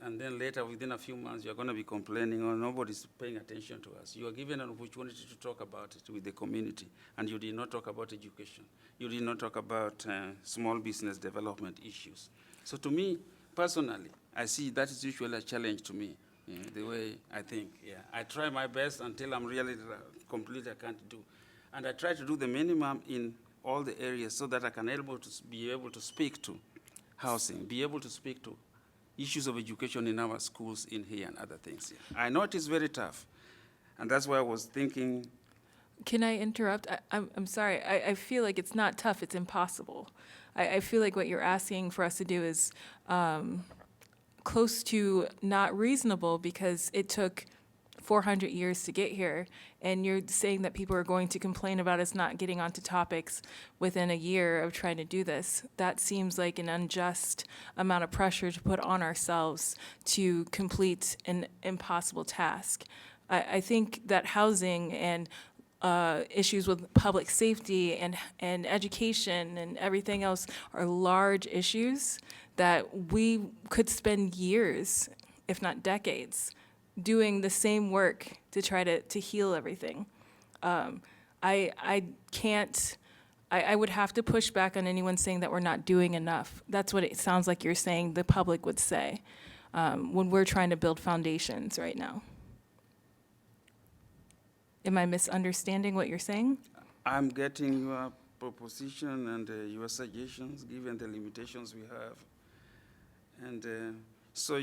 And then later, within a few months, you're going to be complaining, oh, nobody's paying attention to us. You are given an opportunity to talk about it with the community, and you did not talk about education. You did not talk about small business development issues. So to me, personally, I see that is usually a challenge to me, the way I think. Yeah, I try my best until I'm really complete I can't do. And I try to do the minimum in all the areas so that I can be able to speak to housing, be able to speak to issues of education in our schools in here and other things. Yeah. I know it is very tough, and that's why I was thinking. Can I interrupt? I'm sorry. I feel like it's not tough. It's impossible. I feel like what you're asking for us to do is close to not reasonable, because it took 400 years to get here, and you're saying that people are going to complain about us not getting onto topics within a year of trying to do this. That seems like an unjust amount of pressure to put on ourselves to complete an impossible task. I think that housing and issues with public safety and education and everything else are large issues that we could spend years, if not decades, doing the same work to try to heal everything. I can't, I would have to push back on anyone saying that we're not doing enough. That's what it sounds like you're saying the public would say when we're trying to build foundations right now. Am I misunderstanding what you're saying? I'm getting your proposition and your suggestions, given the limitations we have. And so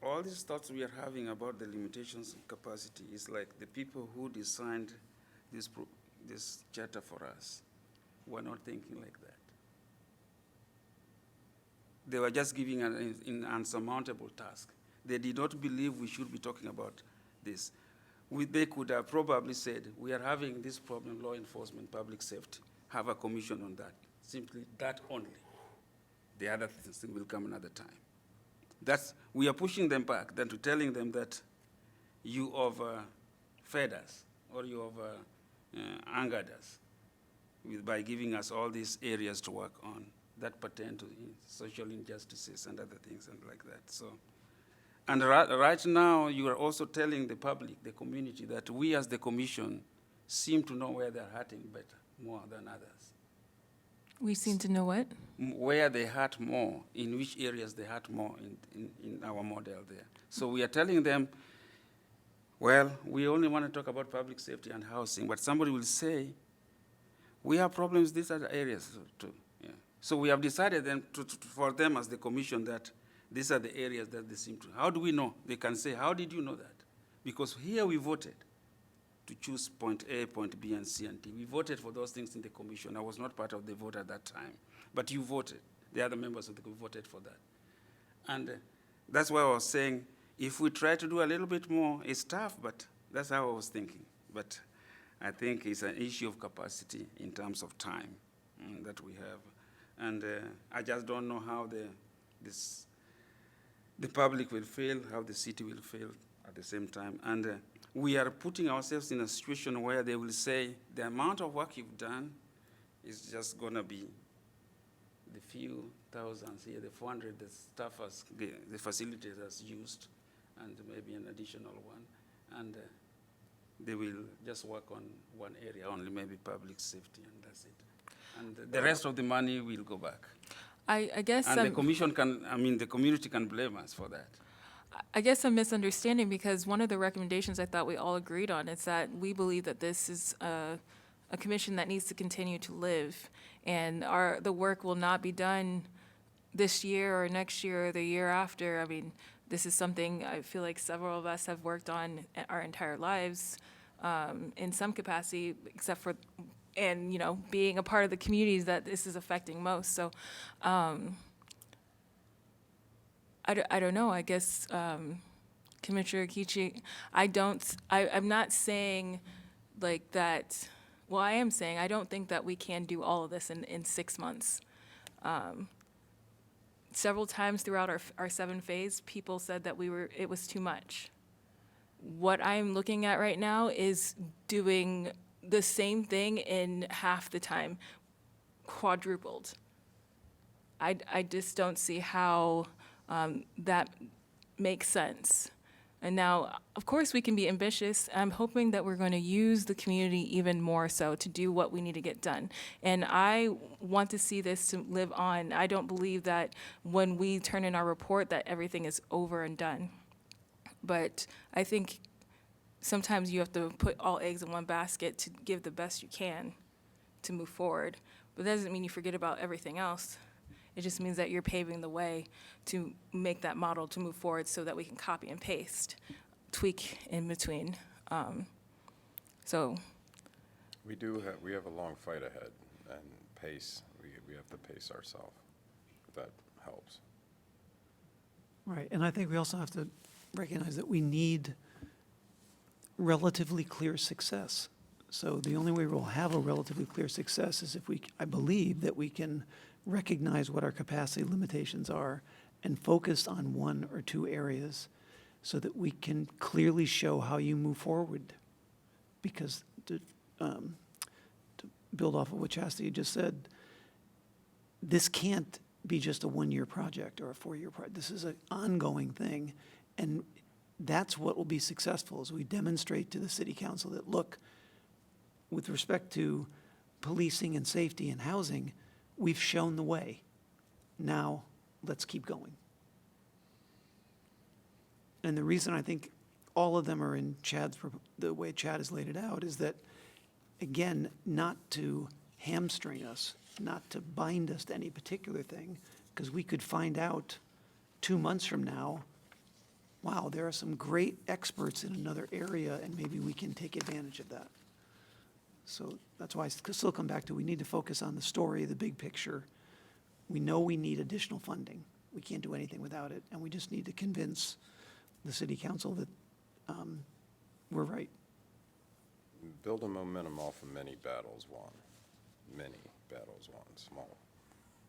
all these thoughts we are having about the limitations of capacity is like the people who designed this charter for us were not thinking like that. They were just giving an insurmountable task. They did not believe we should be talking about this. They could have probably said, we are having this problem, law enforcement, public safety, have a commission on that. Simply that only. The other things will come another time. We are pushing them back than to telling them that you overfed us or you angered us by giving us all these areas to work on that pertain to social injustices and other things and like that. So, and right now you are also telling the public, the community, that we as the commission seem to know where they're hurting better, more than others. We seem to know what? Where they hurt more, in which areas they hurt more in our model there. So we are telling them, well, we only want to talk about public safety and housing, but somebody will say, we have problems these other areas too. Yeah. So we have decided then for them as the commission that these are the areas that they seem to. How do we know? They can say, how did you know that? Because here we voted to choose point A, point B, and C and D. We voted for those things in the commission. I was not part of the vote at that time, but you voted. The other members of the group voted for that. And that's why I was saying, if we try to do a little bit more, it's tough, but that's how I was thinking. But I think it's an issue of capacity in terms of time that we have. And I just don't know how the public will fail, how the city will fail at the same time. And we are putting ourselves in a situation where they will say, the amount of work you've done is just going to be the few thousands here, the 400 the staff has, the facilitators used, and maybe an additional one. And they will just work on one area only, maybe public safety, and that's it. And the rest of the money will go back. I guess And the commission can, the community can blame us for that. I guess I'm misunderstanding, because one of the recommendations I thought we all agreed on is that we believe that this is a commission that needs to continue to live, and the work will not be done this year or next year or the year after. I mean, this is something I feel like several of us have worked on our entire lives in some capacity, except for, and being a part of the communities that this is affecting most. So I don't know. I guess, Commissioner Akichi, I'm not saying like that. Well, I am saying I don't think that we can do all of this in 6 months. Several times throughout our 7 phase, people said that it was too much. What I'm looking at right now is doing the same thing in half the time, quadrupled. I just don't see how that makes sense. And now, of course, we can be ambitious. I'm hoping that we're going to use the community even more so to do what we need to get done. And I want to see this to live on. I don't believe that when we turn in our report that everything is over and done. But I think sometimes you have to put all eggs in one basket to give the best you can to move forward. But that doesn't mean you forget about everything else. It just means that you're paving the way to make that model to move forward so that we can copy and paste, tweak in between. So We have a long fight ahead, and pace, we have to pace ourselves. That helps. Right, and I think we also have to recognize that we need relatively clear success. So the only way we'll have a relatively clear success is if I believe that we can recognize what our capacity limitations are and focus on 1 or 2 areas so that we can clearly show how you move forward. Because to build off of what Chastity just said, this can't be just a 1-year project or a 4-year project. This is an ongoing thing, and that's what will be successful, as we demonstrate to the city council that, look, with respect to policing and safety and housing, we've shown the way. Now, let's keep going. And the reason I think all of them are in the way Chad has laid it out is that, again, not to hamstring us, not to bind us to any particular thing, because we could find out 2 months from now, wow, there are some great experts in another area, and maybe we can take advantage of that. So that's why I still come back to, we need to focus on the story, the big picture. We know we need additional funding. We can't do anything without it, and we just need to convince the city council that we're right. Building momentum off of many battles won. Small.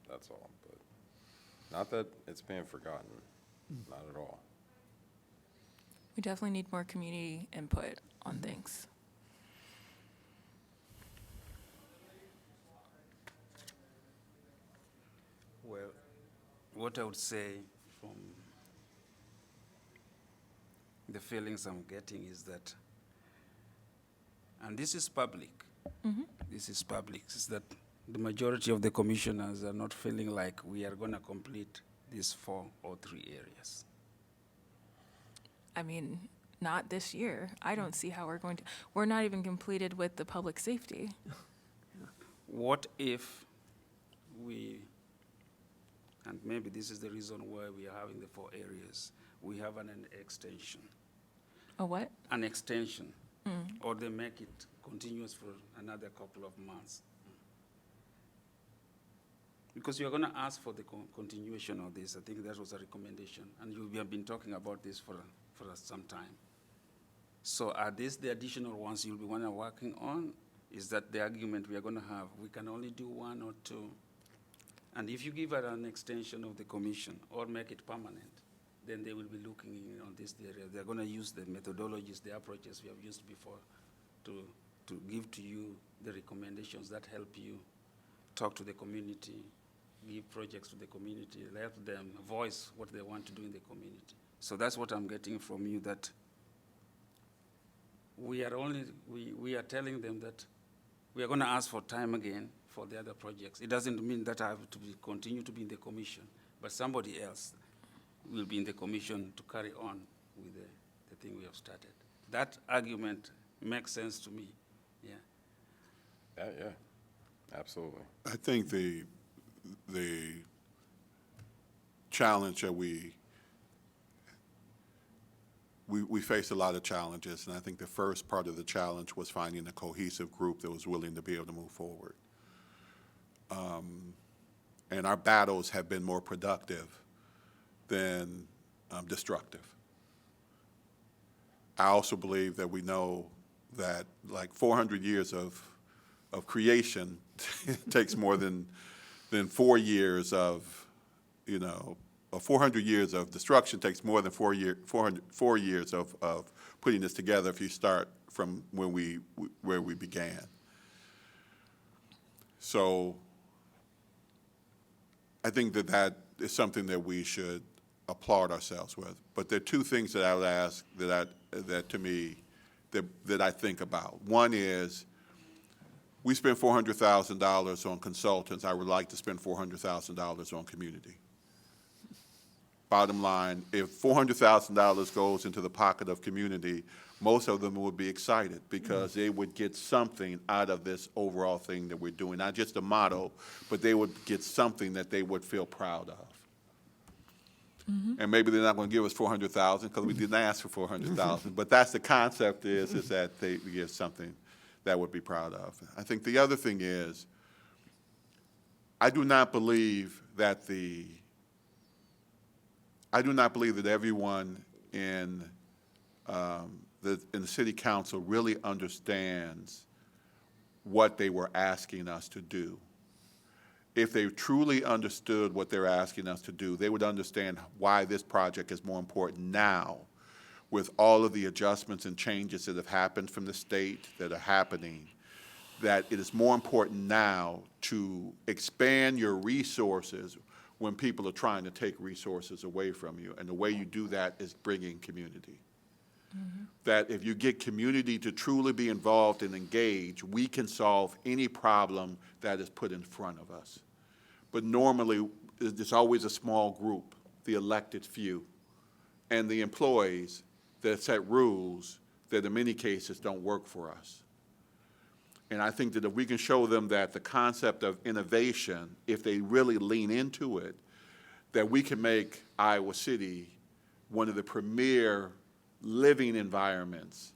That's all. But not that it's being forgotten. Not at all. we definitely need more community input on things. Well, what I would say from the feelings I'm getting is that, and this is public, this is public, is that the majority of the commissioners are not feeling like we are going to complete these 4 or 3 areas. I mean, not this year. I don't see how we're going to, we're not even completed with the public safety. What if we, and maybe this is the reason why we are having the 4 areas, we have an extension. A what? An extension, or they make it continuous for another couple of months. Because you are going to ask for the continuation of this. I think that was a recommendation, and we have been talking about this for some time. So are these the additional ones you'll be working on? Is that the argument we are going to have? We can only do 1 or 2. And if you give it an extension of the commission or make it permanent, then they will be looking on this area. They're going to use the methodologies, the approaches we have used before to give to you the recommendations that help you talk to the community, give projects to the community, let them voice what they want to do in the community. So that's what I'm getting from you, that we are telling them that we are going to ask for time again for the other projects. It doesn't mean that I have to continue to be in the commission, but somebody else will be in the commission to carry on with the thing we have started. That argument makes sense to me, yeah. Yeah, absolutely. I think the challenge that we faced a lot of challenges, and I think the first part of the challenge was finding a cohesive group that was willing to be able to move forward. And our battles have been more productive than destructive. I also believe that we know that like 400 years of creation takes more than 4 years of, 400 years of destruction takes more than 4 years of putting this together if you start from where we began. So I think that is something that we should applaud ourselves with. But there are 2 things that I would ask that to me that I think about. One is we spend $400,000 on consultants. I would like to spend $400,000 on community. Bottom line, if $400,000 goes into the pocket of community, most of them would be excited because they would get something out of this overall thing that we're doing. Not just a motto, but they would get something that they would feel proud of. And maybe they're not going to give us $400,000 because we didn't ask for $400,000. But that's the concept is that they get something that would be proud of. I think the other thing is, I do not believe that everyone in the city council really understands what they were asking us to do. If they truly understood what they're asking us to do, they would understand why this project is more important now with all of the adjustments and changes that have happened from the state that are happening, that it is more important now to expand your resources when people are trying to take resources away from you. And the way you do that is bringing community. That if you get community to truly be involved and engage, we can solve any problem that is put in front of us. But normally, there's always a small group, the elected few, and the employees that set rules that in many cases don't work for us. And I think that if we can show them that the concept of innovation, if they really lean into it, that we can make Iowa City one of the premier living environments,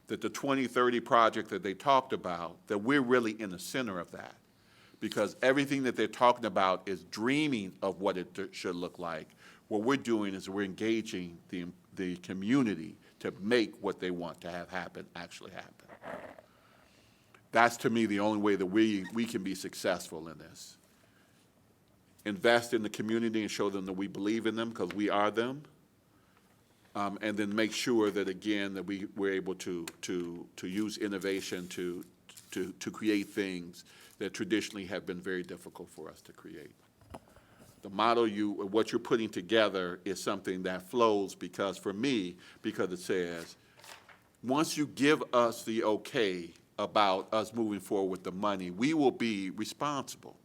that the 2030 project that they talked about, that we're really in the center of that. Because everything that they're talking about is dreaming of what it should look like. What we're doing is we're engaging the community to make what they want to have happen actually happen. That's, to me, the only way that we can be successful in this. Invest in the community and show them that we believe in them because we are them. And then make sure that, again, that we're able to use innovation to create things that traditionally have been very difficult for us to create. The model what you're putting together is something that flows because it says, once you give us the okay about us moving forward with the money, we will be responsible.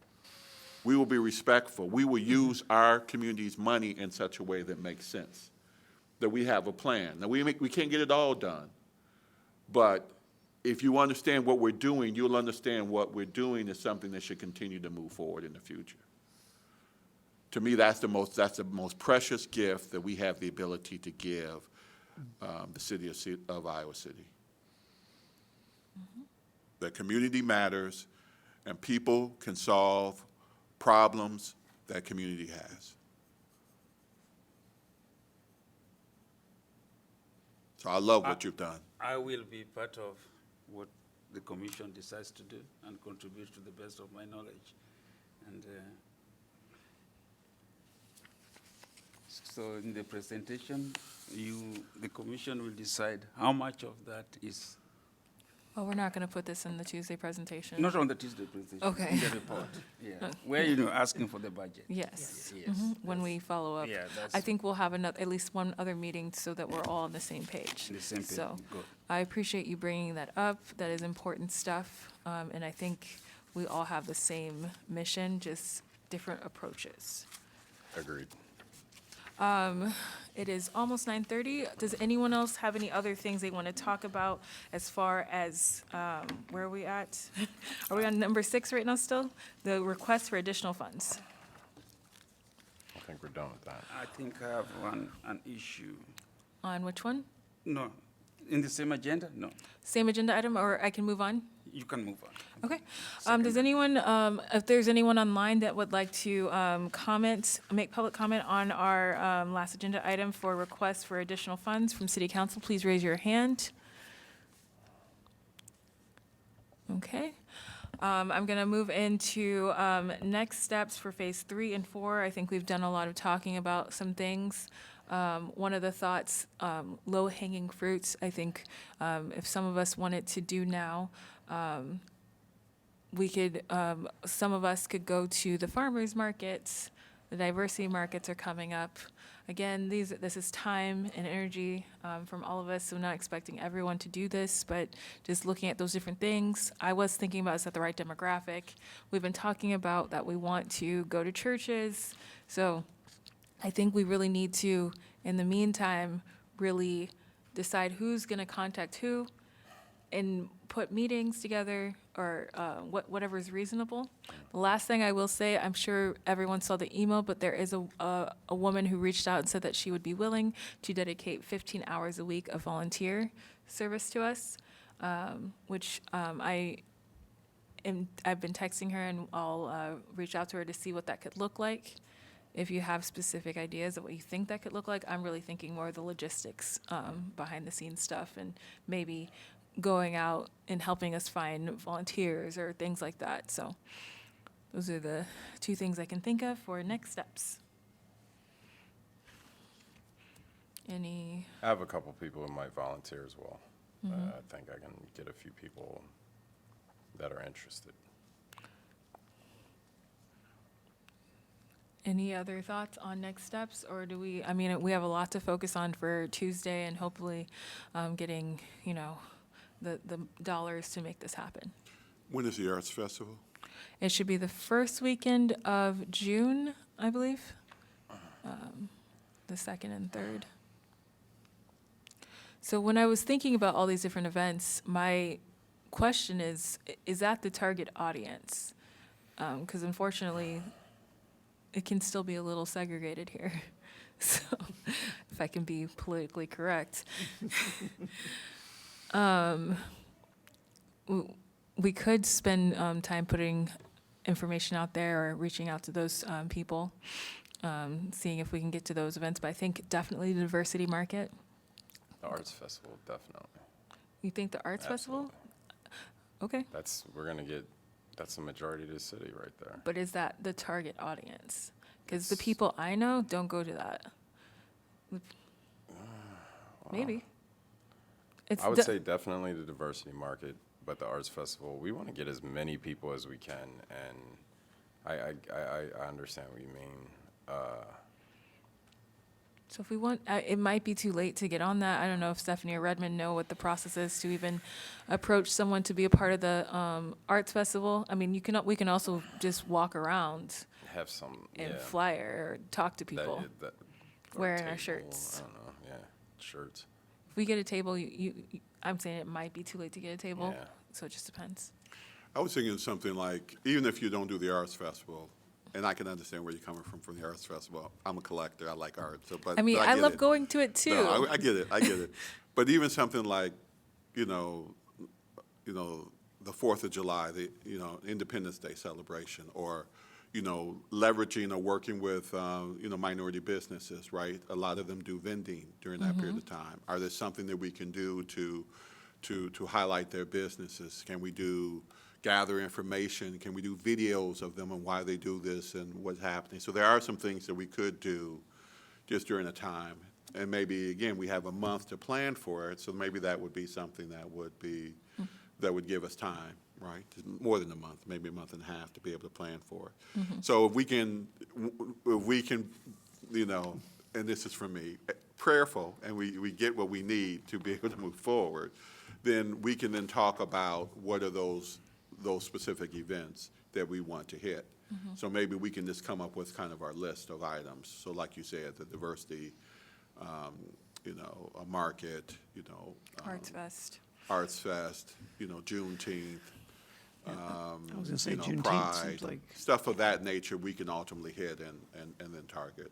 We will be respectful. We will use our community's money in such a way that makes sense, that we have a plan. Now, we can't get it all done, but if you understand what we're doing, you'll understand what we're doing is something that should continue to move forward in the future. To me, that's the most precious gift that we have the ability to give the city of Iowa City. That community matters, and people can solve problems that community has. So I love what you've done. I will be part of what the commission decides to do and contribute to the best of my knowledge. And so in the presentation, the commission will decide how much of that is, Oh, we're not going to put this in the Tuesday presentation. not on the Tuesday presentation, Okay. in the report. Yeah, where asking for the budget. Yes. Yes. When we follow up. Yeah, that's- I think we'll have at least one other meeting so that we're all on the same page. The same page. So Good. I appreciate you bringing that up. That is important stuff. And I think we all have the same mission, just different approaches. Agreed. It is almost 9:30. Does anyone else have any other things they want to talk about as far as, where are we at? Are we on number 6 right now still? The request for additional funds. I think we're done with that. I think I have an issue. On which one? No, in the same agenda? No, Same agenda item, or I can move on? you can move on. Okay. Does anyone, if there's anyone online that would like to comment, make public comment on our last agenda item for request for additional funds from City Council, please raise your hand. Okay. I'm going to move into next steps for Phase 3 and 4. I think we've done a lot of talking about some things. One of the thoughts, low-hanging fruits, I think if some of us wanted to do now, we could, some of us could go to the farmers markets. The diversity markets are coming up. Again, this is time and energy from all of us, so not expecting everyone to do this, but just looking at those different things. I was thinking about, is that the right demographic? We've been talking about that we want to go to churches. So I think we really need to, in the meantime, really decide who's going to contact who and put meetings together or whatever is reasonable. The last thing I will say, I'm sure everyone saw the email, but there is a woman who reached out and said that she would be willing to dedicate 15 hours a week of volunteer service to us, which I've been texting her, and I'll reach out to her to see what that could look like. If you have specific ideas of what you think that could look like, I'm really thinking more of the logistics behind the scenes stuff, and maybe going out and helping us find volunteers or things like that. So those are the 2 things I can think of for next steps. Any, I have a couple people who might volunteer as well. I think I can get a few people that are interested. any other thoughts on next steps? Or do we, I mean, we have a lot to focus on for Tuesday and hopefully getting, the dollars to make this happen. When is the Arts Festival? It should be the first weekend of June, I believe. The 2nd and 3rd. So when I was thinking about all these different events, my question is that the target audience? Because unfortunately, it can still be a little segregated here. So, if I can be politically correct. We could spend time putting information out there or reaching out to those people, seeing if we can get to those events. But I think definitely the diversity market. The Arts Festival, definitely. You think the Arts Festival? Absolutely. Okay. That's the majority of the city right there. But is that the target audience? Because the people I know don't go to that. Maybe. It's I would say definitely the diversity market, but the Arts Festival, we want to get as many people as we can, and I understand what you mean. So if we want, it might be too late to get on that. I don't know if Stephanie or Redmond know what the process is to even approach someone to be a part of the arts festival. I mean, we can also just walk around Have some, and yeah. flyer or talk to people. that- or wearing our table, shirts. I don't know, yeah, shirts. If we get a table, I'm saying it might be too late to get a table. Yeah. So it just depends. I was thinking something like, even if you don't do the arts festival, and I can understand where you're coming from the arts festival. I'm a collector, I like art, so, but I mean, but I get love it. going to it too. No, I get it. But even something like, the 4th of July, the, Independence Day celebration, or, leveraging or working with, minority businesses, right? A lot of them do vending during that period of time. Are there something that we can do to highlight their businesses? Can we gather information? Can we do videos of them and why they do this and what's happening? So there are some things that we could do just during a time. And maybe, again, we have a month to plan for it, so maybe that would be something that would give us time, right? More than a month, maybe a month and a half to be able to plan for it. So if we can, and this is from me, prayerful, and we get what we need to be able to move forward, then we can then talk about what are those specific events that we want to hit. So maybe we can just come up with kind of our list of items. So like you said, the diversity, a market, Arts Fest. Arts Fest, Juneteenth, I was gonna say Juneteenth Pride, seems like, stuff of that nature we can ultimately hit and then target.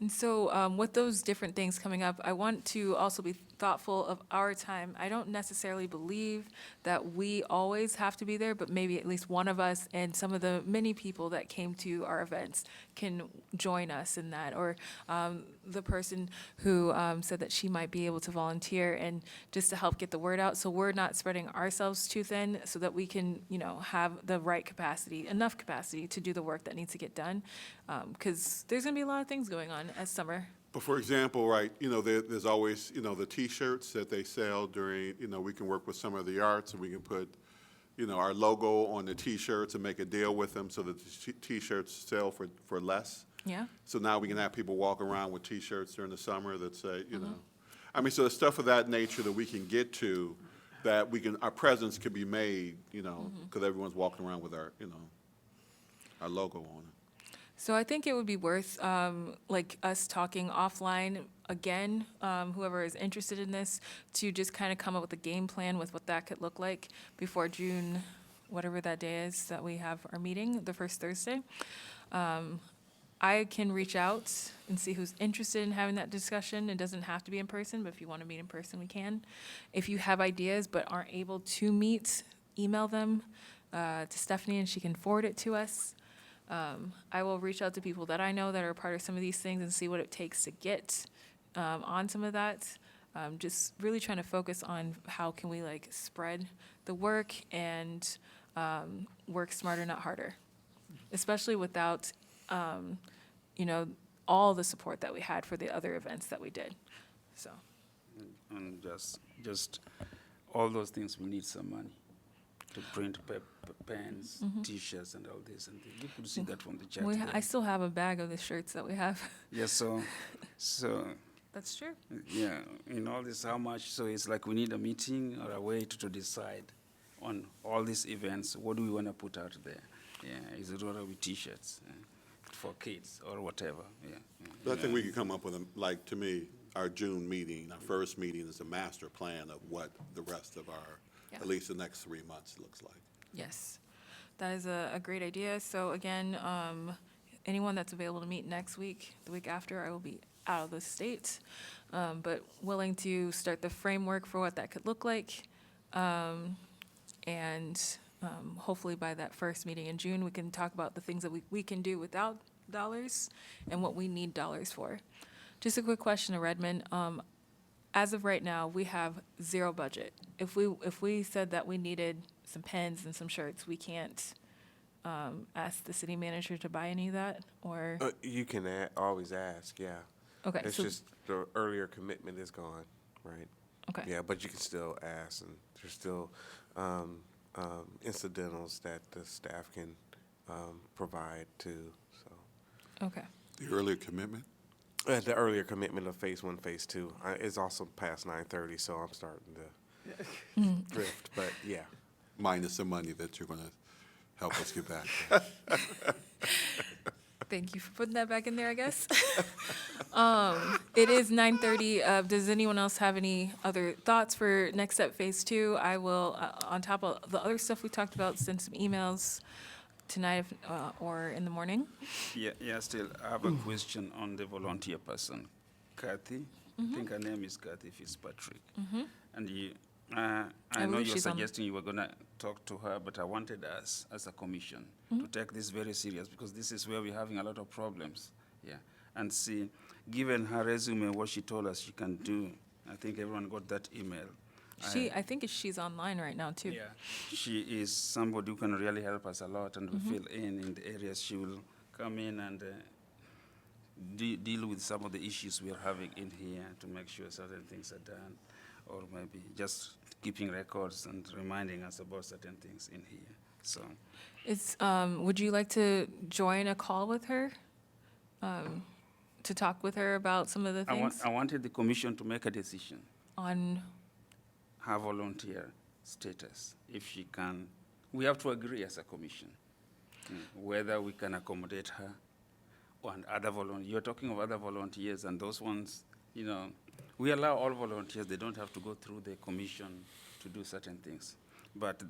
And so with those different things coming up, I want to also be thoughtful of our time. I don't necessarily believe that we always have to be there, but maybe at least one of us and some of the many people that came to our events can join us in that. Or the person who said that she might be able to volunteer and just to help get the word out, so we're not spreading ourselves too thin, so that we can, have the right capacity, enough capacity to do the work that needs to get done. Because there's going to be a lot of things going on as summer. But for example, right, there's always, the T-shirts that they sell during, we can work with some of the arts and we can put, our logo on the T-shirts and make a deal with them so that the T-shirts sell for less. Yeah. So now we can have people walk around with T-shirts during the summer that say, I mean, so the stuff of that nature that we can get to, that our presence can be made, because everyone's walking around with our logo on it. So I think it would be worth, us talking offline again, whoever is interested in this, to just kind of come up with a game plan with what that could look like before June, whatever that day is that we have our meeting, the first Thursday. I can reach out and see who's interested in having that discussion. It doesn't have to be in person, but if you want to meet in person, we can. If you have ideas but aren't able to meet, email them to Stephanie and she can forward it to us. I will reach out to people that I know that are a part of some of these things and see what it takes to get on some of that. Just really trying to focus on how can we spread the work and work smarter, not harder, especially without all the support that we had for the other events that we did. So And just all those things, we need some money to print pens, T-shirts, and all this. And you could see that from the chat. I still have a bag of the shirts that we have. Yeah, so That's true. yeah, in all this, how much? So it's like we need a meeting or a way to decide on all these events. What do we want to put out there? Yeah, is it going to be T-shirts for kids or whatever? Yeah. But I think we could come up with, to me, our June meeting, our first meeting is a master plan of what the rest of our, Yeah. at least the next 3 months looks like. Yes, that is a great idea. So again, anyone that's available to meet next week, the week after, I will be out of the state, but willing to start the framework for what that could look like. And hopefully by that first meeting in June, we can talk about the things that we can do without dollars and what we need dollars for. Just a quick question to Redmond. As of right now, we have zero budget. If we said that we needed some pens and some shirts, we can't ask the city manager to buy any of that, or? You can always ask, yeah. Okay, It's so, just the earlier commitment is gone, right? okay, Yeah, but you can still ask, and there's still incidentals that the staff can provide too, so. okay. The earlier commitment? The earlier commitment of phase 1, phase 2 is also past 9:30, so I'm starting to drift. But yeah, Minus the money that you're going to help us get back. Thank you for putting that back in there, I guess. It is 9:30. Does anyone else have any other thoughts for next step phase 2? I will, on top of the other stuff we talked about, send some emails tonight or in the morning. Yeah, still, I have a question on the volunteer person, Kathy. I think her name is Kathy Fitzpatrick. And I know believe you're she's on- suggesting you were going to talk to her, but I wanted us, as a commission, to take this very serious, because this is where we're having a lot of problems. Yeah, and see, given her resume, what she told us she can do, I think everyone got that email. I think she's online right now, too. Yeah, she is somebody who can really help us a lot and fill in the areas. She will come in and deal with some of the issues we are having in here to make sure certain things are done, or maybe just keeping records and reminding us about certain things in here. So, Would you like to join a call with her? To talk with her about some of the things I wanted the commission to make a decision, on, her volunteer status, if she can. We have to agree as a commission whether we can accommodate her and other volunteers. You're talking of other volunteers, and those ones, we allow all volunteers. They don't have to go through the commission to do certain things. But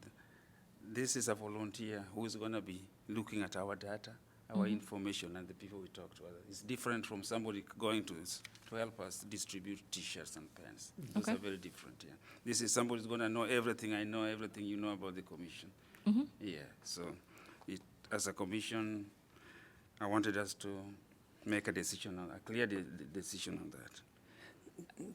this is a volunteer who is going to be looking at our data, our information, and the people we talk to. It's different from somebody going to help us distribute T-shirts and pens. Those Okay. are very different. Yeah. This is somebody who's going to know everything I know, everything you know about the commission. Yeah. So, as a commission, I wanted us to make a decision, a clear decision on that.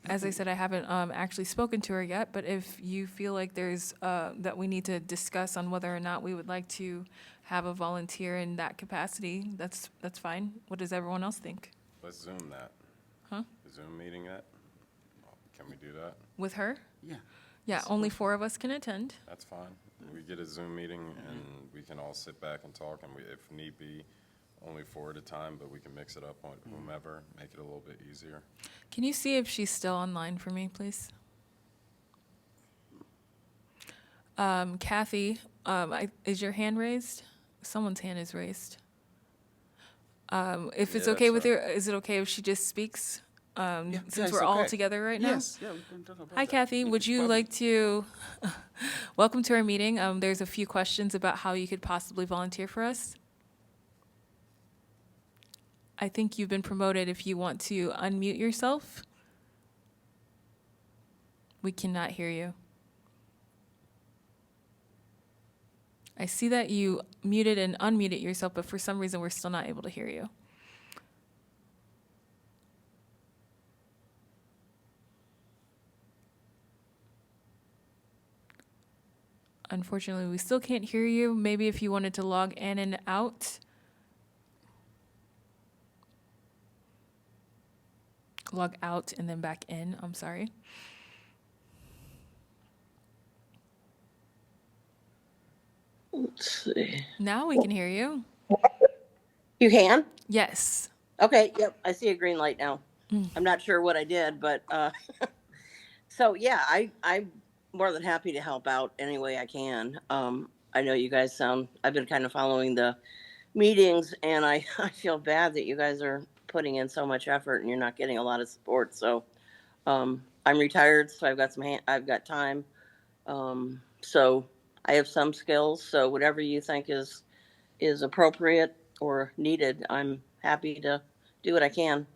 as I said, I haven't actually spoken to her yet, but if you feel like there's, that we need to discuss on whether or not we would like to have a volunteer in that capacity, that's fine. What does everyone else think? Let's Zoom that. Huh? Zoom meeting that? Can we do that? With her? Yeah. Yeah, only 4 of us can attend. That's fine. We get a Zoom meeting and we can all sit back and talk, and if need be, only 4 at a time, but we can mix it up on whomever, make it a little bit easier. Can you see if she's still online for me, please? Kathy, is your hand raised? Someone's hand is raised. If it's Yeah, okay with so- her, is it okay if she just speaks? Since it's we're all okay. together right now? Yes. Yeah, we can talk about Hi, that. Kathy. If Would it's you public. like to, welcome to our meeting. There's a few questions about how you could possibly volunteer for us. I think you've been promoted. If you want to unmute yourself. We cannot hear you. I see that you muted and unmuted yourself, but for some reason, we're still not able to hear you. Unfortunately, we still can't hear you. Maybe if you wanted to log in and out. Log out and then back in. I'm sorry. Let's see. Now we can hear you. You can? Yes. Okay, yep, I see a green light now. I'm not sure what I did, but, so yeah, I'm more than happy to help out any way I can. I know you guys I've been kind of following the meetings, and I feel bad that you guys are putting in so much effort and you're not getting a lot of support. So, I'm retired, so I've got time. So I have some skills, so whatever you think is appropriate or needed, I'm happy to do what I can.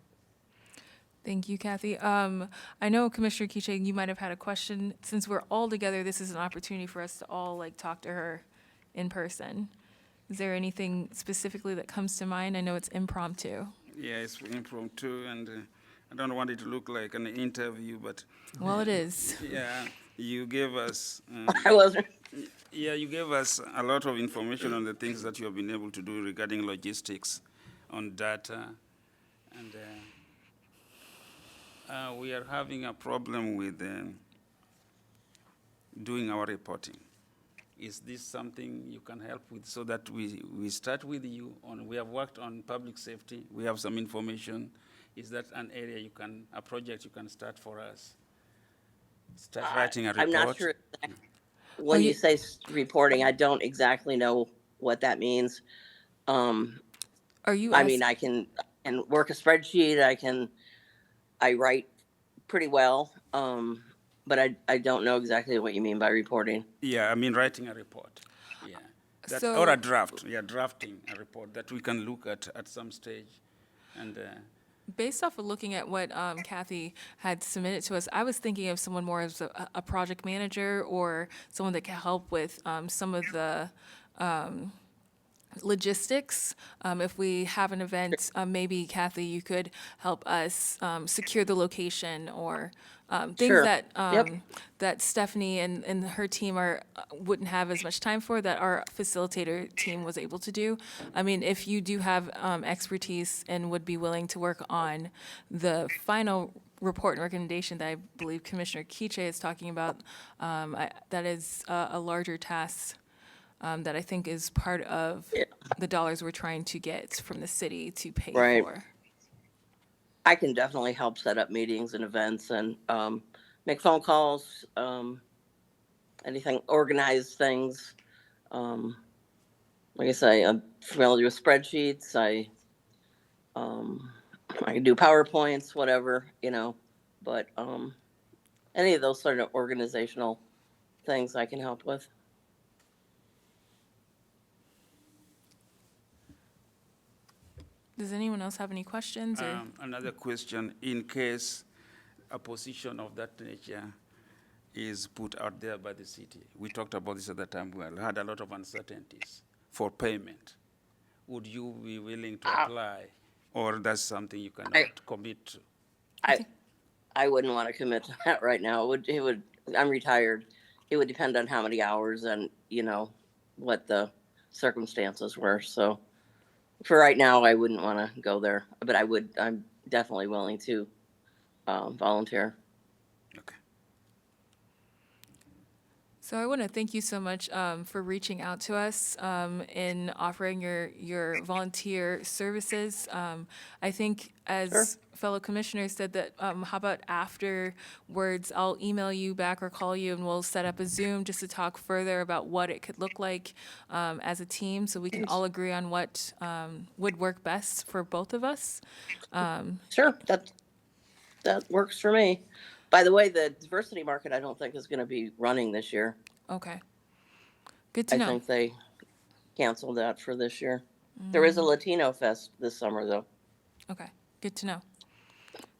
Thank you, Kathy. I know Commissioner Quiche, you might have had a question. Since we're all together, this is an opportunity for us to all talk to her in person. Is there anything specifically that comes to mind? I know it's impromptu. Yeah, it's impromptu, and I don't want it to look like an interview, but Well, it is. yeah, you gave us. I wasn't. Yeah, you gave us a lot of information on the things that you have been able to do regarding logistics, on data, and we are having a problem with doing our reporting. Is this something you can help with so that we start with you on, we have worked on public safety, we have some information, Is that an area you can, a project you can start for us? Start writing a report? I'm not sure. When you- you say reporting, I don't exactly know what that means. Are you I mean, ask- I can work a spreadsheet. I write pretty well. But I don't know exactly what you mean by reporting. Yeah, I mean, writing a report. Yeah. That, So- or a draft. Yeah, drafting a report that we can look at some stage. And Based off of looking at what Kathy had submitted to us, I was thinking of someone more as a project manager or someone that can help with some of the logistics. If we have an event, maybe Kathy, you could help us secure the location or things Sure. that Yep. that Stephanie and her team are wouldn't have as much time for that our facilitator team was able to do. I mean, if you do have expertise and would be willing to work on the final report and recommendation that I believe Commissioner Kiche is talking about, that is a larger task that I think is part of the dollars we're trying to get from the city to pay Right. for. I can definitely help set up meetings and events and make phone calls, anything, organize things. Like I say, I'm familiar with spreadsheets. I can do PowerPoints, whatever, but any of those sort of organizational things I can help with. Does anyone else have any questions? Or another question, in case a position of that nature is put out there by the city. We talked about this at the time. We had a lot of uncertainties for payment. Would you be willing to apply, or that's something you cannot commit to? I wouldn't want to commit to that right now. It would. I'm retired. It would depend on how many hours and what the circumstances were. So for right now, I wouldn't want to go there. But I'm definitely willing to volunteer. Okay. So I want to thank you so much for reaching out to us and offering your volunteer services. I think as fellow commissioners said that, how about afterwards, I'll email you back or call you and we'll set up a Zoom just to talk further about what it could look like as a team so we can all agree on what would work best for both of us. Sure, that works for me. By the way, the diversity market I don't think is going to be running this year. Okay. Good to I know. think they canceled that for this year. There is a Latino Fest this summer, though. Okay, good to know.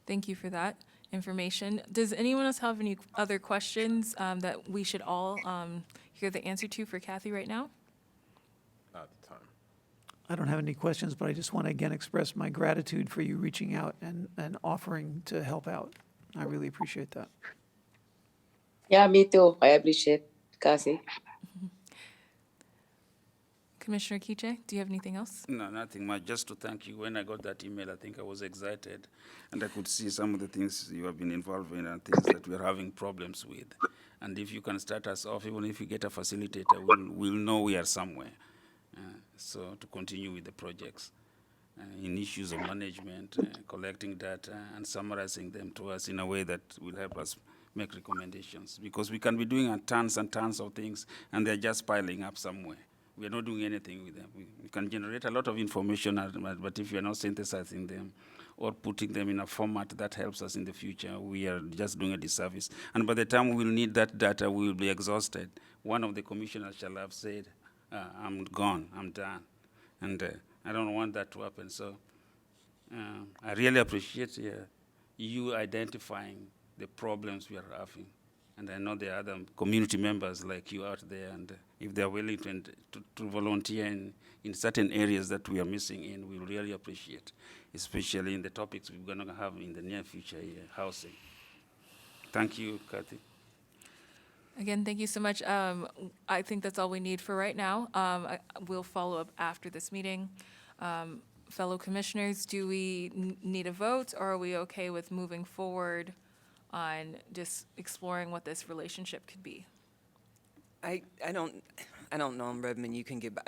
Thank you for that information. Does anyone else have any other questions that we should all hear the answer to for Kathy right now? Not at the time. I don't have any questions, but I just want to again express my gratitude for you reaching out and offering to help out. I really appreciate that. Yeah, me too. I appreciate Cassie. Commissioner Kiche, do you have anything else? No, nothing much. Just to thank you. When I got that email, I think I was excited, and I could see some of the things you have been involved in and things that we're having problems with. And if you can start us off, even if you get a facilitator, we'll know we are somewhere. So to continue with the projects in issues of management, collecting data, and summarizing them to us in a way that will help us make recommendations. Because we can be doing tons and tons of things, and they're just piling up somewhere. We are not doing anything with them. We can generate a lot of information, but if we are not synthesizing them or putting them in a format that helps us in the future, we are just doing a disservice. And by the time we will need that data, we will be exhausted. One of the commissioners shall have said, I'm gone, I'm done. And I don't want that to happen. So I really appreciate you identifying the problems we are having. And I know there are other community members like you out there, and if they're willing to volunteer in certain areas that we are missing in, we really appreciate, especially in the topics we're going to have in the near future here, housing. Thank you, Kathy. Again, thank you so much. I think that's all we need for right now. We'll follow up after this meeting. Fellow commissioners, do we need a vote, or are we okay with moving forward on just exploring what this relationship could be? I don't know, Redmond, you can give,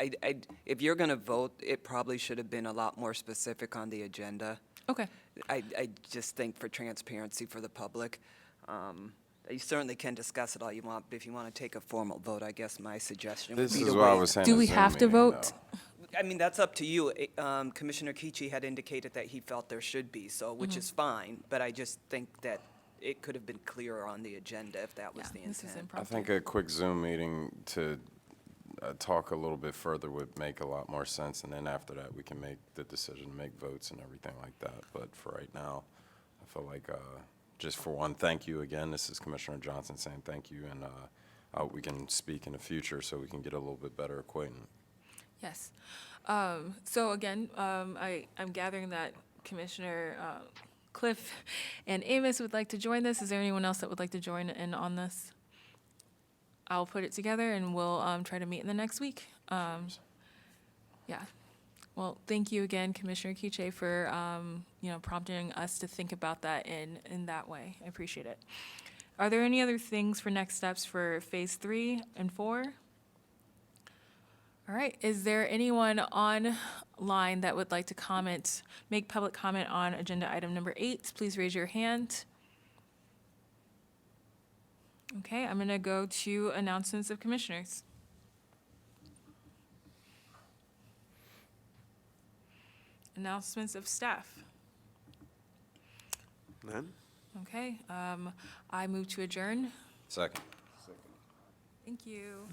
if you're going to vote, it probably should have been a lot more specific on the agenda. Okay. I just think for transparency for the public, you certainly can discuss it all you want, but if you want to take a formal vote, I guess my suggestion would This be is to what I wait. was saying. Do at we Zoom have to meeting, vote? though. I mean, that's up to you. Commissioner Kichi had indicated that he felt there should be, so, which is fine, but I just think that it could have been clearer on the agenda if that was Yeah, the this is intent. I impromptu. think a quick Zoom meeting to talk a little bit further would make a lot more sense, and then after that, we can make the decision, make votes and everything like that. But for right now, I feel like, just for one, thank you again. This is Commissioner Johnson saying thank you, and we can speak in the future so we can get a little bit better acquainted. Yes. So again, I'm gathering that Commissioner Cliff and Amos would like to join this. Is there anyone else that would like to join in on this? I'll put it together and we'll try to meet in the next week. Yeah. Well, thank you again, Commissioner Kiche, for prompting us to think about that in that way. I appreciate it. Are there any other things for next steps for phase 3 and 4? All right. Is there anyone online that would like to comment, make public comment on agenda item number 8? Please raise your hand. Okay, I'm going to go to announcements of commissioners. Announcements of staff. None? Okay, I move to adjourn. Second. Thank you.